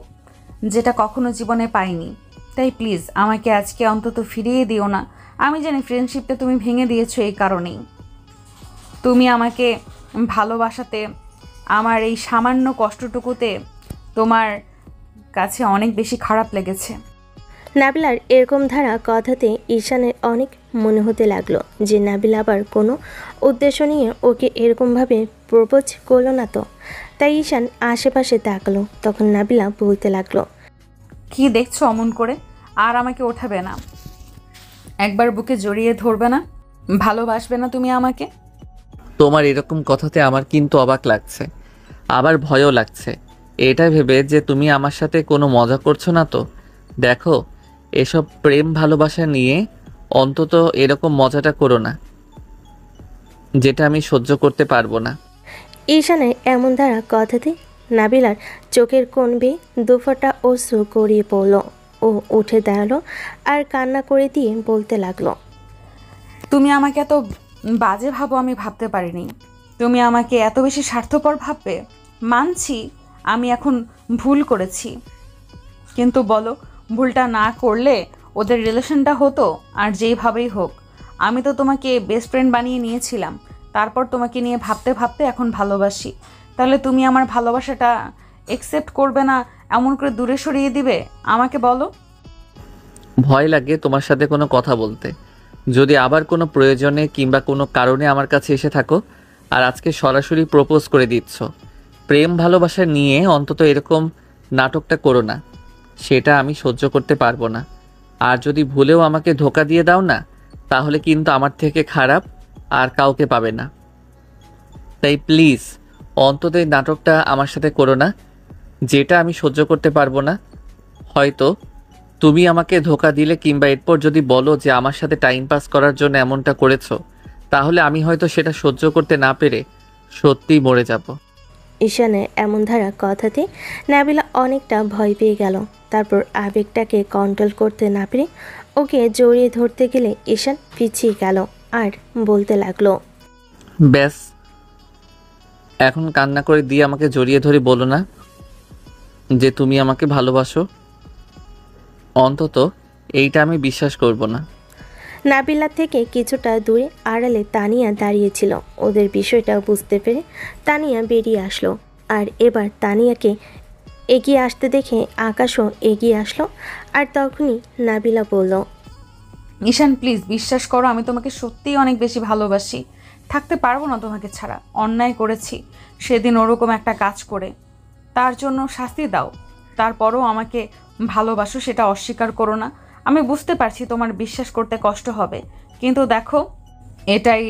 যেটা কখনো জীবনে পাইনি। তাই প্লিজ আমাকে আজকে অন্তত ফিরিয়ে দিও না। আমি জানি ফ্রেন্ডশিপটা তুমি ভেঙে দিয়েছো এই কারণেই। তুমি আমাকে ভালোবাসাতে আমার এই সামান্য কষ্টটুকুতে তোমার কাছে অনেক বেশি খারাপ লেগেছে। নাবিলার এরকম ধারা কথাতে ঈশানের অনেক মনে হতে লাগলো যে নাবিলা আবার কোনো উদ্দেশ্য নিয়ে ওকে এরকমভাবে প্রপোজ করলো না তো। তাই ঈশান আশেপাশে তাকালো। তখন নাবিলা বলতে লাগলো, কি দেখছো অমন করে? আর আমাকে ওঠাবে না, একবার বুকে জড়িয়ে ধরবে না, ভালোবাসবে না তুমি আমাকে? তোমার এরকম কথাতে আমার কিন্তু অবাক লাগছে, আবার ভয়ও লাগছে। এটা ভেবে যে তুমি আমার সাথে কোনো মজা করছো না তো। দেখো, এসব প্রেম ভালোবাসা নিয়ে অন্তত এরকম মজাটা করো না, যেটা আমি সহ্য করতে পারবো না। ঈশানের এমন ধারা কথাতে নাবিলার চোখের কোণ বেয়ে দুফোঁটা অশ্রু গড়িয়ে পড়ল। ও উঠে দাঁড়ালো আর কান্না করে দিয়ে বলতে লাগলো, তুমি আমাকে এত বাজে ভাবো আমি ভাবতে পারিনি। তুমি আমাকে এত বেশি স্বার্থপর ভাববে। মানছি আমি এখন ভুল করেছি, কিন্তু বলো, ভুলটা না করলে ওদের রিলেশনটা হতো আর যেইভাবেই হোক। আমি তো তোমাকে বেস্ট ফ্রেন্ড বানিয়ে নিয়েছিলাম, তারপর তোমাকে নিয়ে ভাবতে ভাবতে এখন ভালোবাসি। তাহলে তুমি আমার ভালোবাসাটা একসেপ্ট করবে না, এমন করে দূরে সরিয়ে দিবে আমাকে? বলো। ভয় লাগে তোমার সাথে কোনো কথা বলতে। যদি আবার কোনো প্রয়োজনে কিংবা কোনো কারণে আমার কাছে এসে থাকো আর আজকে সরাসরি প্রপোজ করে দিচ্ছ, প্রেম ভালোবাসা নিয়ে অন্তত এরকম নাটকটা করো না, সেটা আমি সহ্য করতে পারবো না। আর যদি ভুলেও আমাকে ধোকা দিয়ে দাও না, তাহলে কিন্তু আমার থেকে খারাপ আর কাউকে পাবে না। তাই প্লিজ অন্তত এই নাটকটা আমার সাথে করো না, যেটা আমি সহ্য করতে পারবো না। হয়তো তুমি আমাকে ধোকা দিলে কিংবা এরপর যদি বলো যে আমার সাথে টাইম পাস করার জন্য এমনটা করেছো, তাহলে আমি হয়তো সেটা সহ্য করতে না পেরে সত্যিই মরে যাব। ঈশানের এমন ধারা কথাতে নাবিলা অনেকটা ভয় পেয়ে গেল। তারপর আবেগটাকে কন্ট্রোল করতে না পেরে ওকে জড়িয়ে ধরতে গেলে ঈশান পিছিয়ে গেল আর বলতে লাগলো, ব্যাস, এখন কান্না করে দিয়ে আমাকে জড়িয়ে ধরে বলো না যে তুমি আমাকে ভালোবাসো। অন্তত এইটা আমি বিশ্বাস করব না। নাবিলা থেকে কিছুটা দূরে আড়ালে তানিয়া দাঁড়িয়েছিল। ওদের বিষয়টা বুঝতে পেরে তানিয়া বেরিয়ে আসলো। আর এবার তানিয়াকে এগিয়ে আসতে দেখে আকাশও এগিয়ে আসলো। আর তখনই নাবিলা বলল, ঈশান প্লিজ বিশ্বাস করো, আমি তোমাকে সত্যিই অনেক বেশি ভালোবাসি। থাকতে পারবো না তোমাকে ছাড়া। অন্যায় করেছি সেদিন ওরকম একটা কাজ করে, তার জন্য শাস্তি দাও। তারপরও আমাকে ভালোবাসো, সেটা অস্বীকার করো না। আমি বুঝতে পারছি তোমার বিশ্বাস করতে কষ্ট হবে, কিন্তু দেখো, এটাই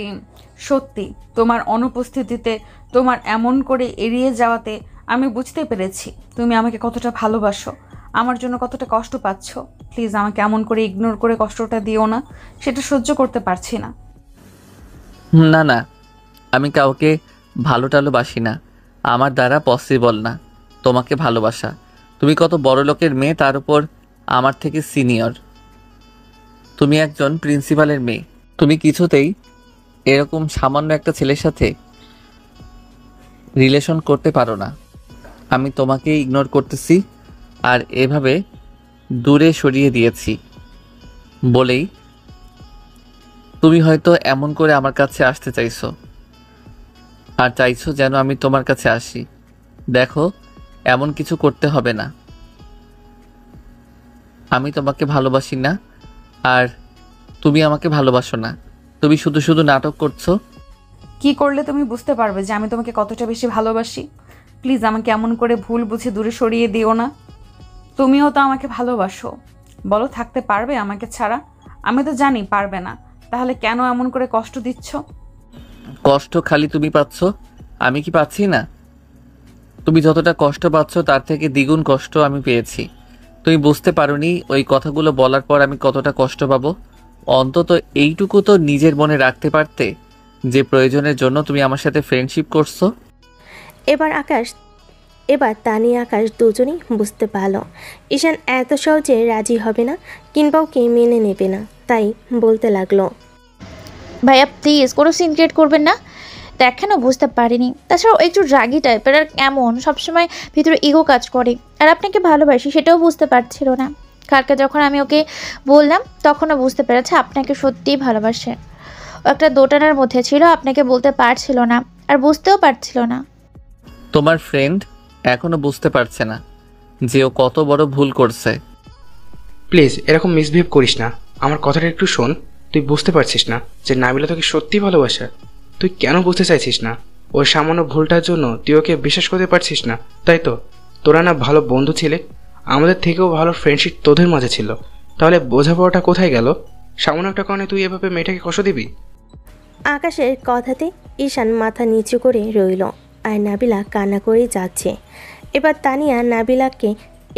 সত্যি তোমার অনুপস্থিতিতে, তোমার এমন করে এড়িয়ে যাওয়াতে আমি বুঝতে পেরেছি তুমি আমাকে কতটা ভালোবাসো, আমার জন্য কতটা কষ্ট পাচ্ছ। প্লিজ আমাকে এমন করে ইগনোর করে কষ্টটা দিও না, সেটা সহ্য করতে পারছি না। না না, আমি কাউকে ভালো টালোবাসি না, আমার দ্বারা পসিবল না তোমাকে ভালোবাসা। তুমি কত বড় লোকের মেয়ে, তার উপর আমার থেকে সিনিয়র। তুমি একজন প্রিন্সিপালের মেয়ে, তুমি কিছুতেই এরকম সামান্য একটা ছেলের সাথে রিলেশন করতে পারো না। আমি তোমাকে ইগনোর করতেছি আর এভাবে দূরে সরিয়ে দিয়েছি বলেই তুমি হয়তো এমন করে আমার কাছে আসতে চাইছো, আর চাইছো যেন আমি তোমার কাছে আসি। দেখো, এমন কিছু করতে হবে না। আমি তোমাকে ভালোবাসি না, আর তুমি আমাকে ভালোবাসো না। তুমি শুধু শুধু নাটক করছো। কি করলে তুমি বুঝতে পারবে যে আমি তোমাকে কতটা বেশি ভালোবাসি? প্লিজ আমাকে এমন করে ভুল বুঝে দূরে সরিয়ে দিও না। তুমিও তো আমাকে ভালোবাসো, বলো থাকতে পারবে আমাকে ছাড়া? আমি তো জানি পারবে না, তাহলে কেন এমন করে কষ্ট দিচ্ছ? কষ্ট খালি তুমি পাচ্ছ, আমি কি পাচ্ছি না? তুমি যতটা কষ্ট পাচ্ছ তার থেকে দ্বিগুণ কষ্ট আমি পেয়েছি। তুমি বুঝতে পারোনি ওই কথাগুলো বলার পর আমি কতটা কষ্ট পাবো। অন্তত এইটুকু তো নিজের মনে রাখতে পারতে যে প্রয়োজনের জন্য তুমি আমার সাথে ফ্রেন্ডশিপ করছো। এবার তানি আকাশ দুজনেই বুঝতে পারল ঈশান এত সহজে রাজি হবে না কিংবা ওকে মেনে নেবে না, তাই বলতে লাগলো, ভাইয়া প্লিজ কোনো সিন ক্রিয়েট করবেন না। দেখেনও বুঝতে পারিনি, তাছাড়াও একটু রাগি টাইপের, আর এমন সবসময় ভিতরে ইগো কাজ করে, আর আপনাকে ভালোবাসি সেটাও বুঝতে পারছিল না। কালকে যখন আমি ওকে বললাম তখনও বুঝতে পেরেছে আপনাকে সত্যিই ভালোবাসে। ও একটা দোটানার মধ্যে ছিল, আপনাকে বলতে পারছিল না আর বুঝতেও পারছিল না। তোমার ফ্রেন্ড এখনো বুঝতে পারছে না যে ও কত বড় ভুল করছে। প্লিজ এরকম মিসবিহেভ করিস না, আমার কথাটা একটু শোন। তুই বুঝতে পারছিস না যে নাবিলা তোকে সত্যি ভালোবাসে? তুই কেন বুঝতে চাইছিস না? ওই সামান্য ভুলটার জন্য তুই ওকে বিশ্বাস করতে পারছিস না, তাই তো? তোরা না ভালো বন্ধু ছিলে, আমাদের থেকেও ভালো ফ্রেন্ডশিপ তোদের মাঝে ছিল, তাহলে বোঝাপড়াটা কোথায় গেল? সামান্য একটা কারণে তুই এভাবে মেয়েটাকে কষ্ট দিবি? আকাশের কথাতে ঈশান মাথা নিচু করে রইল, আর নাবিলা কান্না করেই যাচ্ছে। এবার তানিয়া নাবিলাকে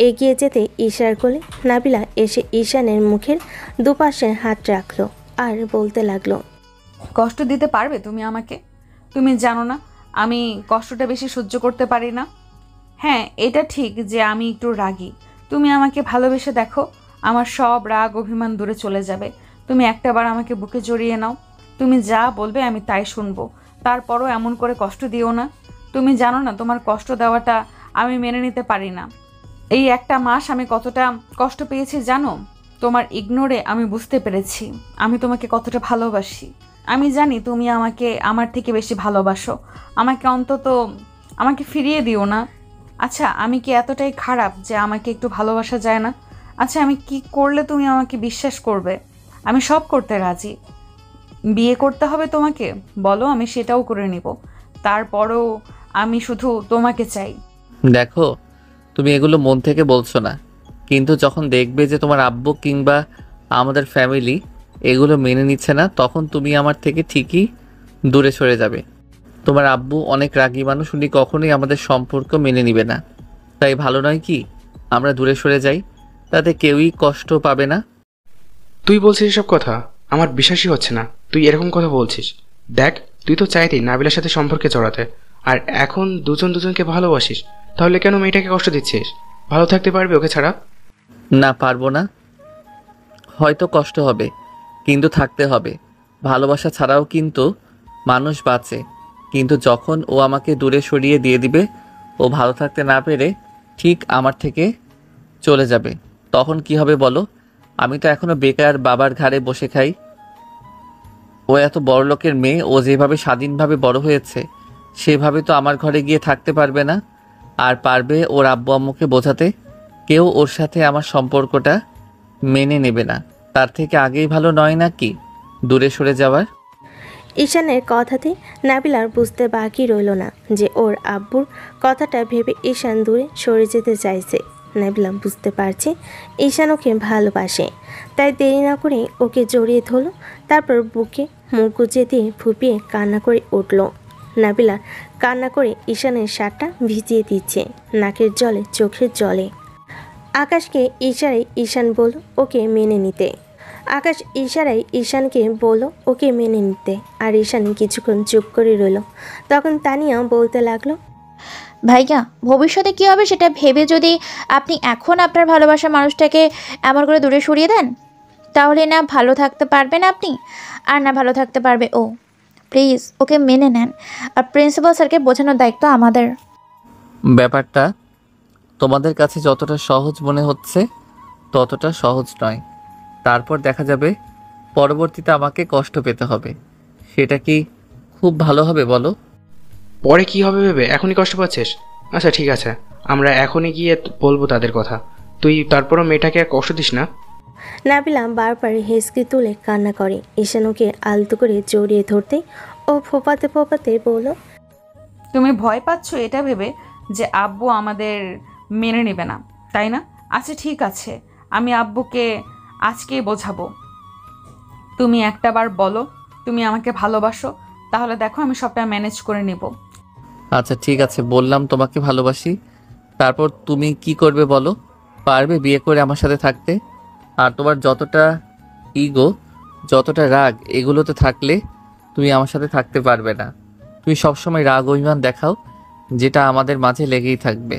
এগিয়ে যেতে ইশারা করলে নাবিলা এসে ঈশানের মুখের দুপাশে হাত রাখলো আর বলতে লাগলো, কষ্ট দিতে পারবে তুমি আমাকে? তুমি জানো না আমি কষ্টটা বেশি সহ্য করতে পারি না। হ্যাঁ, এটা ঠিক যে আমি একটু রাগী। তুমি আমাকে ভালোবেসে দেখো, আমার সব রাগ অভিমান দূরে চলে যাবে। তুমি একটাবার আমাকে বুকে জড়িয়ে নাও, তুমি যা বলবে আমি তাই শুনবো। তারপরও এমন করে কষ্ট দিও না। তুমি জানো না তোমার কষ্ট দেওয়াটা আমি মেনে নিতে পারি না। এই একটা মাস আমি কতটা কষ্ট পেয়েছি জানো? তোমার ইগনোরে আমি বুঝতে পেরেছি আমি তোমাকে কতটা ভালোবাসি। আমি জানি তুমি আমাকে আমার থেকে বেশি ভালোবাসো। আমাকে ফিরিয়ে দিও না। আচ্ছা, আমি কি এতটাই খারাপ যে আমাকে একটু ভালোবাসা যায় না? আচ্ছা, আমি কি করলে তুমি আমাকে বিশ্বাস করবে? আমি সব করতে রাজি। বিয়ে করতে হবে তোমাকে, বলো, আমি সেটাও করে নিব। তারপরেও আমি শুধু তোমাকে চাই। দেখো, তুমি এগুলো মন থেকে বলছো না, কিন্তু যখন দেখবে যে তোমার আব্বু কিংবা আমাদের ফ্যামিলি এগুলো মেনে নিচ্ছে না, তখন তুমি আমার থেকে ঠিকই দূরে সরে যাবে। তোমার আব্বু অনেক রাগী মানুষ, উনি কখনোই আমাদের সম্পর্ক মেনে নিবে না। তাই ভালো নয় কি আমরা দূরে সরে যাই, তাতে কেউই কষ্ট পাবে না। তুই বলছিস এসব কথা? আমার বিশ্বাসই হচ্ছে না তুই এরকম কথা বলছিস। দেখ, তুই তো চাইতি নাবিলার সাথে সম্পর্কে জড়াতে, আর এখন দুজন দুজনকে ভালোবাসিস, তাহলে কেন মেয়েটাকে কষ্ট দিচ্ছিস? ভালো থাকতে পারবে ওকে ছাড়া? না, পারবো না। হয়তো কষ্ট হবে, কিন্তু থাকতে হবে। ভালোবাসা ছাড়াও কিন্তু মানুষ বাঁচে, কিন্তু যখন ও আমাকে দূরে সরিয়ে দিয়ে দিবে, ও ভালো থাকতে না পেরে ঠিক আমার থেকে চলে যাবে, তখন কি হবে বলো? আমি তো এখনো বেকার বাবার ঘাড়ে বসে খাই। ও এত বড় লোকের মেয়ে, ও যেভাবে স্বাধীনভাবে বড় হয়েছে সেভাবে তো আমার ঘরে গিয়ে থাকতে পারবে না। আর পারবে ওর আব্বু আম্মুকে বোঝাতে, কেউ ওর সাথে আমার সম্পর্কটা মেনে নেবে না। তার থেকে আগেই ভালো নয় নাকি দূরে সরে যাওয়ার? ঈশানের কথাতে নাবিলার বুঝতে বাকি রইল না যে ওর আব্বুর কথাটা ভেবে ঈশান দূরে সরে যেতে চাইছে। নাবিলা বুঝতে পারছে ঈশান ওকে ভালোবাসে, তাই দেরি না করে ওকে জড়িয়ে ধরল, তারপর বুকে মুখ গুজে দিয়ে ফুপিয়ে কান্না করে উঠল। নাবিলা কান্না করে ঈশানের শার্টটা ভিজিয়ে দিচ্ছে, নাকের জলে চোখের জলে। আকাশকে ইশারায় ঈশান বলল ওকে মেনে নিতে। আকাশ ইশারায় ঈশানকে বলল ওকে মেনে নিতে, আর ঈশান কিছুক্ষণ চুপ করে রইল। তখন তানিয়া বলতে লাগলো, ভাইয়া ভবিষ্যতে কী হবে সেটা ভেবে যদি আপনি এখন আপনার ভালোবাসার মানুষটাকে এমন করে দূরে সরিয়ে দেন, তাহলে না ভালো থাকতে পারবেন আপনি, আর না ভালো থাকতে পারবে ও। প্লিজ ওকে মেনে নেন, আর প্রিন্সিপাল স্যারকে বোঝানোর দায়িত্ব আমাদের। ব্যাপারটা তোমাদের কাছে যতটা সহজ মনে হচ্ছে ততটা সহজ নয়। তারপর দেখা যাবে পরবর্তীতে আমাকে কষ্ট পেতে হবে। সেটা কি খুব ভালো হবে বলো? পরে কি হবে ভেবে এখনই কষ্ট পাচ্ছিস? আচ্ছা ঠিক আছে, আমরা এখনই গিয়ে বলবো তাদের কথা। তুই তারপরও মেয়েটাকে আর কষ্ট দিস না। নাবিলা বারবার হেসকে তুলে কান্না করে। ঈশান ওকে আলতো করে জড়িয়ে ধরতে ও ফোপাতে ফোপাতে বলল, তুমি ভয় পাচ্ছ এটা ভেবে যে আব্বু আমাদের মেনে নেবে না, তাই না? আচ্ছা ঠিক আছে, আমি আব্বুকে আজকেই বোঝাবো। তুমি একটাবার বলো তুমি আমাকে ভালোবাসো, তাহলে দেখো আমি সবটা ম্যানেজ করে নেব। আচ্ছা ঠিক আছে, বললাম তোমাকে ভালোবাসি। তারপর তুমি কি করবে বলো? পারবে বিয়ে করে আমার সাথে থাকতে? আর তোমার যতটা ইগো, যতটা রাগ, এগুলোতে থাকলে তুমি আমার সাথে থাকতে পারবে না। তুমি সবসময় রাগ অভিমান দেখাও, যেটা আমাদের মাঝে লেগেই থাকবে।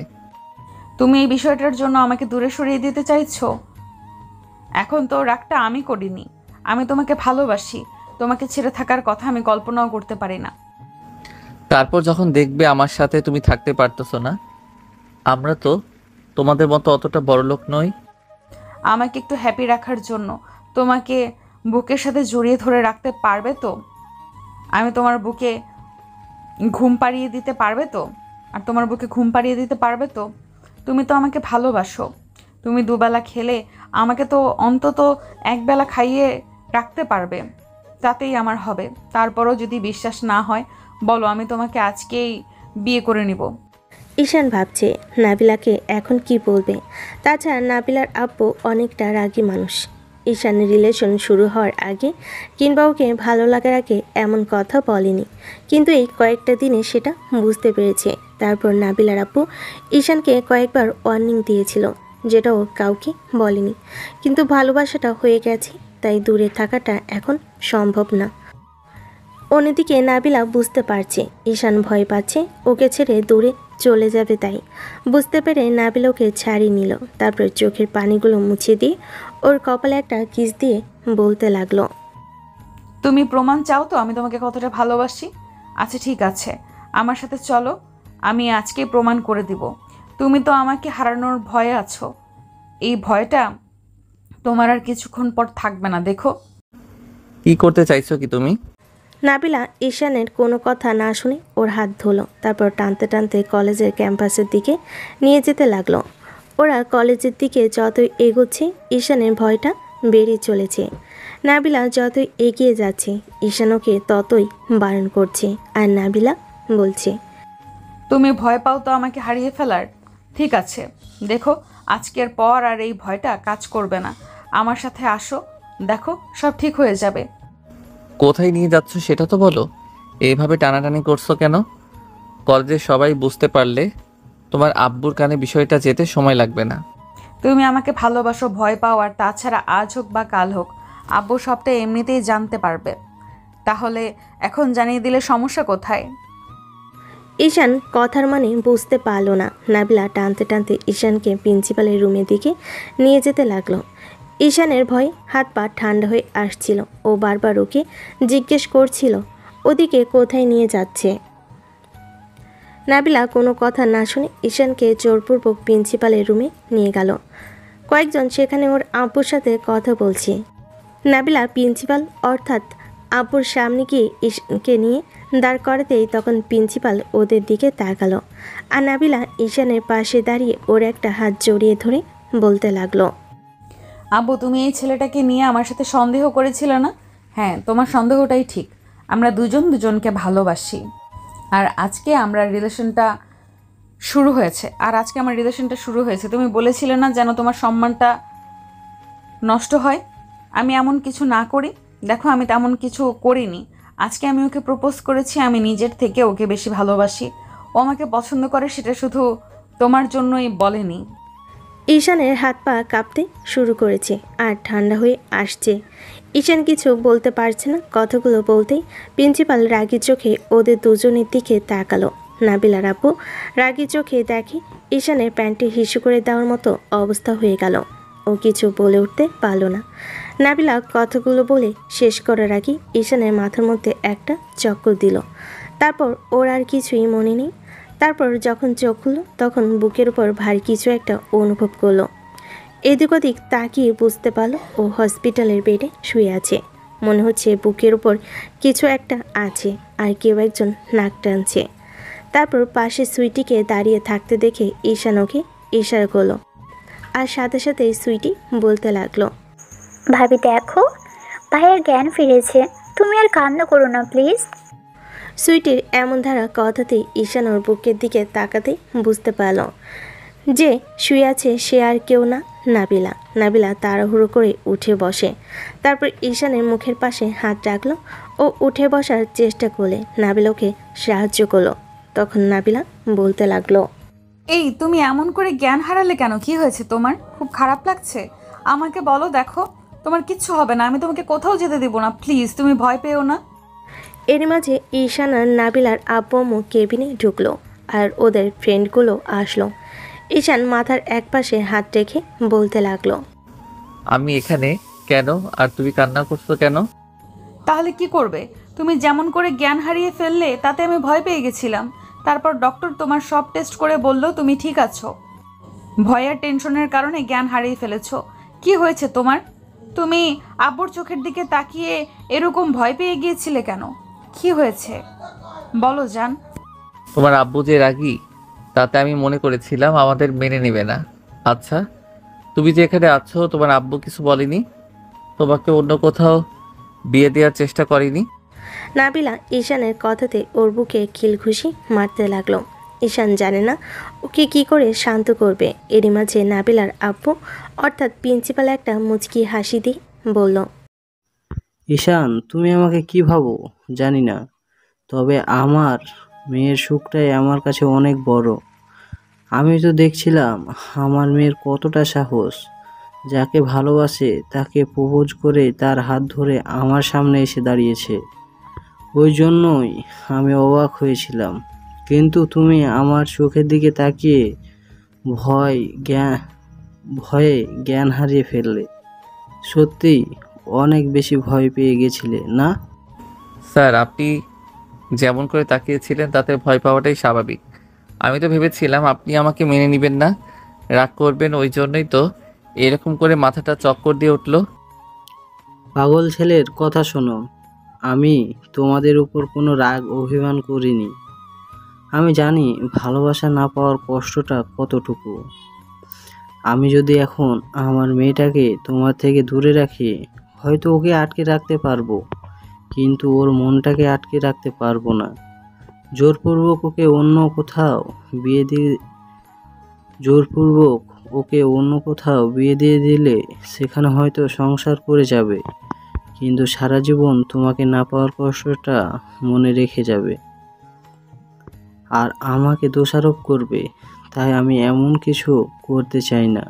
তুমি এই বিষয়টার জন্য আমাকে দূরে সরিয়ে দিতে চাইছো? এখন তো রাগটা আমি করিনি, আমি তোমাকে ভালোবাসি। তোমাকে ছেড়ে থাকার কথা আমি কল্পনাও করতে পারি না। তারপর যখন দেখবে আমার সাথে তুমি থাকতে পারতেছো না, আমরা তো তোমাদের মতো অতটা বড়লোক নই। আমাকে একটু হ্যাপি রাখার জন্য তোমাকে বুকের সাথে জড়িয়ে ধরে রাখতে পারবে তো? আমি তোমার বুকে ঘুম পাড়িয়ে দিতে পারবে তো? আর তোমার বুকে ঘুম পাড়িয়ে দিতে পারবে তো? তুমি তো আমাকে ভালোবাসো। তুমি দুবেলা খেলে আমাকে তো অন্তত একবেলা খাইয়ে রাখতে পারবে, তাতেই আমার হবে। তারপরও যদি বিশ্বাস না হয় বলো, আমি তোমাকে আজকেই বিয়ে করে নিব। ঈশান ভাবছে নাবিলাকে এখন কি বলবে। তাছাড়া নাবিলার আব্বু অনেকটা রাগী মানুষ। ঈশানের রিলেশন শুরু হওয়ার আগে কিংবা ওকে ভালো লাগার আগে এমন কথা বলেনি, কিন্তু এই কয়েকটা দিনে সেটা বুঝতে পেরেছে। তারপর নাবিলার আব্বু ঈশানকে কয়েকবার ওয়ার্নিং দিয়েছিল, যেটা ও কাউকে বলেনি। কিন্তু ভালোবাসাটা হয়ে গেছে, তাই দূরে থাকাটা এখন সম্ভব না। অন্যদিকে নাবিলা বুঝতে পারছে ঈশান ভয় পাচ্ছে ওকে ছেড়ে দূরে চলে যাবে, তাই বুঝতে পেরে নাবিলা ওকে ছাড়িয়ে নিল। তারপর চোখের পানিগুলো মুছে দিয়ে ওর কপালে একটা কিস দিয়ে বলতে লাগলো, তুমি প্রমাণ চাও তো আমি তোমাকে কতটা ভালোবাসি? আচ্ছা ঠিক আছে, আমার সাথে চলো, আমি আজকে প্রমাণ করে দিব। তুমি তো আমাকে হারানোর ভয়ে আছো, এই ভয়টা তোমার আর কিছুক্ষণ পর থাকবে না, দেখো। কি করতে চাইছো কি তুমি? নাবিলা ঈশানের কোনো কথা না শুনে ওর হাত ধরলো। তারপর টানতে টানতে কলেজের ক্যাম্পাসের দিকে নিয়ে যেতে লাগলো। ওরা কলেজের দিকে যতই এগোচ্ছে ঈশানের ভয়টা বেড়ে চলেছে। নাবিলা যতই এগিয়ে যাচ্ছে ঈশান ওকে ততই বারণ করছে, আর নাবিলা বলছে, তুমি ভয় পাও তো আমাকে হারিয়ে ফেলার? ঠিক আছে, দেখো আজকের পর আর এই ভয়টা কাজ করবে না। আমার সাথে আসো, দেখো সব ঠিক হয়ে যাবে। কোথায় নিয়ে যাচ্ছ সেটা তো বলো। এইভাবে টানাটানি করছো কেন? কলেজের সবাই বুঝতে পারলে তোমার আব্বুর কানে বিষয়টা যেতে সময় লাগবে না। তুমি আমাকে ভালোবাসো, ভয় পাও, আর তাছাড়া আজ হোক বা কাল হোক আব্বু সবটা এমনিতেই জানতে পারবে। তাহলে এখন জানিয়ে দিলে সমস্যা কোথায়? ঈশান কথার মানে বুঝতে পারলো না। নাবিলা টানতে টানতে ঈশানকে প্রিন্সিপালের রুমের দিকে নিয়ে যেতে লাগলো। ঈশানের ভয়ে হাত পা ঠান্ডা হয়ে আসছিল। ও বারবার ওকে জিজ্ঞেস করছিল ওদিকে কোথায় নিয়ে যাচ্ছে। নাবিলা কোনো কথা না শুনে ঈশানকে জোরপূর্বক প্রিন্সিপালের রুমে নিয়ে গেল। কয়েকজন সেখানে ওর আব্বুর সাথে কথা বলছে। নাবিলা প্রিন্সিপাল অর্থাৎ আব্বুর সামনে গিয়ে ঈশানকে নিয়ে দাঁড় করাতেই তখন প্রিন্সিপাল ওদের দিকে তাকালো। আর নাবিলা ঈশানের পাশে দাঁড়িয়ে ওর একটা হাত জড়িয়ে ধরে বলতে লাগলো, আব্বু তুমি এই ছেলেটাকে নিয়ে আমার সাথে সন্দেহ করেছিলে না? হ্যাঁ, তোমার সন্দেহটাই ঠিক। আমরা দুজন দুজনকে ভালোবাসি, আর আজকে আমরা রিলেশনটা শুরু হয়েছে। তুমি বলেছিলে না যেন তোমার সম্মানটা নষ্ট হয়, আমি এমন কিছু না করি। দেখো আমি তেমন কিছু করিনি। আজকে আমি ওকে প্রপোজ করেছি, আমি নিজের থেকে ওকে বেশি ভালোবাসি। ও আমাকে পছন্দ করে সেটা শুধু তোমার জন্যই বলেনি। ঈশানের হাত পা কাঁপতে শুরু করেছে আর ঠান্ডা হয়ে আসছে। ঈশান কিছু বলতে পারছে না। কথাগুলো বলতেই প্রিন্সিপাল রাগী চোখে ওদের দুজনের দিকে তাকালো। নাবিলার আপু রাগী চোখে দেখে ঈশানের প্যান্টে হিসু করে দেওয়ার মতো অবস্থা হয়ে গেল। ও কিছু বলে উঠতে পারল না। নাবিলা কথাগুলো বলে শেষ করার আগে ঈশানের মাথার মধ্যে একটা চক্কর দিল। তারপর ওর আর কিছুই মনে নেই। তারপর যখন চোখ খুলল তখন বুকের উপর ভারী কিছু একটা অনুভব করলো। এদিক ওদিক তাকিয়ে বুঝতে পারলো ও হসপিটালের বেডে শুয়ে আছে। মনে হচ্ছে বুকের উপর কিছু একটা আছে আর কেউ একজন নাক টানছে। তারপর পাশে সুইটিকে দাঁড়িয়ে থাকতে দেখে ঈশান ওকে ইশারা করলো আর সাথে সাথে সুইটি বলতে লাগলো, ভাবি দেখো, ভাইয়ের জ্ঞান ফিরেছে, তুমি আর কান্না করো না প্লিজ। সুইটির এমন ধারা কথাতে ঈশান ওর বুকের দিকে তাকাতে বুঝতে পারল যে শুয়ে আছে সে আর কেউ না, নাবিলা। নাবিলা তাড়াহুড়ো করে উঠে বসে। তারপর ঈশানের মুখের পাশে হাত রাখলো। ও উঠে বসার চেষ্টা করলে নাবিলা ওকে সাহায্য করলো। তখন নাবিলা বলতে লাগলো, এই তুমি এমন করে জ্ঞান হারালে কেন? কি হয়েছে তোমার? খুব খারাপ লাগছে? আমাকে বলো। দেখো তোমার কিচ্ছু হবে না, আমি তোমাকে কোথাও যেতে দেবো না, প্লিজ তুমি ভয় পেও না। এর মাঝে ঈশান আর নাবিলার আব্বু আম্মু কেবিনে ঢুকলো আর ওদের ফ্রেন্ডগুলো আসলো। ঈশান মাথার একপাশে হাত রেখে বলতে লাগলো, আমি এখানে কেন আর তুমি কান্না করছো কেন? তাহলে কি করবে? তুমি যেমন করে জ্ঞান হারিয়ে ফেললে তাতে আমি ভয় পেয়ে গেছিলাম। তারপর ডক্টর তোমার সব টেস্ট করে বলল তুমি ঠিক আছো। ভয় আর টেনশনের কারণে জ্ঞান হারিয়ে ফেলেছো। কি হয়েছে তোমার? তুমি আব্বুর চোখের দিকে তাকিয়ে এরকম ভয় পেয়ে গিয়েছিলে কেন? কি হয়েছে বলো জান। তোমার আব্বু যে রাগী তাতে আমি মনে করেছিলাম আমাদের মেনে নেবে না। আচ্ছা, তুমি যে এখানে আছো তোমার আব্বু কিছু বলেনি? তোমাকে অন্য কোথাও বিয়ে দেওয়ার চেষ্টা করেনি? নাবিলা ঈশানের কথাতে ওর বুকে খিলঘুষি মারতে লাগলো। ঈশান জানে না ওকে কি করে শান্ত করবে। এরই মাঝে নাবিলার আব্বু অর্থাৎ প্রিন্সিপাল একটা মুচকি হাসি দিয়ে বলল, ঈশান, তুমি আমাকে কি ভাবো জানি না, তবে আমার মেয়ের সুখটাই আমার কাছে অনেক বড়। আমি তো দেখছিলাম আমার মেয়ের কতটা সাহস। যাকে ভালোবাসে তাকে প্রপোজ করে তার হাত ধরে আমার সামনে এসে দাঁড়িয়েছে। ওই জন্যই আমি অবাক হয়েছিলাম। কিন্তু তুমি আমার চোখের দিকে তাকিয়ে ভয়ে জ্ঞান হারিয়ে ফেললে। সত্যি অনেক বেশি ভয় পেয়ে গেছিলে না? স্যার, আপনি যেমন করে তাকিয়েছিলেন তাতে ভয় পাওয়াটাই স্বাভাবিক। আমি তো ভেবেছিলাম আপনি আমাকে মেনে নেবেন না, রাগ করবেন, ওই জন্যই তো এরকম করে মাথাটা চক্কর দিয়ে উঠলো। পাগল ছেলের কথা শোনো, আমি তোমাদের উপর কোনো রাগ অভিমান করিনি। আমি জানি ভালোবাসা না পাওয়ার কষ্টটা কতটুকু। আমি যদি এখন আমার মেয়েটাকে তোমার থেকে দূরে রাখি, হয়তো ওকে আটকে রাখতে পারবো, কিন্তু ওর মনটাকে আটকে রাখতে পারবো না। জোরপূর্বক ওকে অন্য কোথাও বিয়ে দিয়ে দিলে সেখানে হয়তো সংসার করে যাবে, কিন্তু সারা জীবন তোমাকে না পাওয়ার কষ্টটা মনে রেখে যাবে আর আমাকে দোষারোপ করবে। তাই আমি এমন কিছু করতে চাই না।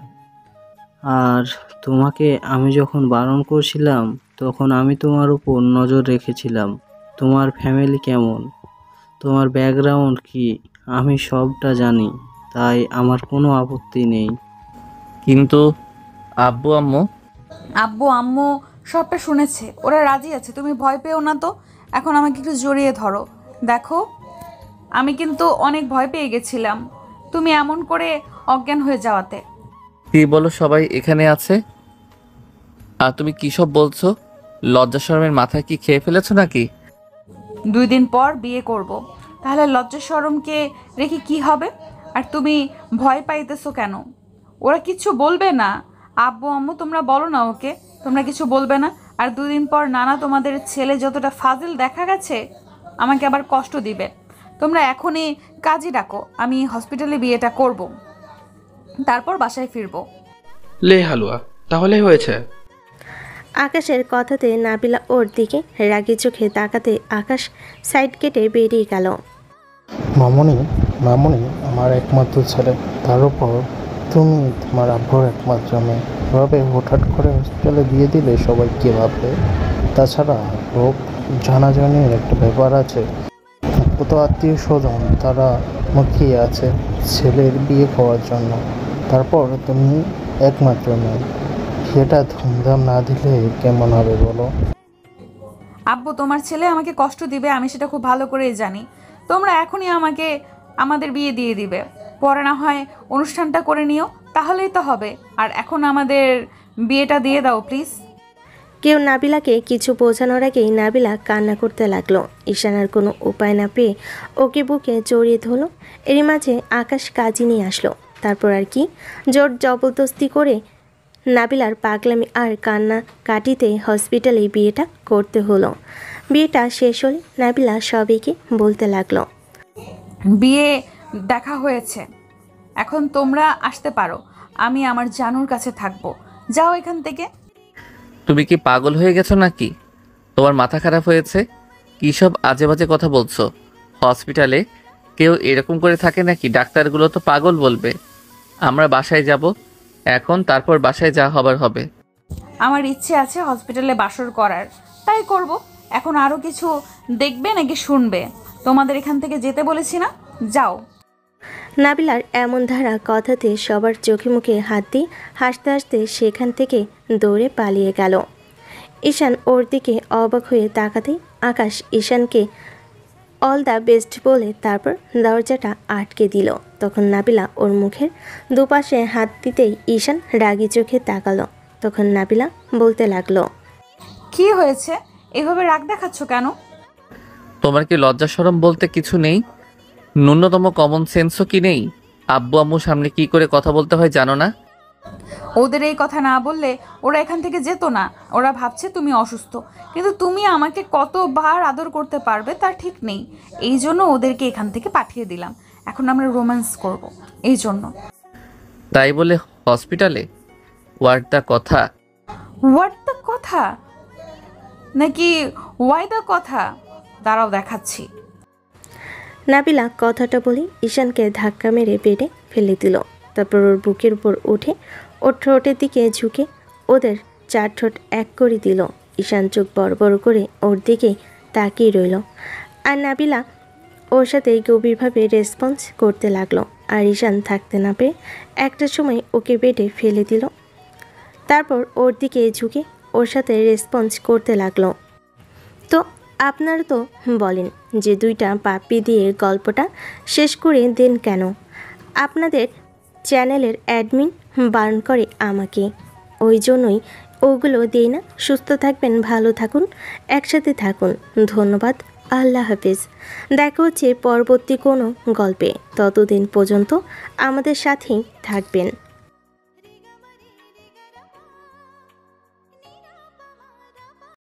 আর তোমাকে আমি যখন বারণ করছিলাম তখন আমি তোমার উপর নজর রেখেছিলাম। তোমার ফ্যামিলি কেমন, তোমার ব্যাকগ্রাউন্ড কি, আমি সবটা জানি। তাই আমার কোনো আপত্তি নেই। কিন্তু আব্বু আম্মু? আব্বু আম্মু সবটা শুনেছে, ওরা রাজি আছে। তুমি ভয় পেও না তো। এখন আমাকে একটু জড়িয়ে ধরো। দেখো আমি কিন্তু অনেক ভয় পেয়ে গেছিলাম তুমি এমন করে অজ্ঞান হয়ে যাওয়াতে। কি বলো, সবাই এখানে আছে আর তুমি কী সব বলছো? লজ্জা শরমের মাথায় কি খেয়ে ফেলেছো নাকি? 2 দিন পর বিয়ে করব, তাহলে লজ্জা শরমকে রেখে কি হবে? আর তুমি ভয় পাইতেছো কেন? ওরা কিছু বলবে না। আব্বু আম্মু তোমরা বলো না ওকে, তোমরা কিছু বলবে না। আর 2 দিন পর নানা তোমাদের ছেলে যতটা ফাজিল দেখা গেছে আমাকে আবার কষ্ট দিবে। তোমরা এখনই কাজই ডাকো, আমি হসপিটালে বিয়েটা করব, তারপর বাসায় ফিরবো। লে হালুয়া, তাহলেই হয়েছে। আকাশের কথাতে নাবিলা ওর দিকে রাগি চোখে তাকাতে আকাশ সাইড কেটে বেরিয়ে গেল। মামনি, মামনি আমার একমাত্র ছেলে, তার উপর তুমি তোমার আব্বুর একমাত্র মেয়ে, এভাবে হঠাৎ করে হসপিটালে দিয়ে দিলে সবাই কী ভাববে? তাছাড়া লোক জানাজানির একটা ব্যাপার আছে, কত আত্মীয় স্বজন তারা মুখিয়ে আছে ছেলের বিয়ে করার জন্য, তারপর তুমি একমাত্র মেয়ে, সেটা ধুমধাম না দিলে কেমন হবে বলো? আব্বু, তোমার ছেলে আমাকে কষ্ট দিবে, আমি সেটা খুব ভালো করেই জানি। তোমরা এখনই আমাদের বিয়ে দিয়ে দিবে, পরে না হয় অনুষ্ঠানটা করে নিও, তাহলেই তো হবে। আর এখন আমাদের বিয়েটা দিয়ে দাও প্লিজ। কেউ নাবিলাকে কিছু বোঝানোর আগেই নাবিলা কান্না করতে লাগলো। ঈশানার কোনো উপায় না পেয়ে ওকে বুকে জড়িয়ে ধরলো। এরই মাঝে আকাশ কাজী নিয়ে আসলো। তারপর আর কি, জোর জবরদস্তি করে নাবিলার পাগলামি আর কান্না কাটিতে হসপিটালে বিয়েটা করতে হলো। বিয়েটা শেষ হলে নাবিলা সবাইকে বলতে লাগলো, বিয়ে দেখা হয়েছে, এখন তোমরা আসতে পারো। আমি আমার জানুর কাছে থাকবো, যাও এখান থেকে। তুমি কি পাগল হয়ে গেছো নাকি? তোমার মাথা খারাপ হয়েছে? কী সব আজে বাজে কথা বলছো? হসপিটালে কেউ এরকম করে থাকে নাকি? ডাক্তারগুলো তো পাগল বলবে। আমরা বাসায় যাব এখন, তারপর বাসায় যা হবার হবে। আমার ইচ্ছে আছে হসপিটালে বাসর করার, তাই করব। এখন আরও কিছু দেখবে নাকি শুনবে? তোমাদের এখান থেকে যেতে বলেছি না, যাও। নাবিলার এমন ধারা কথাতে সবার চোখে মুখে হাত দিয়ে হাসতে হাসতে সেখান থেকে দৌড়ে পালিয়ে গেল। ঈশান ওর দিকে অবাক হয়ে তাকাতেই আকাশ ঈশানকে অল দ্য বেস্ট বলে তারপর দরজাটা আটকে দিল। তখন নাবিলা ওর মুখের দুপাশে হাত দিতেই ঈশান রাগি চোখে তাকালো। তখন নাবিলা বলতে লাগলো, কি হয়েছে? এভাবে রাগ দেখাচ্ছ কেন? তোমার কি লজ্জা শরম বলতে কিছু নেই? ন্যূনতম কমন সেন্সও কি নেই? আব্বু আম্মুর সামনে কি করে কথা বলতে হয় জানো না? ওদের এই কথা না বললে ওরা এখান থেকে যেত না। ওরা ভাবছে তুমি অসুস্থ, কিন্তু তুমি আমাকে কতবার আদর করতে পারবে তার ঠিক নেই। এই জন্য ওদেরকে এখান থেকে পাঠিয়ে দিলাম। এখন আমরা রোম্যান্স করব, এই জন্য। তাই বলে হসপিটালে? হোয়াট দ্য কথা? হোয়াট দ্য কথা নাকি ওয়াই দ্য কথা? দাঁড়াও দেখাচ্ছি। নাবিলা কথাটা বলি ঈশানকে ধাক্কা মেরে বেডে ফেলে দিল। তারপর ওর বুকের উপর উঠে ওর ঠোঁটের দিকে ঝুঁকে ওদের চার ঠোঁট এক করে দিল। ঈশান চোখ বড় বড় করে ওর দিকে তাকিয়ে রইল, আর নাবিলা ওর সাথে গভীরভাবে রেসপন্স করতে লাগলো। আর ঈশান থাকতে না পেরে একটা সময় ওকে বেডে ফেলে দিল। তারপর ওর দিকে ঝুঁকে ওর সাথে রেসপন্স করতে লাগলো। তো আপনারা তো বলেন যে দুইটা পাপ্পি দিয়ে গল্পটা শেষ করে দেন কেন? আপনাদের চ্যানেলের অ্যাডমিন বারণ করে আমাকে, ওই জন্যই ওগুলো দেই না। সুস্থ থাকবেন, ভালো থাকুন, একসাথে থাকুন। ধন্যবাদ, আল্লাহ হাফিজ। দেখা হচ্ছে পরবর্তী কোনো গল্পে। ততদিন পর্যন্ত আমাদের সাথেই থাকবেন।